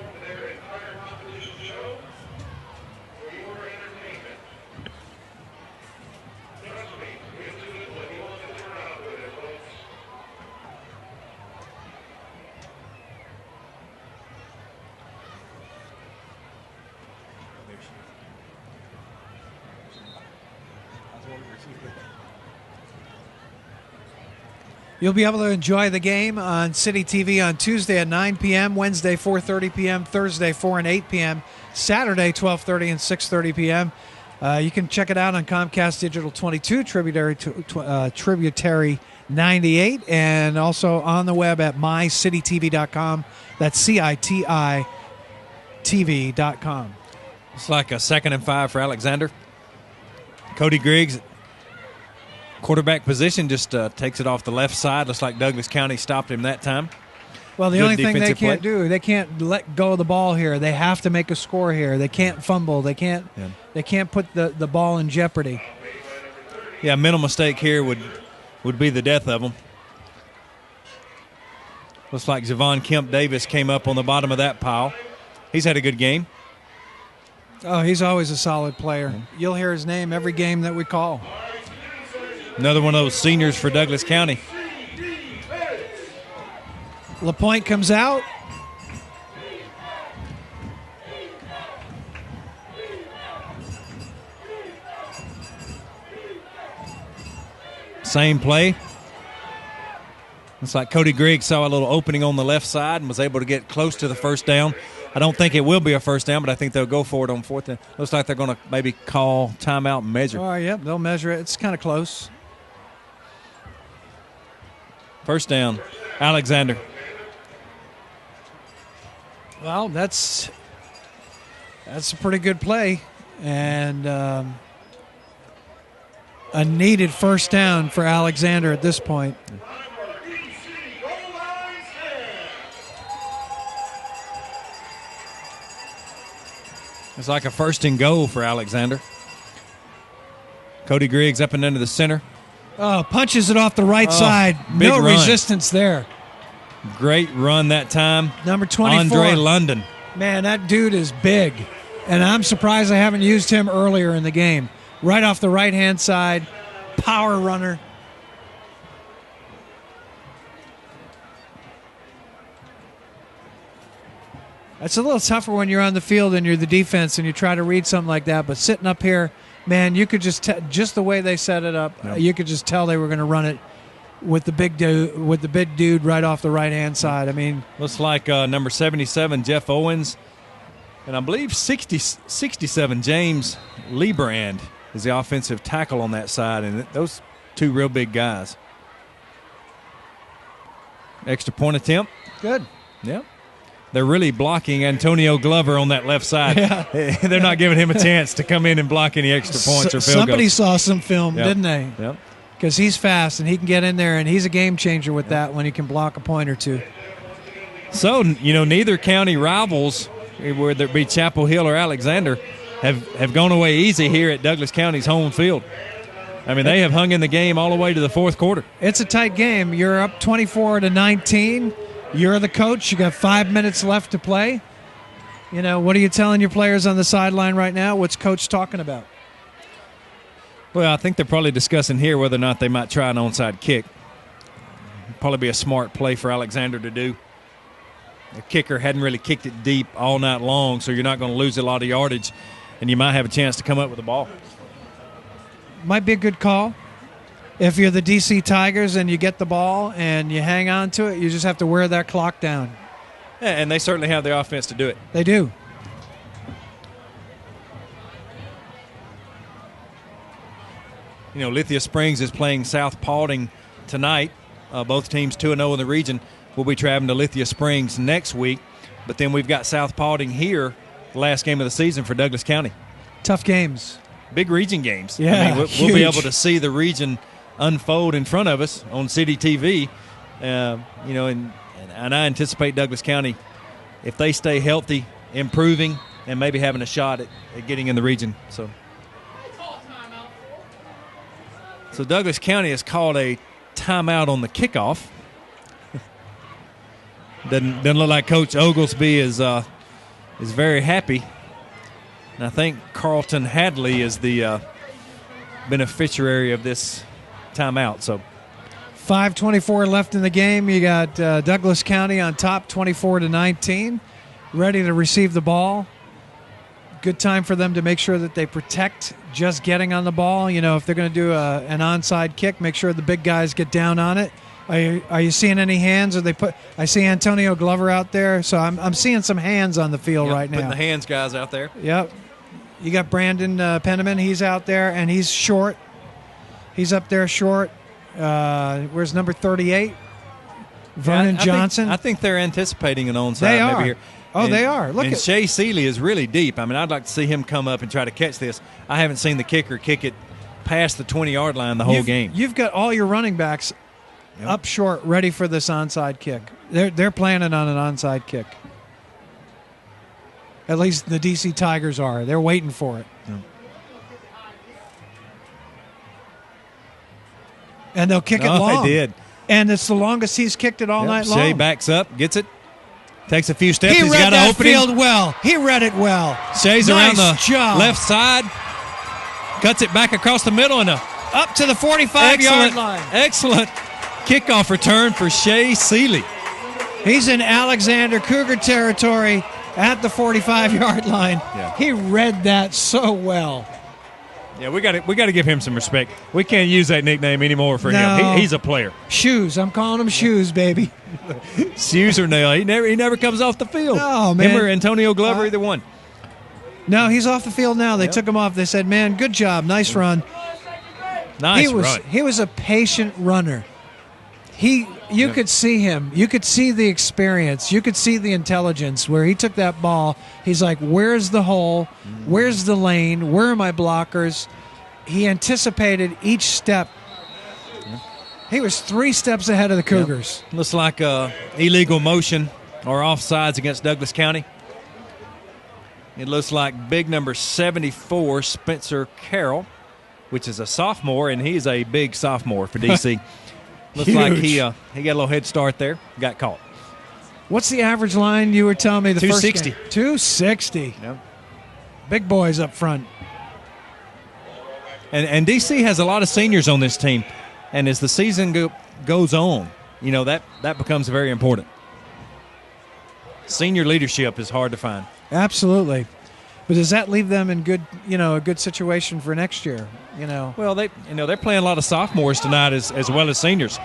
You'll be able to enjoy the game on City TV on Tuesday at 9 p.m., Wednesday 4:30 p.m., Thursday 4 and 8 p.m., Saturday 12:30 and 6:30 p.m. You can check it out on Comcast Digital 22, Tributary 98, and also on the web at mycitytv.com. That's CITI TV.com. It's like a 2nd and 5 for Alexander. Cody Griggs, quarterback position, just takes it off the left side. Looks like Douglas County stopped him that time. Well, the Good only thing they can't play. do, they can't let go of the ball here. They have to make a score here. They can't fumble. They can't put the ball in jeopardy. Yeah, a mental mistake here would be the death of them. Looks like Javon Kemp Davis came up on the bottom of that pile. He's had a good game. Oh, he's always a solid player. You'll hear his name every game that we call. Another one of those seniors for Douglas County. LaPointe comes out. Same play. Looks like Cody Griggs saw a little opening on the left side and was able to get close to the first down. I don't think it will be a first down, but I think they'll go for it on 4th down. Looks like they're going to maybe call timeout and measure. Oh, yep, they'll measure it. It's kind of close. First down, Alexander. Well, that's a pretty good play, and a needed first down for Alexander at this point. It's like a 1st and goal for Alexander. Cody Griggs up and into the center. Oh, punches it off the right side. Big No run. resistance there. Great run that time. Number 24. Andre London. Man, that dude is big. And I'm surprised I haven't used him earlier in the game. Right off the right-hand side. Power runner. It's a little tougher when you're on the field and you're the defense and you try to read something like that. But sitting up here, man, you could just the way they set it up, you could just tell they were going to run it with the big dude right off the right-hand side. I mean, looks like number 77, Jeff Owens, and I believe 67, James Liebrand is the offensive tackle on that side, and those two real big guys. Extra point attempt. Good. Yep. They're really blocking Antonio Glover on that left side. Yeah. They're not giving him a chance to come in and block any extra points or field Somebody goals. saw some film, didn't they? Yep. Because he's fast and he can get in there, and he's a game changer with that when he can block a point or two. So, neither county rivals, whether it be Chapel Hill or Alexander, have gone away easy here at Douglas County's home field. I mean, they have hung in the game all the way to the fourth quarter. It's a tight game. You're up 24-19. You're the coach. You got 5 minutes left to play. What are you telling your players on the sideline right now? What's Coach talking about? Well, I think they're probably discussing here whether or not they might try an onside kick. Probably be a smart play for Alexander to do. The kicker hadn't really kicked it deep all night long, so you're not going to lose a lot of yardage, and you might have a chance to come up with the ball. Might be a good call. If you're the DC Tigers and you get the ball and you hang on to it, you just have to wear that clock down. Yeah, and they certainly have the offense to do it. They do. Lithia Springs is playing South Paulding tonight. Both teams 2-0 in the region. We'll be traveling to Lithia Springs next week. But then we've got South Paulding here, the last game of the season for Douglas County. Tough games. Big region games. Yeah, we'll be able to see the region unfold in front of us on City TV. And I anticipate Douglas County, if they stay healthy, improving, and maybe having a shot at getting in the region. So Douglas County has called a timeout on the kickoff. Doesn't look like Coach Oglesby is very happy. And I think Carlton Hadley is the beneficiary of this timeout. So 5:24 left in the game. You got Douglas County on top, 24-19, ready to receive the ball. Good time for them to make sure that they protect just getting on the ball. If they're going to do an onside kick, make sure the big guys get down on it. Are you seeing any hands? I see Antonio Glover out there, so I'm seeing some hands on the field right now. Putting the hands guys out there. Yep. You got Brandon Penniman. He's out there, and he's short. He's up there short. Where's number 38? Vernon Johnson. I think they're anticipating an onside. They are. Maybe here. Oh, they are. Look and at Shea Seeley is really deep. I mean, I'd like to see him come up and try to catch this. I haven't seen the kicker kick it past the 20-yard line the whole game. You've got all your running backs up short, ready for this onside kick. They're planning on an onside kick. At least the DC Tigers are. They're waiting for it. Yeah. And they'll kick it long. They did. And it's the longest he's kicked it all night long. Shea backs up, gets it, takes a few steps. He's got that an opening. field well. He read it well. Shea's around the job. left side, cuts it back across the middle, and up to the 45-yard line. Excellent kickoff return for Shea Seeley. He's in Alexander Cougar territory at the 45-yard line. Yeah. He read that so well. Yeah, we got to give him some respect. We can't use that nickname anymore for him. He's a player. Shoes. I'm calling him Shoes, baby. Shoes or nail. He never comes off the field. No, man. Him or Antonio Glover, either one. No, he's off the field now. They took him off. They said, "Man, good job, nice run." Nice run. He was a patient runner. You could see him. You could see the experience. You could see the intelligence where he took that ball. He's like, where's the hole? Where's the lane? Where are my blockers? He anticipated each step. He was 3 steps ahead of the Cougars. Looks like illegal motion or offsides against Douglas County. It looks like big number 74, Spencer Carroll, which is a sophomore, and he's a big sophomore for DC. Looks like he got a little head start there. Got caught. What's the average line you were telling me the 260. first game? 260. Yep. Big boys up front. And DC has a lot of seniors on this team. And as the season goes on, that becomes very important. Senior leadership is hard to find. Absolutely. But does that leave them in a good situation for next year? Well, they're playing a lot of sophomores tonight as well as seniors.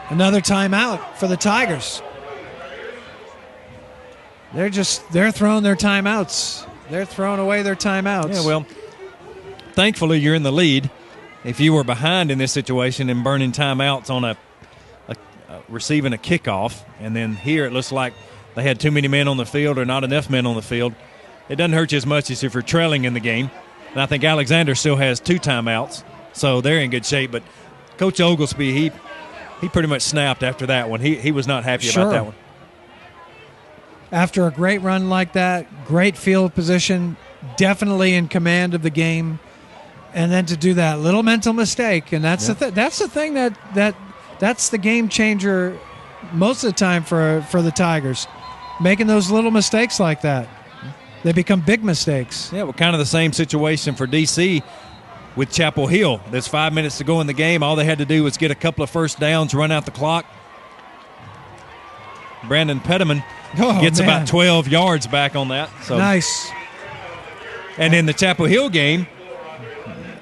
Another timeout for the Tigers. They're throwing their timeouts. They're throwing away their timeouts. Yeah, well, thankfully you're in the lead. If you were behind in this situation and burning timeouts on receiving a kickoff, and then here it looks like they had too many men on the field or not enough men on the field, it doesn't hurt you as much as if you're trailing in the game. And I think Alexander still has 2 timeouts, so they're in good shape. But Coach Oglesby, he pretty much snapped after that one. He was not happy about that one. After a great run like that, great field position, definitely in command of the game, and then to do that little mental mistake, and that's the thing that's the game changer most of the time for the Tigers, making those little mistakes like that. They become big mistakes. Yeah, well, kind of the same situation for DC with Chapel Hill. There's 5 minutes to go in the game. All they had to do was get a couple of first downs, run out the clock. Brandon Pettiman gets about 12 yards back on that. So nice. And in the Chapel Hill game,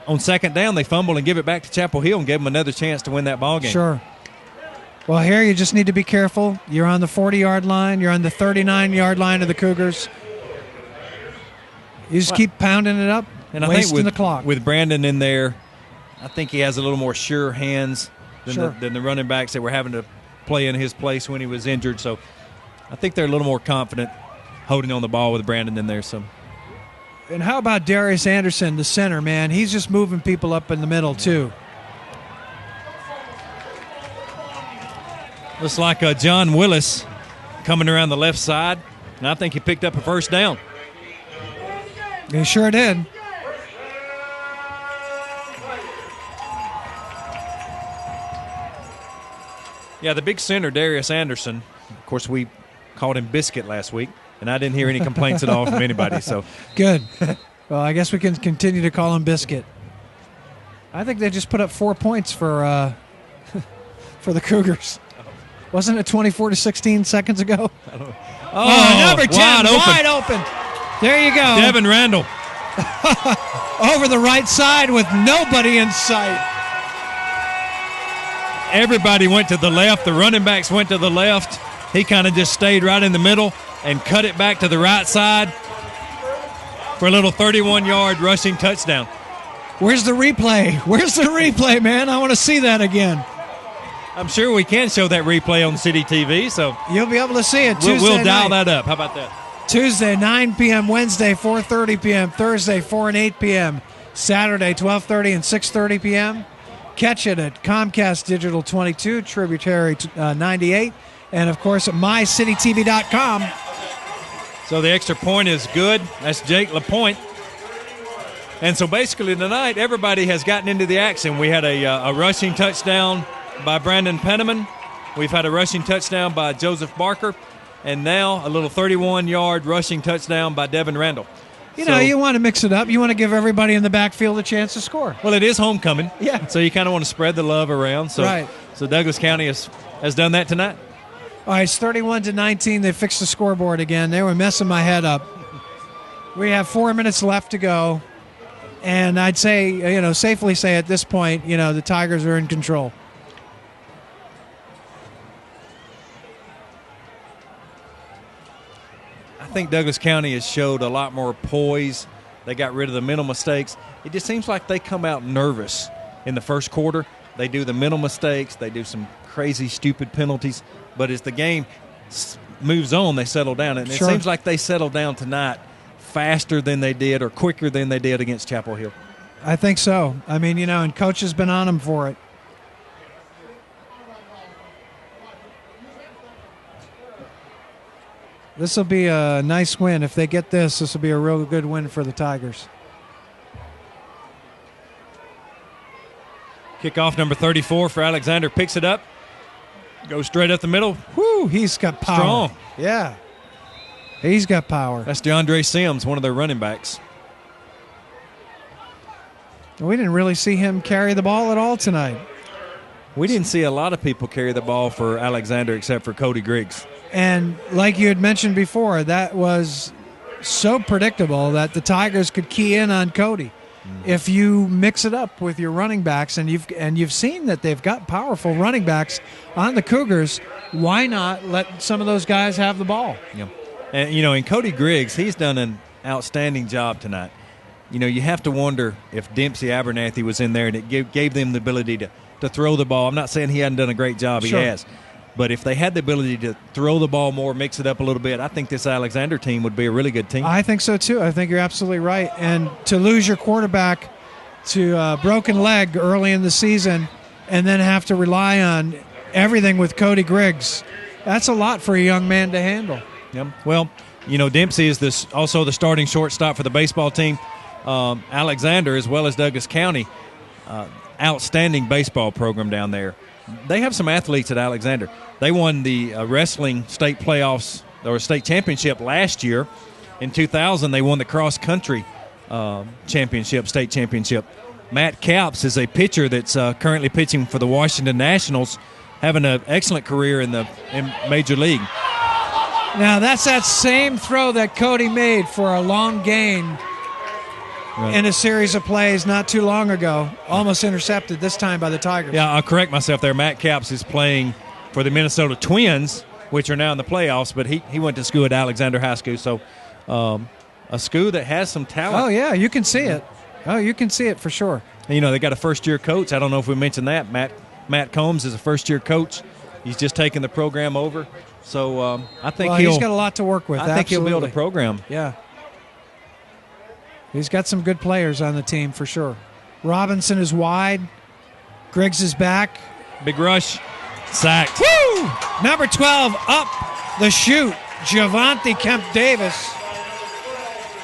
on second down, they fumble and give it back to Chapel Hill and give them another chance to win that ball game. Sure. Well, here you just need to be careful. You're on the 40-yard line. You're on the 39-yard line of the Cougars. You just keep pounding it up, and I wasting think the clock. With Brandon in there, I think he has a little more sure hands than the running backs that were having to play in his place when he was injured. So I think they're a little more confident holding on the ball with Brandon in there. So. And how about Darius Anderson, the center, man? He's just moving people up in the middle, too. Looks like John Willis coming around the left side, and I think he picked up a first down. He sure did. Yeah, the big center, Darius Anderson. Of course, we called him Biscuit last week, and I didn't hear any complaints at all from anybody. So good. Well, I guess we can continue to call him Biscuit. I think they just put up 4 points for the Cougars. Wasn't it 24-16 seconds ago? Number 10, wide open. There you go. Devin Randall. Over the right side with nobody in sight. Everybody went to the left. The running backs went to the left. He kind of just stayed right in the middle and cut it back to the right side for a little 31-yard rushing touchdown. Where's the replay? Where's the replay, man? I want to see that again. I'm sure we can show that replay on City TV. So you'll be able to see it Tuesday We'll dial night. that up. How about that? Tuesday, 9 p.m., Wednesday, 4:30 p.m., Thursday, 4 and 8 p.m., Saturday, 12:30 and 6:30 p.m. Catch it at Comcast Digital 22, Tributary 98, and, of course, at mycitytv.com. So the extra point is good. That's Jake LaPointe. And so basically tonight, everybody has gotten into the action. We had a rushing touchdown by Brandon Penniman. We've had a rushing touchdown by Joseph Barker. And now a little 31-yard rushing touchdown by Devin Randall. You want to mix it up. You want to give everybody in the backfield a chance to score. Well, it is homecoming. Yeah. So you kind of want to spread the love around. So, right. So Douglas County has done that tonight. All right, it's 31-19. They fixed the scoreboard again. They were messing my head up. We have 4 minutes left to go. And I'd say, safely say at this point, the Tigers are in control. I think Douglas County has showed a lot more poise. They got rid of the mental mistakes. It just seems like they come out nervous in the first quarter. They do the mental mistakes. They do some crazy, stupid penalties. But as the game moves on, they settle down. And it seems like they settled down tonight faster than they did or quicker than they did against Chapel Hill. I think so. I mean, and Coach has been on them for it. This will be a nice win. If they get this will be a real good win for the Tigers. Kickoff number 34 for Alexander. Picks it up. Goes straight up the middle. Whoo, he's got power. Strong. Yeah. He's got power. That's DeAndre Sims, one of their running backs. We didn't really see him carry the ball at all tonight. We didn't see a lot of people carry the ball for Alexander except for Cody Griggs. And like you had mentioned before, that was so predictable that the Tigers could key in on Cody. If you mix it up with your running backs, and you've seen that they've got powerful running backs on the Cougars, why not let some of those guys have the ball? Yeah. And, in Cody Griggs, he's done an outstanding job tonight. You have to wonder if Dempsey Abernathy was in there and it gave them the ability to throw the ball. I'm not saying he hadn't done a great job. Sure. He has. But if they had the ability to throw the ball more, mix it up a little bit, I think this Alexander team would be a really good team. I think so, too. I think you're absolutely right. And to lose your quarterback to a broken leg early in the season and then have to rely on everything with Cody Griggs, that's a lot for a young man to handle. Yep. Well, Dempsey is also the starting shortstop for the baseball team. Alexander, as well as Douglas County, outstanding baseball program down there. They have some athletes at Alexander. They won the wrestling state playoffs or state championship last year. In 2000, they won the cross country state championship. Matt Capps is a pitcher that's currently pitching for the Washington Nationals, having an excellent career in Major League. Now, that's that same throw that Cody made for a long gain in a series of plays not too long ago, almost intercepted this time by the Tigers. Yeah, I'll correct myself there. Matt Capps is playing for the Minnesota Twins, which are now in the playoffs, but he went to school at Alexander High School, so a school that has some talent. Oh, yeah, you can see it. Oh, you can see it for sure. And, they got a first-year coach. I don't know if we mentioned that. Matt Combs is a first-year coach. He's just taking the program over. So I think he's got a lot to work with. I think he'll build a program. Yeah. He's got some good players on the team for sure. Robinson is wide. Griggs is back. Big rush. Sacked. Woo! Number 12 up the chute. Javonte Kemp Davis.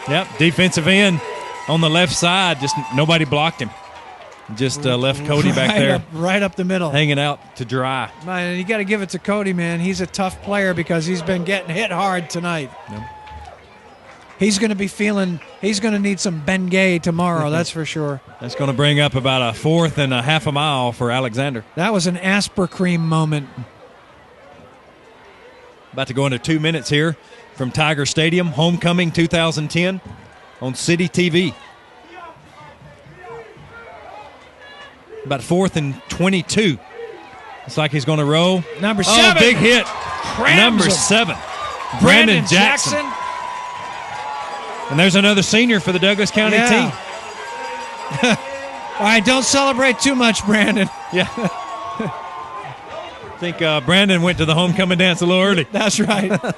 Yep, defensive end on the left side. Just nobody blocked him. Just left Cody back there. Right up the middle. Hanging out to dry. Man, you got to give it to Cody, man. He's a tough player because he's been getting hit hard tonight. Yep. He's going to need some Bengay tomorrow, that's for sure. That's going to bring up about a fourth and a half a mile for Alexander. That was an Aspercream moment. About to go into 2 minutes here from Tiger Stadium, Homecoming 2010 on City TV. About 4th and 22. It's like he's going to roll. Number 7. Oh, big hit. Number 7. Brandon Jackson. And there's another senior for the Douglas County team. All right, don't celebrate too much, Brandon. Yeah. I think Brandon went to the homecoming dance a little early. That's right. A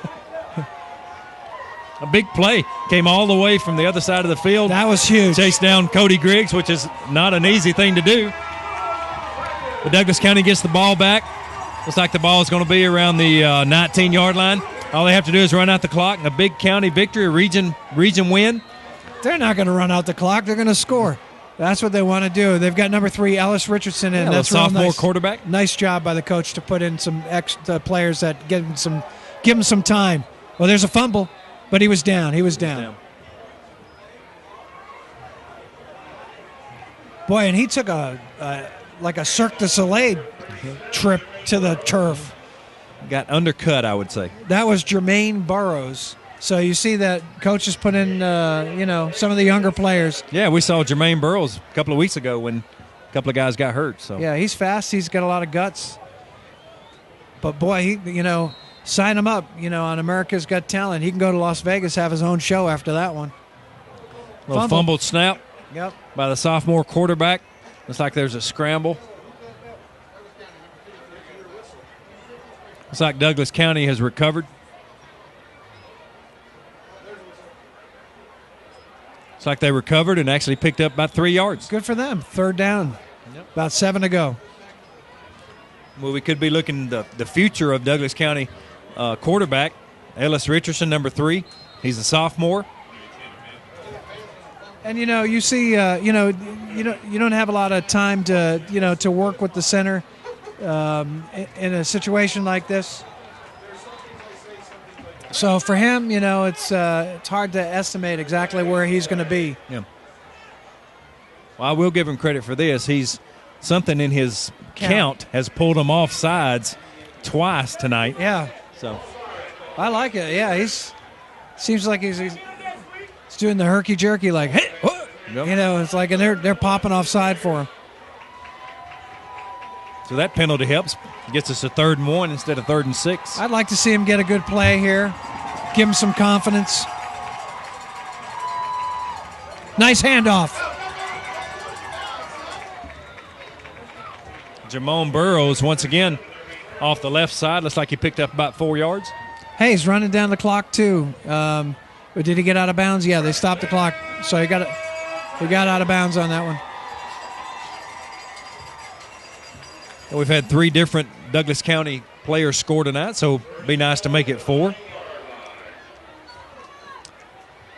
big play. Came all the way from the other side of the field. That was huge. Chased down Cody Griggs, which is not an easy thing to do. But Douglas County gets the ball back. Looks like the ball is going to be around the 19-yard line. All they have to do is run out the clock. A big county victory, a region win. They're not going to run out the clock. They're going to score. That's what they want to do. They've got number 3, Ellis Richardson in. That's sophomore quarterback. Nice job by the coach to put in some extra players that give him some time. Well, there's a fumble, but he was down. Boy, and he took a Cirque du Soleil trip to the turf. Got undercut, I would say. That was Jermaine Burrows. So you see that coaches put in, some of the younger players. Yeah, we saw Jermaine Burrows a couple of weeks ago when a couple of guys got hurt. So yeah, he's fast. He's got a lot of guts. But boy, sign him up. On America's Got Talent. He can go to Las Vegas, have his own show after that one. Little fumbled snap. Yep. By the sophomore quarterback. Looks like there's a scramble. Looks like Douglas County has recovered. Looks like they recovered and actually picked up about 3 yards. Good for them. 3rd down. Yep. About 7 to go. Well, we could be looking the future of Douglas County quarterback Ellis Richardson, number 3. He's a sophomore. And you see, you don't have a lot of time to work with the center in a situation like this. So for him, it's hard to estimate exactly where he's going to be. Yeah. Well, I will give him credit for this. He's something in his count has pulled him off sides twice tonight. Yeah. So I like it. Yeah, seems like he's doing the herky jerky, like, hey, what? Yep. It's like, and they're popping offside for him. So that penalty helps. Gets us a 3rd and 1 instead of 3rd and 6. I'd like to see him get a good play here. Give him some confidence. Nice handoff. Jamone Burrows once again off the left side. Looks like he picked up about 4 yards. Hey, he's running down the clock too. But did he get out of bounds? Yeah, they stopped the clock. So he got out of bounds on that one. And we've had 3 different Douglas County players score tonight, so it'd be nice to make it 4.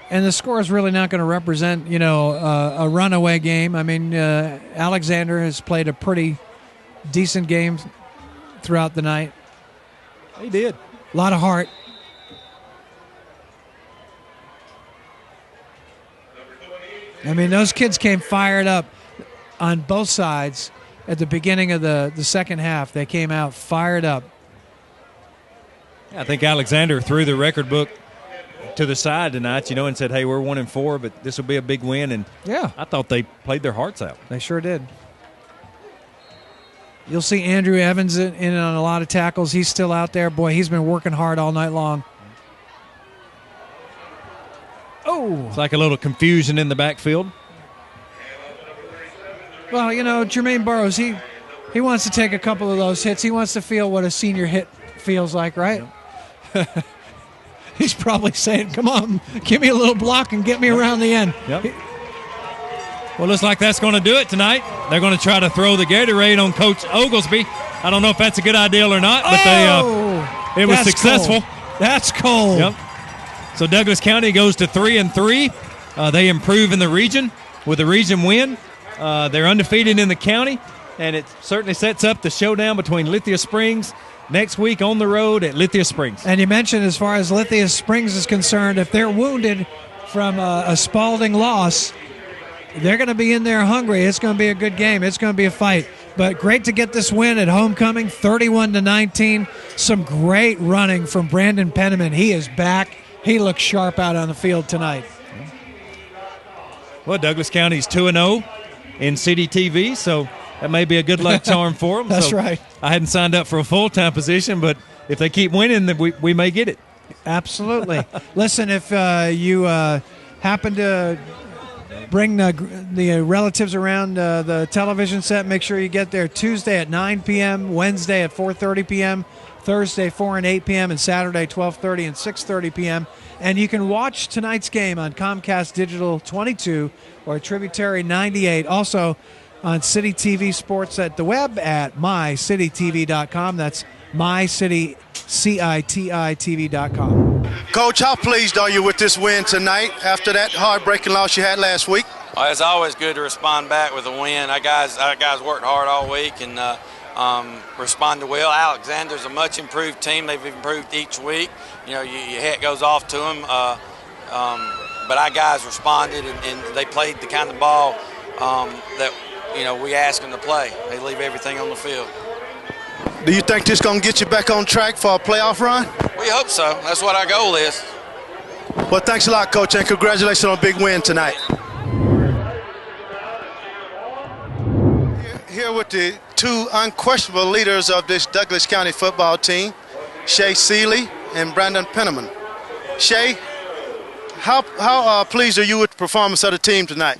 And the score is really not going to represent, a runaway game. I mean, Alexander has played a pretty decent game throughout the night. He did. A lot of heart. I mean, those kids came fired up on both sides at the beginning of the second half. They came out fired up. I think Alexander threw the record book to the side tonight, and said, hey, we're 1-4, but this will be a big win. And yeah, I thought they played their hearts out. They sure did. You'll see Andrew Evans in on a lot of tackles. He's still out there. Boy, he's been working hard all night long. Oh. It's like a little confusion in the backfield. Well, Jermaine Burrows, he wants to take a couple of those hits. He wants to feel what a senior hit feels like, right? Yep. He's probably saying, come on, give me a little block and get me around the end. Yep. Well, looks like that's going to do it tonight. They're going to try to throw the Gatorade on Coach Oglesby. I don't know if that's a good idea or not, but it was successful. Cold. That's cold. Yep. So Douglas County goes to 3-3. They improve in the region with a region win. They're undefeated in the county, and it certainly sets up the showdown between Lithia Springs next week on the road at Lithia Springs. And you mentioned, as far as Lithia Springs is concerned, if they're wounded from a Spalding loss, they're going to be in there hungry. It's going to be a good game. It's going to be a fight. But great to get this win at homecoming, 31-19. Some great running from Brandon Penniman. He is back. He looks sharp out on the field tonight. Well, Douglas County's 2-0 in City TV, so that may be a good luck charm for them. That's right. I hadn't signed up for a full-time position, but if they keep winning, then we may get it. Absolutely. Listen, if you happen to bring the relatives around the television set, make sure you get there Tuesday at 9 p.m., Wednesday at 4:30 p.m., Thursday 4 and 8 p.m., and Saturday 12:30 and 6:30 p.m. And you can watch tonight's game on Comcast Digital 22 or Tributary 98. Also on City TV Sports at the web at mycitytv.com. That's mycitytv.com. Coach, how pleased are you with this win tonight after that heartbreaking loss you had last week? Well, it's always good to respond back with a win. Our guys worked hard all week and responded well. Alexander's a much improved team. They've improved each week. Your hat goes off to them. But our guys responded and they played the kind of ball that we ask them to play. They leave everything on the field. Do you think this is going to get you back on track for a playoff run? We hope so. That's what our goal is. Well, thanks a lot, Coach, and congratulations on a big win tonight. Here with the two unquestionable leaders of this Douglas County football team, Shay Seeley and Brandon Penniman. Shay, how pleased are you with the performance of the team tonight?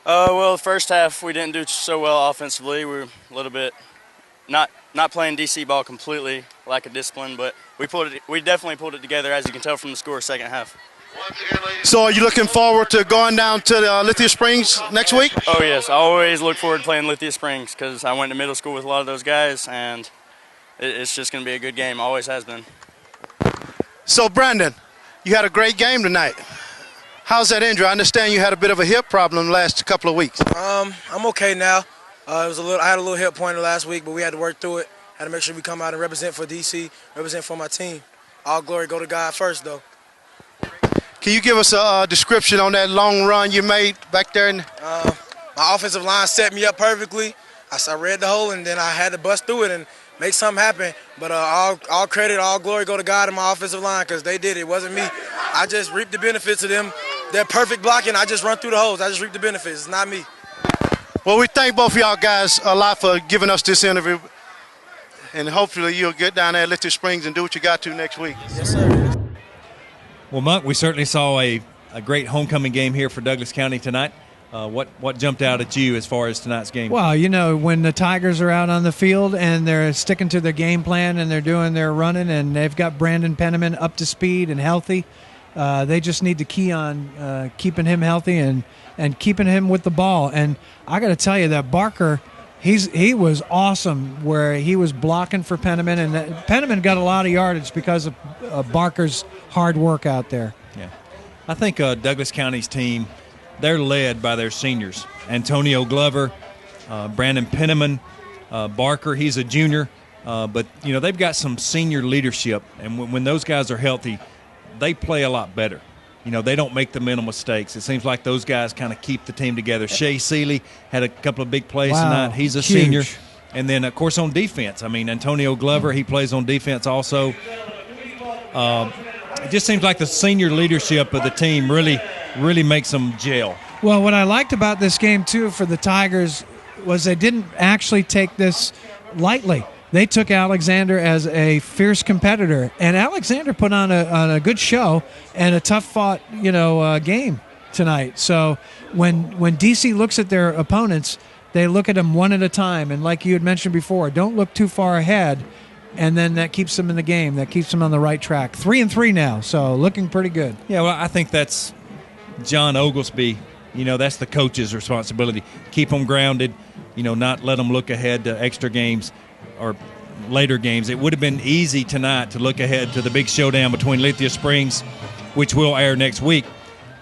Well, the first half we didn't do so well offensively. We were a little bit not playing DC ball completely, lack of discipline, but we definitely pulled it together, as you can tell from the score second half. So are you looking forward to going down to Lithia Springs next week? Oh, yes. I always look forward to playing Lithia Springs because I went to middle school with a lot of those guys, and it's just going to be a good game. Always has been. So, Brandon, you had a great game tonight. How's that injury? I understand you had a bit of a hip problem the last couple of weeks. I'm okay now. I had a little hip pointer last week, but we had to work through it. Had to make sure we come out and represent for DC, represent for my team. All glory go to God first, though. Can you give us a description on that long run you made back there? My offensive line set me up perfectly. I read the hole, and then I had to bust through it and make something happen. But all credit, all glory go to God and my offensive line, because they did it. It wasn't me. I just reaped the benefits of them. They're perfect blocking. I just run through the holes. I just reap the benefits. It's not me. Well, we thank both of y'all guys a lot for giving us this interview. And hopefully you'll get down there at Lithia Springs and do what you got to next week. Yes, sir. Well, Monk, we certainly saw a great homecoming game here for Douglas County tonight. What jumped out at you as far as tonight's game? Well, you know, when the Tigers are out on the field and they're sticking to their game plan and they're doing their running and they've got Brandon Penniman up to speed and healthy, they just need to key on keeping him healthy and keeping him with the ball. And I got to tell you that Barker, he was awesome where he was blocking for Penniman, and Penniman got a lot of yardage because of Barker's hard work out there. Yeah, I think Douglas County's team, they're led by their seniors. Antonio Glover, Brandon Penniman, Barker, he's a junior. But, you know, they've got some senior leadership, and when those guys are healthy, they play a lot better. You know, they don't make the mental mistakes. It seems like those guys kind of keep the team together. Shea Seeley had a couple of big plays tonight. He's a senior. And then, of course, on defense, I mean, Antonio Glover, he plays on defense also. It just seems like the senior leadership of the team really makes them gel. Well, what I liked about this game, too, for the Tigers was they didn't actually take this lightly. They took Alexander as a fierce competitor, and Alexander put on a good show and a tough-fought, game tonight. So when DC looks at their opponents, they look at them one at a time, and like you had mentioned before, don't look too far ahead, and then that keeps them in the game. That keeps them on the right track. 3-3 now, so looking pretty good. Yeah, well, I think that's John Oglesby. You know, that's the coach's responsibility. Keep them grounded, not let them look ahead to extra games or later games. It would have been easy tonight to look ahead to the big showdown between Lithia Springs, which will air next week.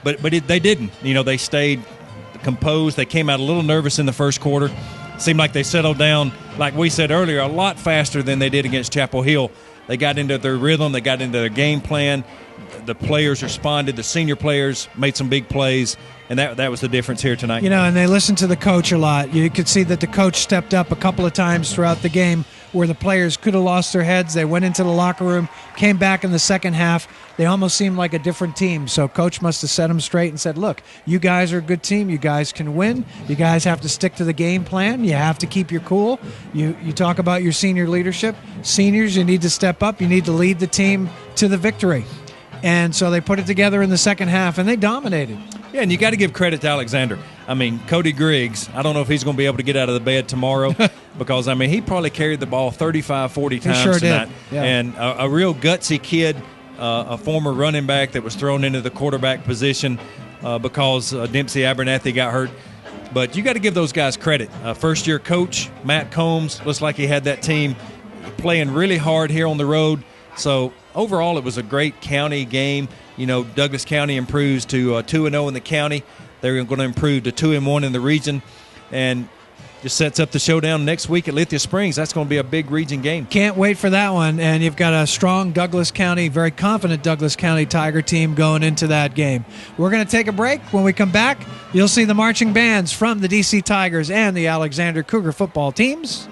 But they didn't. They stayed composed. They came out a little nervous in the first quarter. Seemed like they settled down, like we said earlier, a lot faster than they did against Chapel Hill. They got into their rhythm. They got into their game plan. The players responded. The senior players made some big plays, and that was the difference here tonight. And they listened to the coach a lot. You could see that the coach stepped up a couple of times throughout the game where the players could have lost their heads. They went into the locker room, came back in the second half. They almost seemed like a different team. So coach must have set them straight and said, look, you guys are a good team. You guys can win. You guys have to stick to the game plan. You have to keep your cool. You talk about your senior leadership. Seniors, you need to step up. You need to lead the team to the victory. And so they put it together in the second half, and they dominated. Yeah, and you got to give credit to Alexander. I mean, Cody Griggs, I don't know if he's going to be able to get out of the bed tomorrow because, he probably carried the ball 35, 40 times he sure tonight. Did. Yeah. And a real gutsy kid, a former running back that was thrown into the quarterback position because Dempsey Abernathy got hurt. But you got to give those guys credit. First-year coach, Matt Combs, looks like he had that team playing really hard here on the road. So overall, it was a great county game. Douglas County improves to 2-0 in the county. They're going to improve to 2-1 in the region, and just sets up the showdown next week at Lithia Springs. That's going to be a big region game. Can't wait for that one. And you've got a strong Douglas County, very confident Douglas County Tiger team going into that game. We're going to take a break. When we come back, you'll see the marching bands from the DC Tigers and the Alexander Cougar football teams.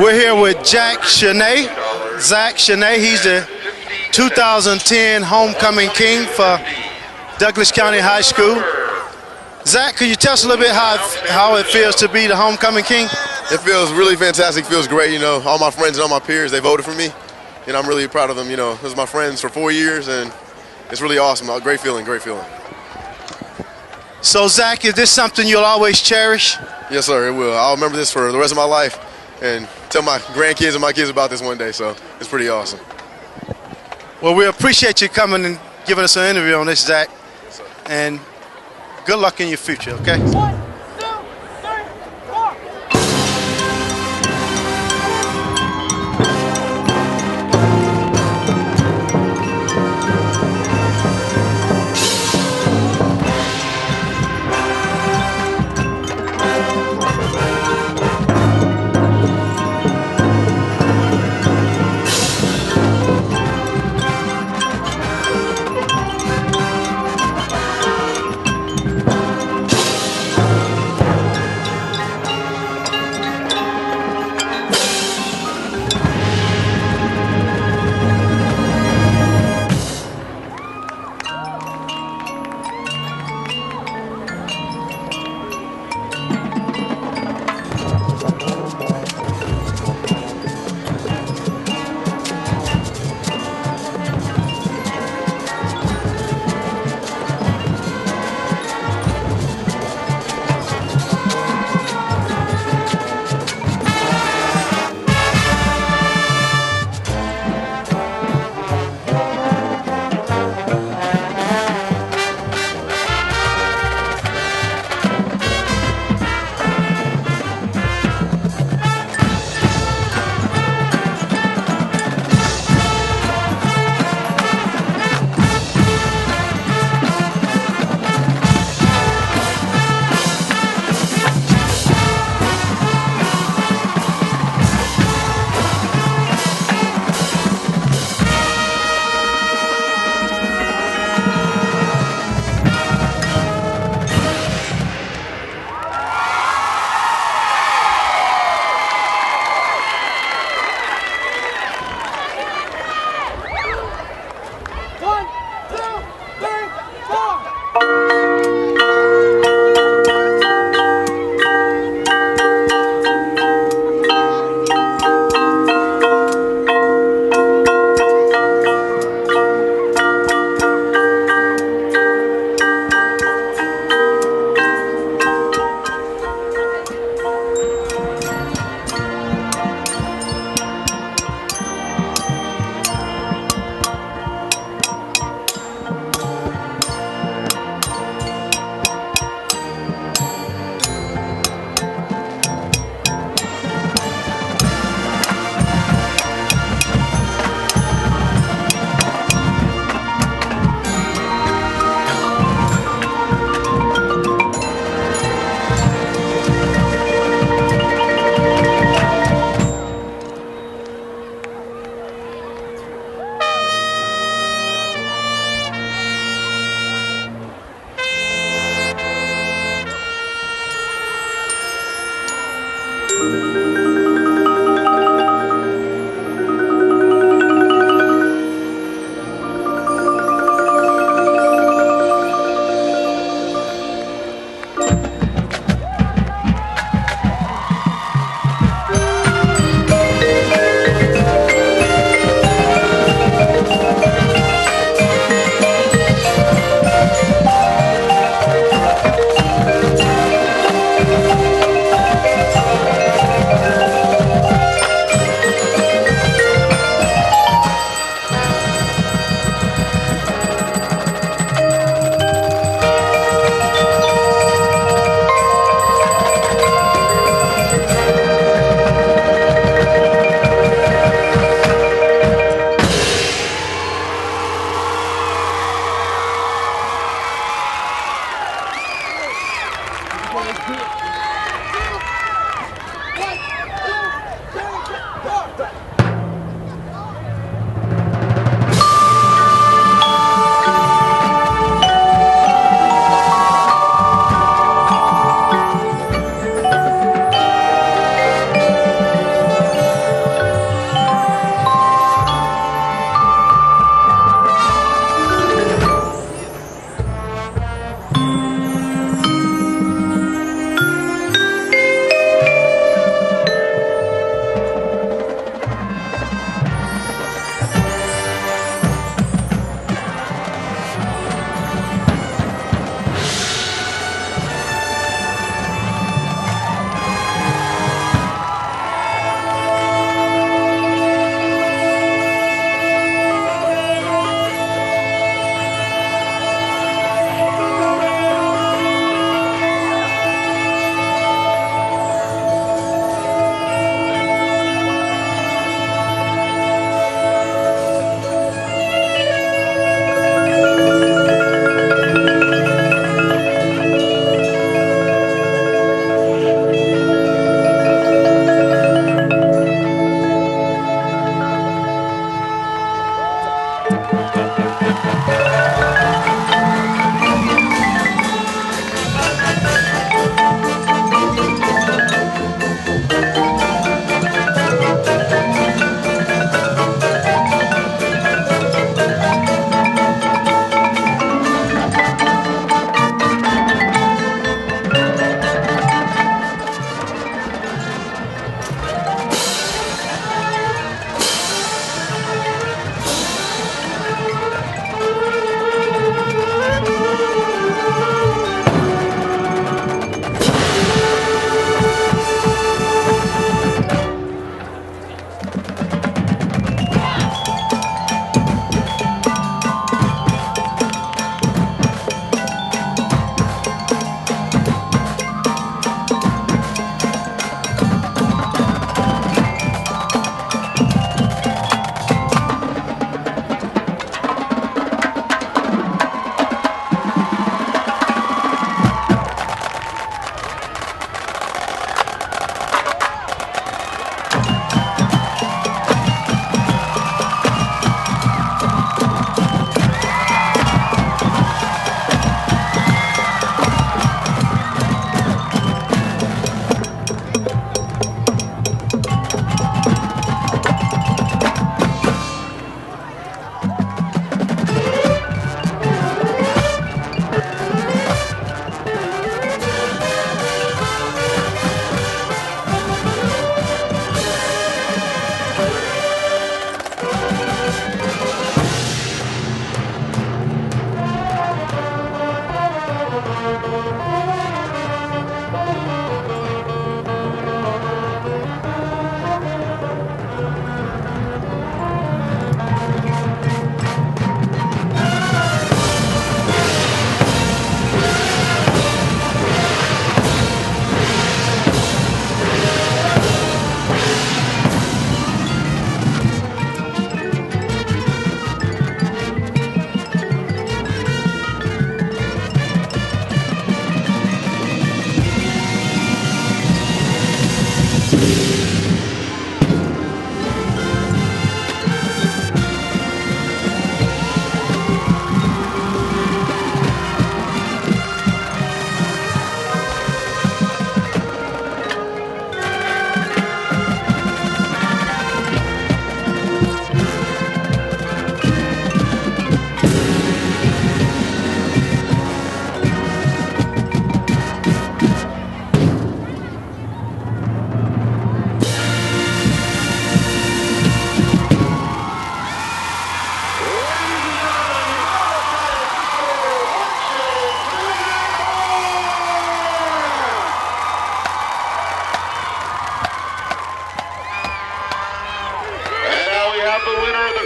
We're here with Jack Shanae. Zach Shanae, he's the 2010 homecoming king for Douglas County High School. Zach, could you tell us a little bit how it feels to be the homecoming king? It feels really fantastic. It feels great. You know, all my friends and all my peers, they voted for me, and I'm really proud of them. You know, it was my friends for 4 years, and it's really awesome. Great feeling, great feeling. So, Zach, is this something you'll always cherish? Yes, sir, it will. I'll remember this for the rest of my life and tell my grandkids and my kids about this one day, so it's pretty awesome. Well, we appreciate you coming and giving us an interview on this, Zach, and good luck in your future, okay?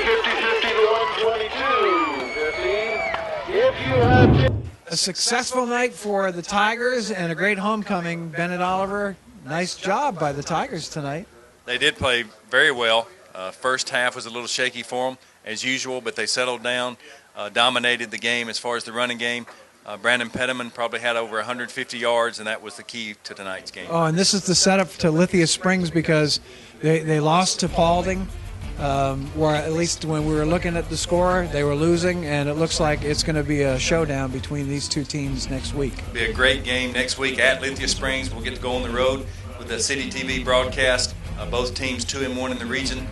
50-50 to 122. 15. If you have... A successful night for the Tigers and a great homecoming. Bennett Oliver, nice job by the Tigers tonight. They did play very well. First half was a little shaky for them, as usual, but they settled down, dominated the game as far as the running game. Brandon Pettiman probably had over 150 yards, and that was the key to tonight's game. Oh, and this is the setup to Lithia Springs because they lost to Paulding, or at least when we were looking at the score, they were losing, and it looks like it's going to be a showdown between these two teams next week. It'll be a great game next week at Lithia Springs. We'll get to go on the road with the City TV broadcast. Both teams 2-1 in the region,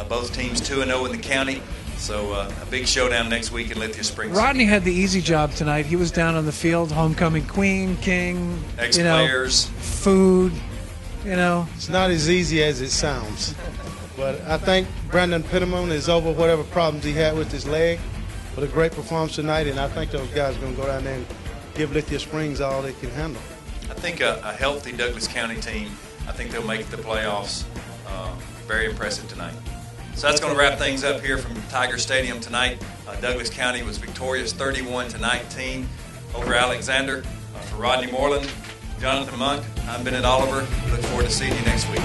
both teams 2-0 in the county. So a big showdown next week in Lithia Springs. Rodney had the easy job tonight. He was down on the field, homecoming queen, king, ex-players, food, It's not as easy as it sounds. But I think Brandon Pettiman is over whatever problems he had with his leg. But a great performance tonight, and I think those guys are going to go down there and give Lithia Springs all they can handle. I think a healthy Douglas County team, I think they'll make the playoffs. Very impressive tonight. So that's going to wrap things up here from Tiger Stadium tonight. Douglas County was victorious 31-19 over Alexander. For Rodney Moreland, Jonathan Monk, I'm Bennett Oliver. Look forward to seeing you next week.